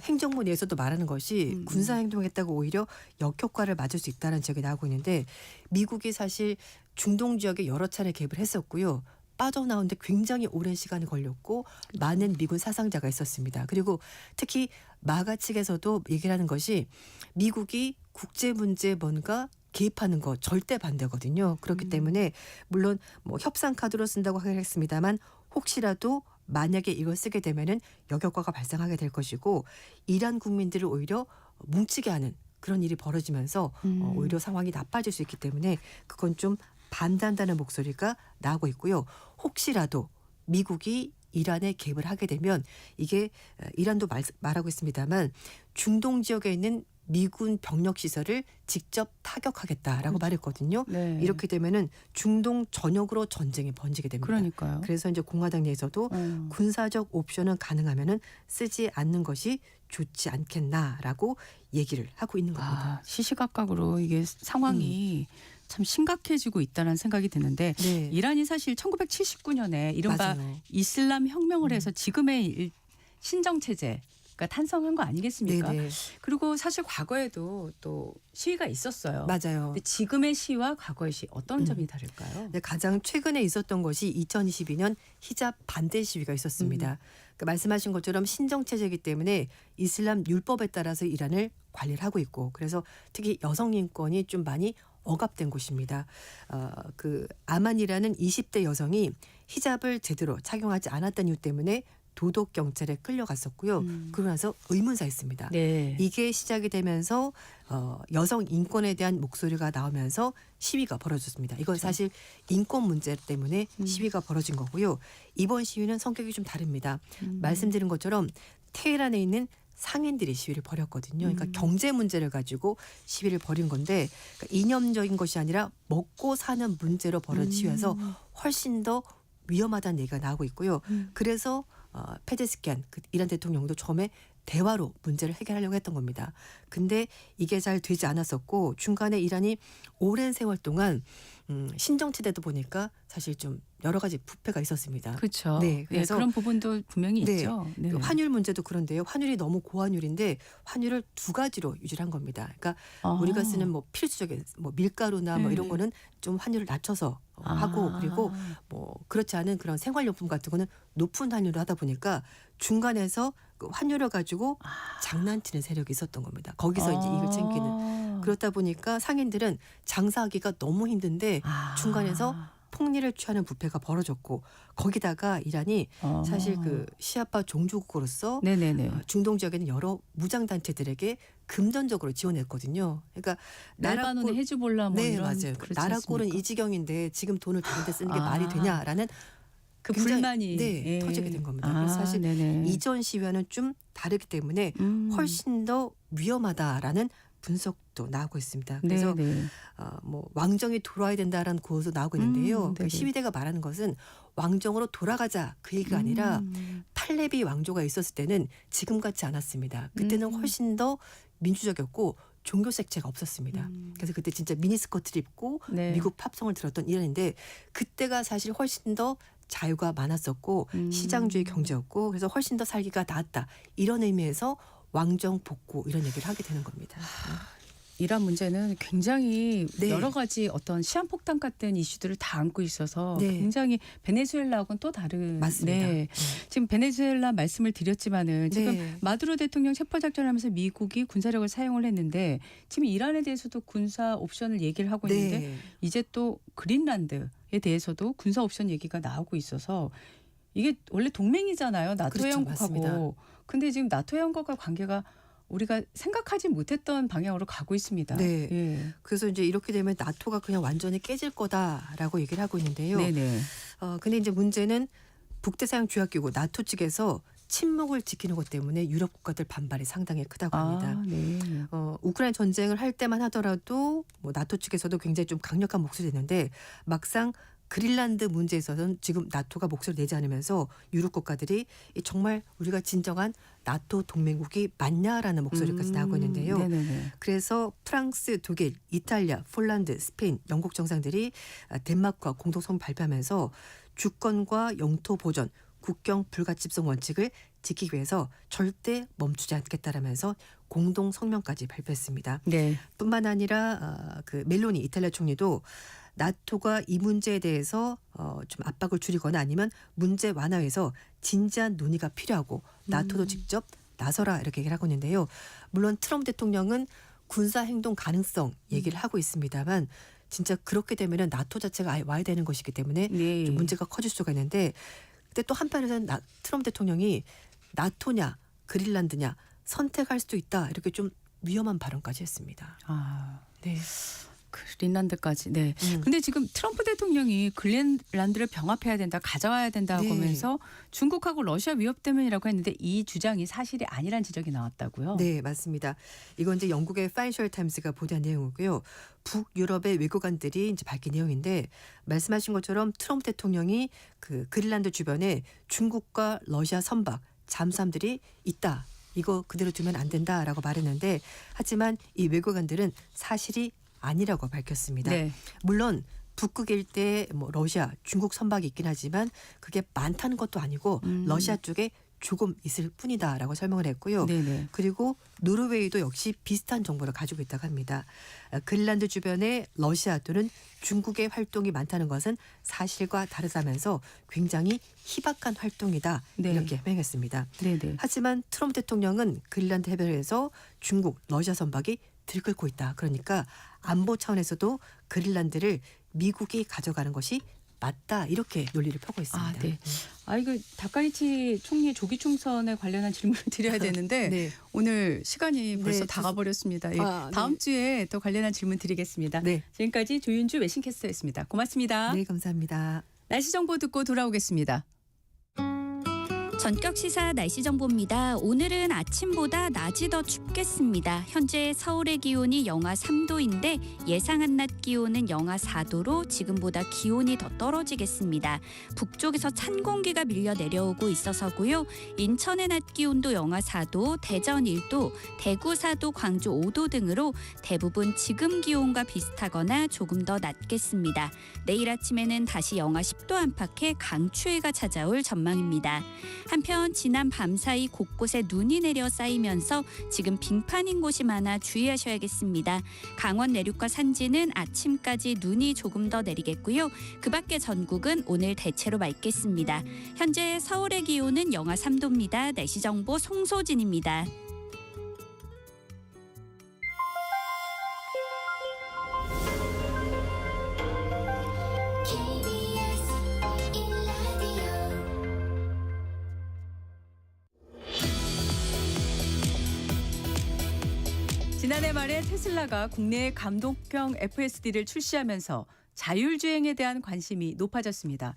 행정부 내에서도 말하는 것이 군사 행동했다고 오히려 역효과를 맞을 수 있다는 지적이 나오고 있는데 미국이 사실 중동 지역에 여러 차례 개입을 했었고요. 빠져나오는데 굉장히 오랜 시간이 걸렸고 많은 미군 사상자가 있었습니다. 그리고 특히 마가 측에서도 얘기를 하는 것이 미국이 국제 문제에 뭔가 개입하는 거 절대 반대거든요. 그렇기 때문에 물론 뭐 협상 카드로 쓴다고 하긴 했습니다만 혹시라도 만약에 이걸 쓰게 되면은 역효과가 발생하게 될 것이고 이란 국민들을 오히려 뭉치게 하는 그런 일이 벌어지면서 오히려 상황이 나빠질 수 있기 때문에 그건 좀 반대한다는 목소리가 나오고 있고요. 혹시라도 미국이 이란에 개입을 하게 되면 이게 이란도 말하고 있습니다만 중동 지역에 있는 미군 병력 시설을 직접 타격하겠다라고 말했거든요. 이렇게 되면은 중동 전역으로 전쟁이 번지게 됩니다. 그러니까요. 그래서 이제 공화당 내에서도 군사적 옵션은 가능하면은 쓰지 않는 것이 좋지 않겠나라고 얘기를 하고 있는 겁니다. 시시각각으로 이게 상황이 참 심각해지고 있다는 생각이 드는데 이란이 사실 1979년에 이른바 이슬람 혁명을 해서 지금의 신정 체제가 탄생한 거 아니겠습니까? 그리고 사실 과거에도 또 시위가 있었어요. 맞아요. 근데 지금의 시위와 과거의 시위 어떤 점이 다를까요? 가장 최근에 있었던 것이 2022년 히잡 반대 시위가 있었습니다. 그러니까 말씀하신 것처럼 신정 체제이기 때문에 이슬람 율법에 따라서 이란을 관리를 하고 있고 그래서 특히 여성 인권이 좀 많이 억압된 곳입니다. 그 아만이라는 20대 여성이 히잡을 제대로 착용하지 않았다는 이유 때문에 도덕 경찰에 끌려갔었고요. 그러고 나서 의문사했습니다. 네. 이게 시작이 되면서 여성 인권에 대한 목소리가 나오면서 시위가 벌어졌습니다. 이건 사실 인권 문제 때문에 시위가 벌어진 거고요. 이번 시위는 성격이 좀 다릅니다. 말씀드린 것처럼 테헤란에 있는 상인들이 시위를 벌였거든요. 그러니까 경제 문제를 가지고 시위를 벌인 건데 그러니까 이념적인 것이 아니라 먹고 사는 문제로 벌어진 시위여서 훨씬 더 위험하다는 얘기가 나오고 있고요. 그래서 페제스키안 이란 대통령도 처음에 대화로 문제를 해결하려고 했던 겁니다. 근데 이게 잘 되지 않았었고 중간에 이란이 오랜 세월 동안 신정치대도 보니까 사실 좀 여러 가지 부패가 있었습니다. 그렇죠. 네, 그래서 그런 부분도 분명히 네, 있죠. 네. 그 환율 문제도 그런데요. 환율이 너무 고환율인데 환율을 두 가지로 유지를 한 겁니다. 그러니까 우리가 쓰는 뭐 필수적인 뭐 밀가루나 뭐 이런 거는 좀 환율을 낮춰서 하고 그리고 뭐 그렇지 않은 그런 생활용품 같은 거는 높은 환율을 하다 보니까 중간에서 그 환율을 가지고 장난치는 세력이 있었던 겁니다. 거기서 이제 이익을 챙기는. 그렇다 보니까 상인들은 장사하기가 너무 힘든데 중간에서 폭리를 취하는 부패가 벌어졌고 거기다가 이란이 사실 그 시아파 종주국으로서 중동 지역에는 여러 무장 단체들에게 금전적으로 지원했거든요. 그러니까 레바논의 헤즈볼라 뭐 네, 이런 맞아요. 나라 꼴은 이 지경인데 지금 돈을 다른 데 쓰는 게 말이 되냐라는 그 굉장히, 불만이 터지게 된 겁니다. 그래서 사실 이전 시위와는 좀 다르기 때문에 훨씬 더 위험하다라는 분석도 나오고 있습니다. 그래서 뭐 왕정이 돌아와야 된다라는 구호도 나오고 있는데요. 그 시위대가 말하는 것은 왕정으로 돌아가자 그 얘기가 아니라 팔레비 왕조가 있었을 때는 지금 같지 않았습니다. 그때는 훨씬 더 민주적이었고 종교 색채가 없었습니다. 그래서 그때 진짜 미니스커트를 입고 미국 팝송을 들었던 이란인데 그때가 사실 훨씬 더 자유가 많았었고 시장주의 경제였고 그래서 훨씬 더 살기가 나았다. 이런 의미에서 왕정 복구 이런 얘기를 하게 되는 겁니다. 이란 문제는 굉장히 여러 가지 어떤 시한폭탄 같은 이슈들을 다 안고 있어서 굉장히 베네수엘라하고는 또 다른. 맞습니다. 지금 베네수엘라 말씀을 드렸지만은 지금 마두로 대통령 체포작전을 하면서 미국이 군사력을 사용을 했는데 지금 이란에 대해서도 군사 옵션을 얘기를 하고 있는데 이제 또 그린란드에 대해서도 군사 옵션 얘기가 나오고 있어서 이게 원래 동맹이잖아요. 나토 회원국하고. 근데 지금 나토 회원국과 관계가 우리가 생각하지 못했던 방향으로 가고 있습니다. 그래서 이제 이렇게 되면 나토가 그냥 완전히 깨질 거다라고 얘기를 하고 있는데요. 근데 이제 문제는 북대서양 조약기구 나토 측에서 침묵을 지키는 것 때문에 유럽 국가들 반발이 상당히 크다고 합니다. 우크라이나 전쟁을 할 때만 하더라도 뭐 나토 측에서도 굉장히 좀 강력한 목소리를 냈는데 막상 그린란드 문제에 있어서는 지금 나토가 목소리를 내지 않으면서 유럽 국가들이 정말 우리가 진정한 나토 동맹국이 맞냐라는 목소리까지 나오고 있는데요. 그래서 프랑스, 독일, 이탈리아, 폴란드, 스페인, 영국 정상들이 덴마크와 공동성명 발표하면서 주권과 영토 보전, 국경 불가침성 원칙을 지키기 위해서 절대 멈추지 않겠다라면서 공동 성명까지 발표했습니다. 뿐만 아니라 그 멜로니 이탈리아 총리도 나토가 이 문제에 대해서 좀 압박을 줄이거나 아니면 문제 완화해서 진지한 논의가 필요하고 나토도 직접 나서라 이렇게 얘기를 하고 있는데요. 물론 트럼프 대통령은 군사 행동 가능성 얘기를 하고 있습니다만 진짜 그렇게 되면은 나토 자체가 아예 와야 되는 것이기 때문에 좀 문제가 커질 수가 있는데 근데 또 한편에서는 트럼프 대통령이 나토냐 그린란드냐 선택할 수도 있다 이렇게 좀 위험한 발언까지 했습니다. 그린란드까지. 근데 지금 트럼프 대통령이 그린란드를 병합해야 된다, 가져와야 된다고 하면서 중국하고 러시아 위협 때문이라고 했는데 이 주장이 사실이 아니란 지적이 나왔다고요? 네, 맞습니다. 이건 이제 영국의 파이낸셜 타임스가 보도한 내용이고요. 북유럽의 외교관들이 이제 밝힌 내용인데 말씀하신 것처럼 트럼프 대통령이 그 그린란드 주변에 중국과 러시아 선박 잠수함들이 있다. 이거 그대로 두면 안 된다라고 말했는데 하지만 이 외교관들은 사실이 아니라고 밝혔습니다. 물론 북극 일대에 뭐 러시아, 중국 선박이 있긴 하지만 그게 많다는 것도 아니고 러시아 쪽에 조금 있을 뿐이다라고 설명을 했고요. 그리고 노르웨이도 역시 비슷한 정보를 가지고 있다고 합니다. 그린란드 주변에 러시아 또는 중국의 활동이 많다는 것은 사실과 다르다면서 굉장히 희박한 활동이다 이렇게 해명했습니다. 하지만 트럼프 대통령은 그린란드 해변에서 중국, 러시아 선박이 들끓고 있다. 그러니까 안보 차원에서도 그린란드를 미국이 가져가는 것이 맞다 이렇게 논리를 펴고 있습니다. 아, 네. 이거 다카이치 총리 조기 총선에 관련한 질문을 드려야 되는데 네. 오늘 시간이 벌써 네, 다 가버렸습니다. 예, 네. 다음 주에 또 관련한 질문 드리겠습니다. 네. 지금까지 조윤주 외신캐스터였습니다. 고맙습니다. 네, 감사합니다. 날씨 정보 듣고 돌아오겠습니다. 전격 시사 날씨 정보입니다. 오늘은 아침보다 낮이 더 춥겠습니다. 현재 서울의 기온이 영하 3도인데 예상 한낮 기온은 영하 4도로 지금보다 기온이 더 떨어지겠습니다. 북쪽에서 찬 공기가 밀려 내려오고 있어서고요. 인천의 낮 기온도 영하 4도, 대전 1도, 대구 4도, 광주 5도 등으로 대부분 지금 기온과 비슷하거나 조금 더 낮겠습니다. 내일 아침에는 다시 영하 10도 안팎의 강추위가 찾아올 전망입니다. 한편 지난 밤사이 곳곳에 눈이 내려 쌓이면서 지금 빙판인 곳이 많아 주의하셔야겠습니다. 강원 내륙과 산지는 아침까지 눈이 조금 더 내리겠고요. 그 밖에 전국은 오늘 대체로 맑겠습니다. 현재 서울의 기온은 영하 3도입니다. 날씨 정보 송소진입니다. 지난해 말에 테슬라가 국내에 감독형 FSD를 출시하면서 자율주행에 대한 관심이 높아졌습니다.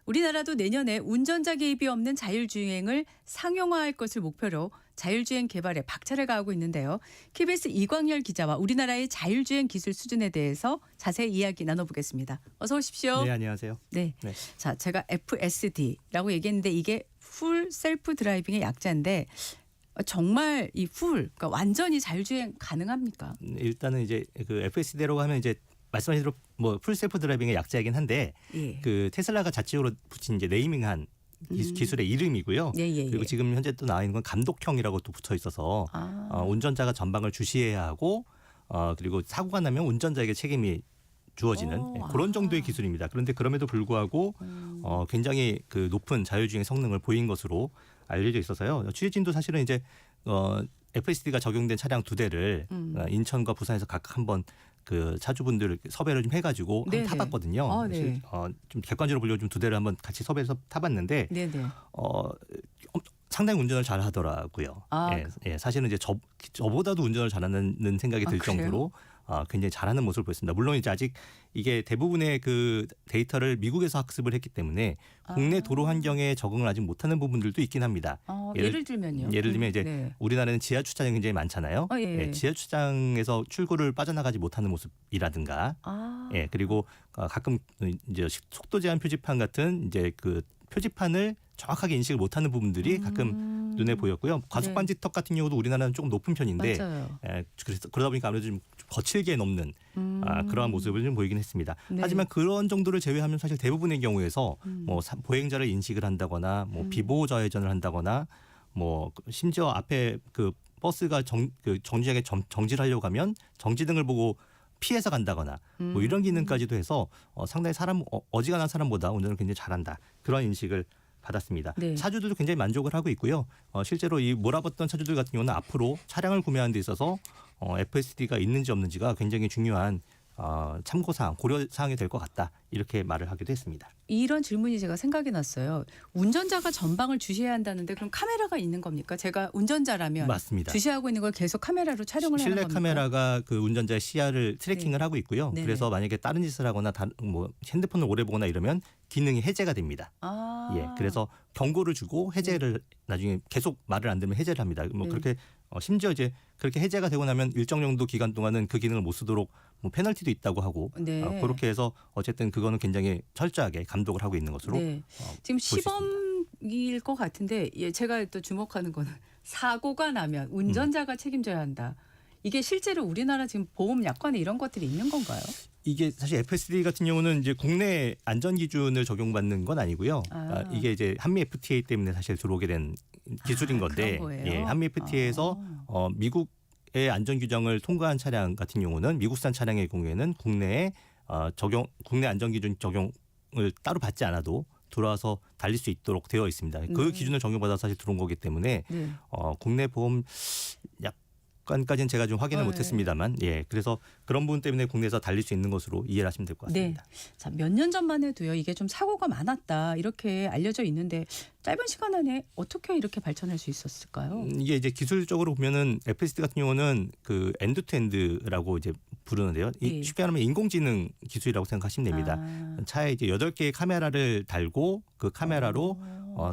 우리나라도 내년에 운전자 개입이 없는 자율주행을 상용화할 것을 목표로 자율주행 개발에 박차를 가하고 있는데요. KBS 이광열 기자와 우리나라의 자율주행 기술 수준에 대해서 자세히 이야기 나눠보겠습니다. 어서 오십시오. 네, 안녕하세요. 네. 자, 제가 FSD라고 얘기했는데 이게 풀 셀프 드라이빙의 약자인데 정말 이 그러니까 완전히 자율주행 가능합니까? 일단은 이제 그 FSD라고 하면 이제 말씀하신 대로 뭐 풀 셀프 드라이빙의 약자이긴 한데 예. 그 테슬라가 자체적으로 붙인 이제 네이밍한 기술의 이름이고요. 그리고 지금 현재 또 나와 있는 건 감독형이라고 또 붙어 있어서 운전자가 전방을 주시해야 하고 그리고 사고가 나면 운전자에게 책임이 주어지는 그런 정도의 기술입니다. 그런데 그럼에도 불구하고 굉장히 그 높은 자율주행 성능을 보인 것으로 알려져 있어서요. 취재진도 사실은 이제 FSD가 적용된 차량 2대를 인천과 부산에서 각각 한번 그 차주분들 섭외를 좀 해가지고 한번 타봤거든요. 좀 객관적으로 보려고 좀 2대를 한번 같이 섭외해서 타봤는데 상당히 운전을 잘 하더라고요. 사실은 이제 저보다도 운전을 잘하는 생각이 들 정도로 굉장히 잘하는 모습을 보였습니다. 물론 이제 아직 이게 대부분의 그 데이터를 미국에서 학습을 했기 때문에 국내 도로 환경에 적응을 아직 못하는 부분들도 있긴 합니다. 예를 들면요. 예를 들면 이제 우리나라는 지하 주차장이 굉장히 많잖아요. 지하 주차장에서 출구를 빠져나가지 못하는 모습이라든가, 그리고 가끔 이제 속도 제한 표지판 같은 이제 그 표지판을 정확하게 인식을 못하는 부분들이 가끔 눈에 보였고요. 과속 방지턱 같은 경우도 우리나라는 조금 높은 편인데, 그래서 그러다 보니까 아무래도 좀 거칠게 넘는 그러한 모습을 좀 보이긴 했습니다. 하지만 그런 정도를 제외하면 사실 대부분의 경우에서 뭐 보행자를 인식을 한다거나, 뭐 비보호 좌회전을 한다거나, 뭐 심지어 앞에 그 버스가 정지하게 정지를 하려고 하면 정지등을 보고 피해서 간다거나 뭐 이런 기능까지도 해서 상당히 어지간한 사람보다 운전을 굉장히 잘한다. 그런 인식을 받았습니다. 차주들도 굉장히 만족을 하고 있고요. 실제로 이 몰아봤던 차주들 같은 경우는 앞으로 차량을 구매하는 데 있어서 FSD가 있는지 없는지가 굉장히 중요한 참고사항, 고려사항이 될 것 같다. 이렇게 말을 하기도 했습니다. 이런 질문이 제가 생각이 났어요. 운전자가 전방을 주시해야 한다는데 그럼 카메라가 있는 겁니까? 제가 운전자라면 맞습니다. 주시하고 있는 걸 계속 카메라로 촬영을 하는 겁니까? 실내 카메라가 그 운전자의 시야를 트래킹을 하고 있고요. 그래서 만약에 다른 짓을 하거나 뭐 핸드폰을 오래 보거나 이러면 기능이 해제가 됩니다. 그래서 경고를 주고 해제를 나중에 계속 말을 안 들으면 해제를 합니다. 뭐 그렇게 심지어 이제 그렇게 해제가 되고 나면 일정 정도 기간 동안은 그 기능을 못 쓰도록 뭐 페널티도 있다고 하고 그렇게 해서 어쨌든 그거는 굉장히 철저하게 감독을 하고 있는 것으로 지금 시범일 것 같은데 제가 또 주목하는 거는 사고가 나면 운전자가 책임져야 한다. 이게 실제로 우리나라 지금 보험 약관에 이런 것들이 있는 건가요? 이게 사실 FSD 같은 경우는 이제 국내 안전 기준을 적용받는 건 아니고요. 이게 이제 한미 FTA 때문에 사실 들어오게 된 기술인 건데, 한미 FTA에서 미국의 안전 규정을 통과한 차량 같은 경우는 미국산 차량의 경우에는 국내 안전 기준 적용을 따로 받지 않아도 들어와서 달릴 수 있도록 되어 있습니다. 그 기준을 적용받아서 사실 들어온 거기 때문에 국내 보험 약 것까지는 제가 좀 확인을 못했습니다만, 예, 그래서 그런 부분 때문에 국내에서 달릴 수 있는 것으로 이해를 하시면 될 것 같습니다. 네. 자, 몇 년 전만 해도요, 이게 좀 사고가 많았다 이렇게 알려져 있는데 짧은 시간 안에 어떻게 이렇게 발전할 수 있었을까요? 이게 이제 기술적으로 보면은 FSD 같은 경우는 그 엔드투엔드라고 이제 부르는데요. 예. 쉽게 말하면 인공지능 기술이라고 생각하시면 됩니다. 차에 이제 8개의 카메라를 달고 그 카메라로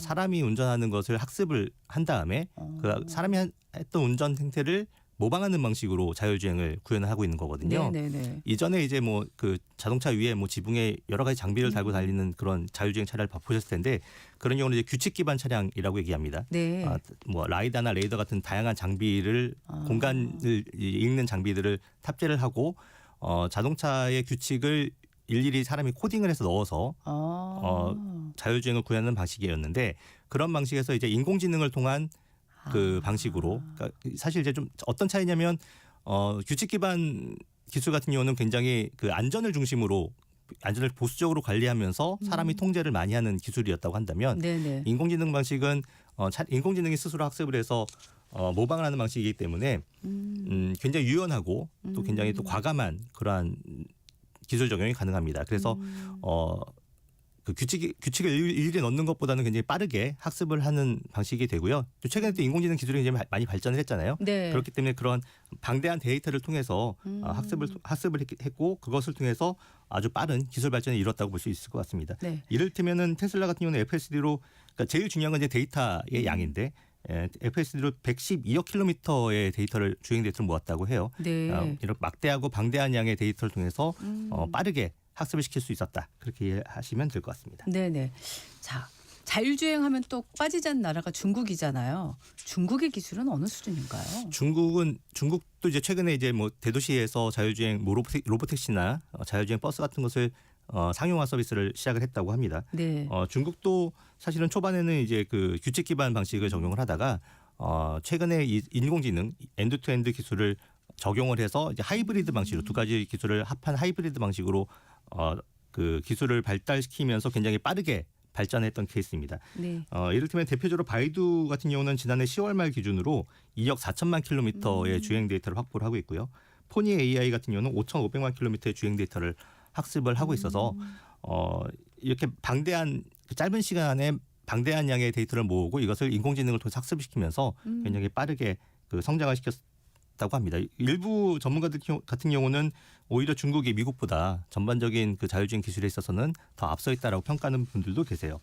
사람이 운전하는 것을 학습을 한 다음에 그 사람이 했던 운전 행태를 모방하는 방식으로 자율주행을 구현하고 있는 거거든요. 네네네. 이전에 이제 뭐 그 자동차 위에 뭐 지붕에 여러 가지 장비를 달고 달리는 그런 자율주행 차량을 보셨을 텐데 그런 경우는 이제 규칙 기반 차량이라고 얘기합니다. 네. 뭐 라이다나 레이더 같은 다양한 장비를 공간을 읽는 장비들을 탑재를 하고 자동차의 규칙을 일일이 사람이 코딩을 해서 넣어서 자율주행을 구현하는 방식이었는데 그런 방식에서 이제 인공지능을 통한 그 방식으로 그러니까 사실 이제 좀 어떤 차이냐면 규칙 기반 기술 같은 경우는 굉장히 그 안전을 중심으로 안전을 보수적으로 관리하면서 사람이 통제를 많이 하는 기술이었다고 한다면 네네. 인공지능 방식은 인공지능이 스스로 학습을 해서 모방을 하는 방식이기 때문에 굉장히 유연하고 또 굉장히 또 과감한 그러한 기술 적용이 가능합니다. 그래서 그 규칙을 일일이 넣는 것보다는 굉장히 빠르게 학습을 하는 방식이 되고요. 또 최근에 또 인공지능 기술이 굉장히 많이 발전을 했잖아요. 네. 그렇기 때문에 그런 방대한 데이터를 통해서 학습을 했고 그것을 통해서 아주 빠른 기술 발전을 이뤘다고 볼 수 있을 것 같습니다. 네. 이를테면은 테슬라 같은 경우는 FSD로 그러니까 제일 중요한 건 이제 데이터의 양인데 FSD로 112억 킬로미터의 데이터를 주행 데이터를 모았다고 해요. 네. 이런 막대하고 방대한 양의 데이터를 통해서 빠르게 학습을 시킬 수 있었다. 그렇게 이해하시면 될 것 같습니다. 네네. 자, 자율주행하면 또 빠지지 않는 나라가 중국이잖아요. 중국의 기술은 어느 수준인가요? 중국도 이제 최근에 이제 뭐 대도시에서 자율주행 로보택시나 자율주행 버스 같은 것을 상용화 서비스를 시작을 했다고 합니다. 네. 중국도 사실은 초반에는 이제 그 규칙 기반 방식을 적용을 하다가 최근에 이 인공지능 엔드투엔드 기술을 적용을 해서 이제 하이브리드 방식으로 두 가지 기술을 합한 하이브리드 방식으로 그 기술을 발달시키면서 굉장히 빠르게 발전했던 케이스입니다. 네. 이를테면 대표적으로 바이두 같은 경우는 지난해 10월 말 기준으로 2억 4천만 킬로미터의 주행 데이터를 확보를 하고 있고요. 포니 AI 같은 경우는 5,500만 킬로미터의 주행 데이터를 학습을 하고 있어서 이렇게 방대한 짧은 시간에 방대한 양의 데이터를 모으고 이것을 인공지능을 통해서 학습시키면서 굉장히 빠르게 그 성장을 시켰다고 합니다. 일부 전문가들 같은 경우는 오히려 중국이 미국보다 전반적인 그 자율주행 기술에 있어서는 더 앞서 있다라고 평가하는 분들도 계세요.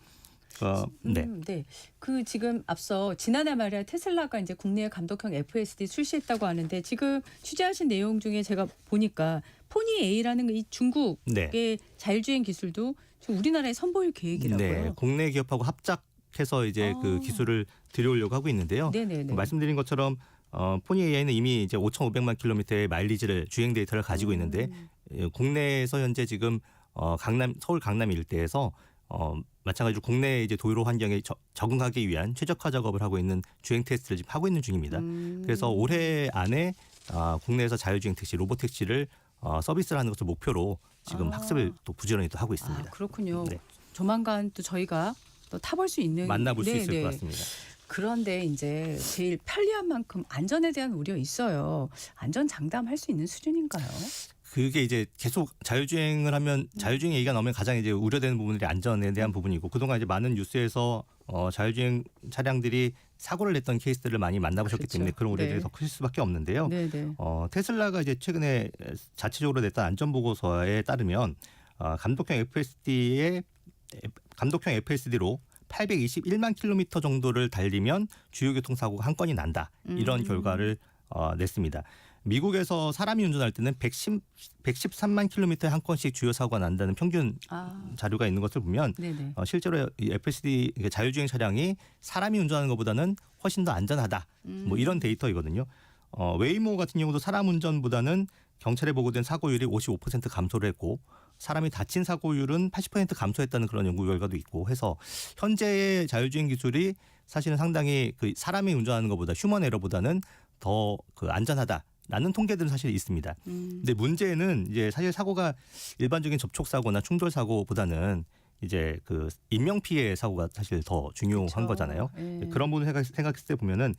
네. 네. 그 지금 앞서 지난해 말이야 테슬라가 이제 국내에 감독형 FSD 출시했다고 하는데 지금 취재하신 내용 중에 제가 보니까 포니 A라는 이 중국의 자율주행 기술도 지금 우리나라에 선보일 계획이라고요. 네. 국내 기업하고 합작해서 이제 그 기술을 들여오려고 하고 있는데요. 네네네. 말씀드린 것처럼 포니 AI는 이미 이제 5,500만 킬로미터의 마일리지를 주행 데이터를 가지고 있는데 국내에서 현재 지금 서울 강남 일대에서 마찬가지로 국내 이제 도로 환경에 적응하기 위한 최적화 작업을 하고 있는 주행 테스트를 지금 하고 있는 중입니다. 그래서 올해 안에 국내에서 자율주행 택시, 로보택시를 서비스를 하는 것을 목표로 지금 학습을 또 부지런히 또 하고 있습니다. 그렇군요. 네. 조만간 또 저희가 또 타볼 수 있는 만나볼 수 있을 것 같습니다. 그런데 이제 제일 편리한 만큼 안전에 대한 우려 있어요. 안전 장담할 수 있는 수준인가요? 그게 이제 계속 자율주행을 하면 자율주행 얘기가 나오면 가장 이제 우려되는 부분들이 안전에 대한 부분이고 그동안 이제 많은 뉴스에서 자율주행 차량들이 사고를 냈던 케이스들을 많이 만나보셨기 때문에 그런 우려들이 더 크실 수밖에 없는데요. 테슬라가 이제 최근에 자체적으로 냈던 안전보고서에 따르면 감독형 FSD로 821만 킬로미터 정도를 달리면 주요 교통사고가 한 건이 난다. 이런 결과를 냈습니다. 미국에서 사람이 운전할 때는 113만 킬로미터에 한 건씩 주요 사고가 난다는 평균 자료가 있는 것을 보면 실제로 이 FSD 자율주행 차량이 사람이 운전하는 것보다는 훨씬 더 안전하다. 뭐 이런 데이터이거든요. 웨이모 같은 경우도 사람 운전보다는 경찰에 보고된 사고율이 55% 감소를 했고 사람이 다친 사고율은 80% 감소했다는 그런 연구 결과도 있고 해서 현재의 자율주행 기술이 사실은 상당히 그 사람이 운전하는 것보다 휴먼 에러보다는 더 그 안전하다라는 통계들은 사실 있습니다. 근데 문제는 이제 사실 사고가 일반적인 접촉 사고나 충돌 사고보다는 이제 그 인명 피해 사고가 사실 더 중요한 거잖아요. 그런 부분을 생각했을 때 보면은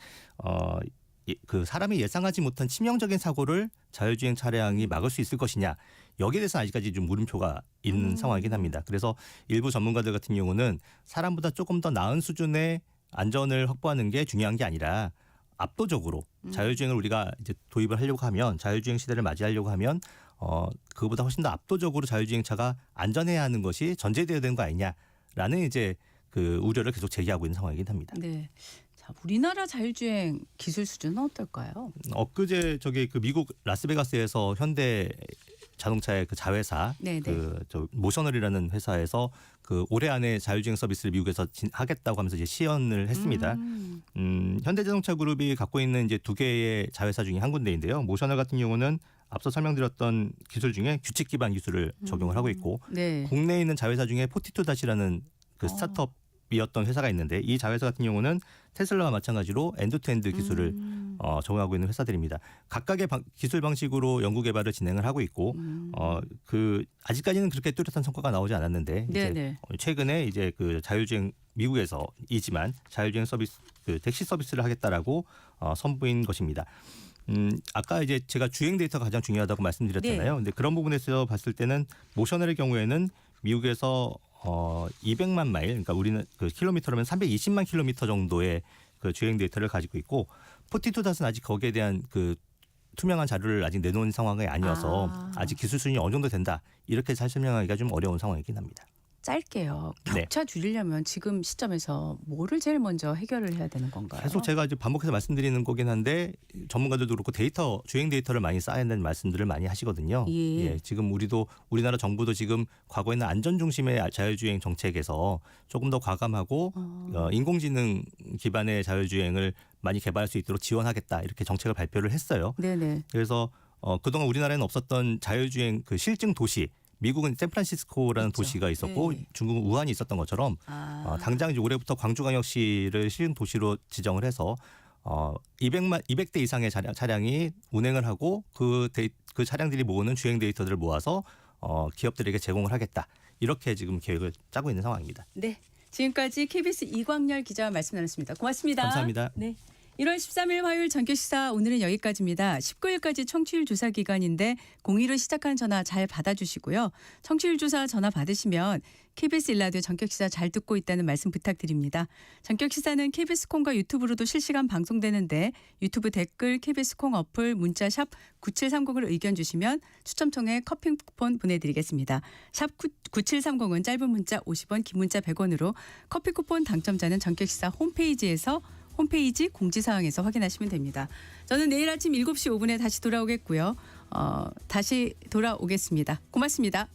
그 사람이 예상하지 못한 치명적인 사고를 자율주행 차량이 막을 수 있을 것이냐 여기에 대해서 아직까지 좀 물음표가 있는 상황이긴 합니다. 그래서 일부 전문가들 같은 경우는 사람보다 조금 더 나은 수준의 안전을 확보하는 게 중요한 게 아니라 압도적으로 자율주행을 우리가 이제 도입을 하려고 하면 자율주행 시대를 맞이하려고 하면 그보다 훨씬 더 압도적으로 자율주행차가 안전해야 하는 것이 전제되어야 되는 거 아니냐라는 이제 그 우려를 계속 제기하고 있는 상황이긴 합니다. 네. 자, 우리나라 자율주행 기술 수준은 어떨까요? 엊그제 저기 그 미국 라스베가스에서 현대 자동차의 그 자회사 저 모셔널이라는 회사에서 그 올해 안에 자율주행 서비스를 미국에서 하겠다고 하면서 이제 시연을 했습니다. 현대자동차 그룹이 갖고 있는 이제 두 개의 자회사 중에 한 군데인데요. 모셔널 같은 경우는 앞서 설명드렸던 기술 중에 규칙 기반 기술을 적용을 하고 있고 국내에 있는 자회사 중에 포티투닷이라는 그 스타트업이었던 회사가 있는데 이 자회사 같은 경우는 테슬라와 마찬가지로 엔드투엔드 기술을 적용하고 있는 회사들입니다. 각각의 기술 방식으로 연구 개발을 진행을 하고 있고 그 아직까지는 그렇게 뚜렷한 성과가 나오지 않았는데 이제 최근에 이제 그 자율주행 미국에서이지만 자율주행 서비스 그 택시 서비스를 하겠다라고 선보인 것입니다. 아까 이제 제가 주행 데이터가 가장 중요하다고 말씀드렸잖아요. 근데 그런 부분에서 봤을 때는 모셔널의 경우에는 미국에서 200만 마일, 그러니까 우리는 그 킬로미터라면 320만 킬로미터 정도의 그 주행 데이터를 가지고 있고 포티투닷은 아직 거기에 대한 그 투명한 자료를 아직 내놓은 상황이 아니어서 아직 기술 수준이 어느 정도 된다 이렇게 잘 설명하기가 좀 어려운 상황이긴 합니다. 짧게요. 격차 줄이려면 지금 시점에서 뭐를 제일 먼저 해결을 해야 되는 건가요? 계속 제가 이제 반복해서 말씀드리는 거긴 한데 전문가들도 그렇고 데이터 주행 데이터를 많이 쌓아야 되는 말씀들을 많이 하시거든요. 예, 지금 우리나라 정부도 지금 과거에는 안전 중심의 자율주행 정책에서 조금 더 과감하고 인공지능 기반의 자율주행을 많이 개발할 수 있도록 지원하겠다 이렇게 정책을 발표를 했어요. 그래서 그동안 우리나라에는 없었던 자율주행 그 실증 도시. 미국은 샌프란시스코라는 도시가 있었고 중국은 우한이 있었던 것처럼 당장 이제 올해부터 광주광역시를 실증 도시로 지정을 해서 200대 이상의 차량이 운행을 하고 그 차량들이 모으는 주행 데이터들을 모아서 기업들에게 제공을 하겠다. 이렇게 지금 계획을 짜고 있는 상황입니다. 네, 지금까지 KBS 이광열 기자와 말씀 나눴습니다. 고맙습니다. 감사합니다. 네. 1월 13일 화요일 전교시사 오늘은 여기까지입니다. 19일까지 청취율 조사 기간인데 02로 시작하는 전화 잘 받아주시고요. 청취율 조사 전화 받으시면 KBS 1라디오 전격시사 잘 듣고 있다는 말씀 부탁드립니다. 전격시사는 KBS 콩과 유튜브로도 실시간 방송되는데 유튜브 댓글 KBS 콩 어플 문자 샵 9730으로 의견 주시면 추첨 통해 커피 쿠폰 보내드리겠습니다. 샵 9730은 짧은 문자 50원 긴 문자 100원으로 커피 쿠폰 당첨자는 전격시사 홈페이지 공지사항에서 확인하시면 됩니다. 저는 내일 아침 7시 5분에 다시 돌아오겠고요. 다시 돌아오겠습니다. 고맙습니다.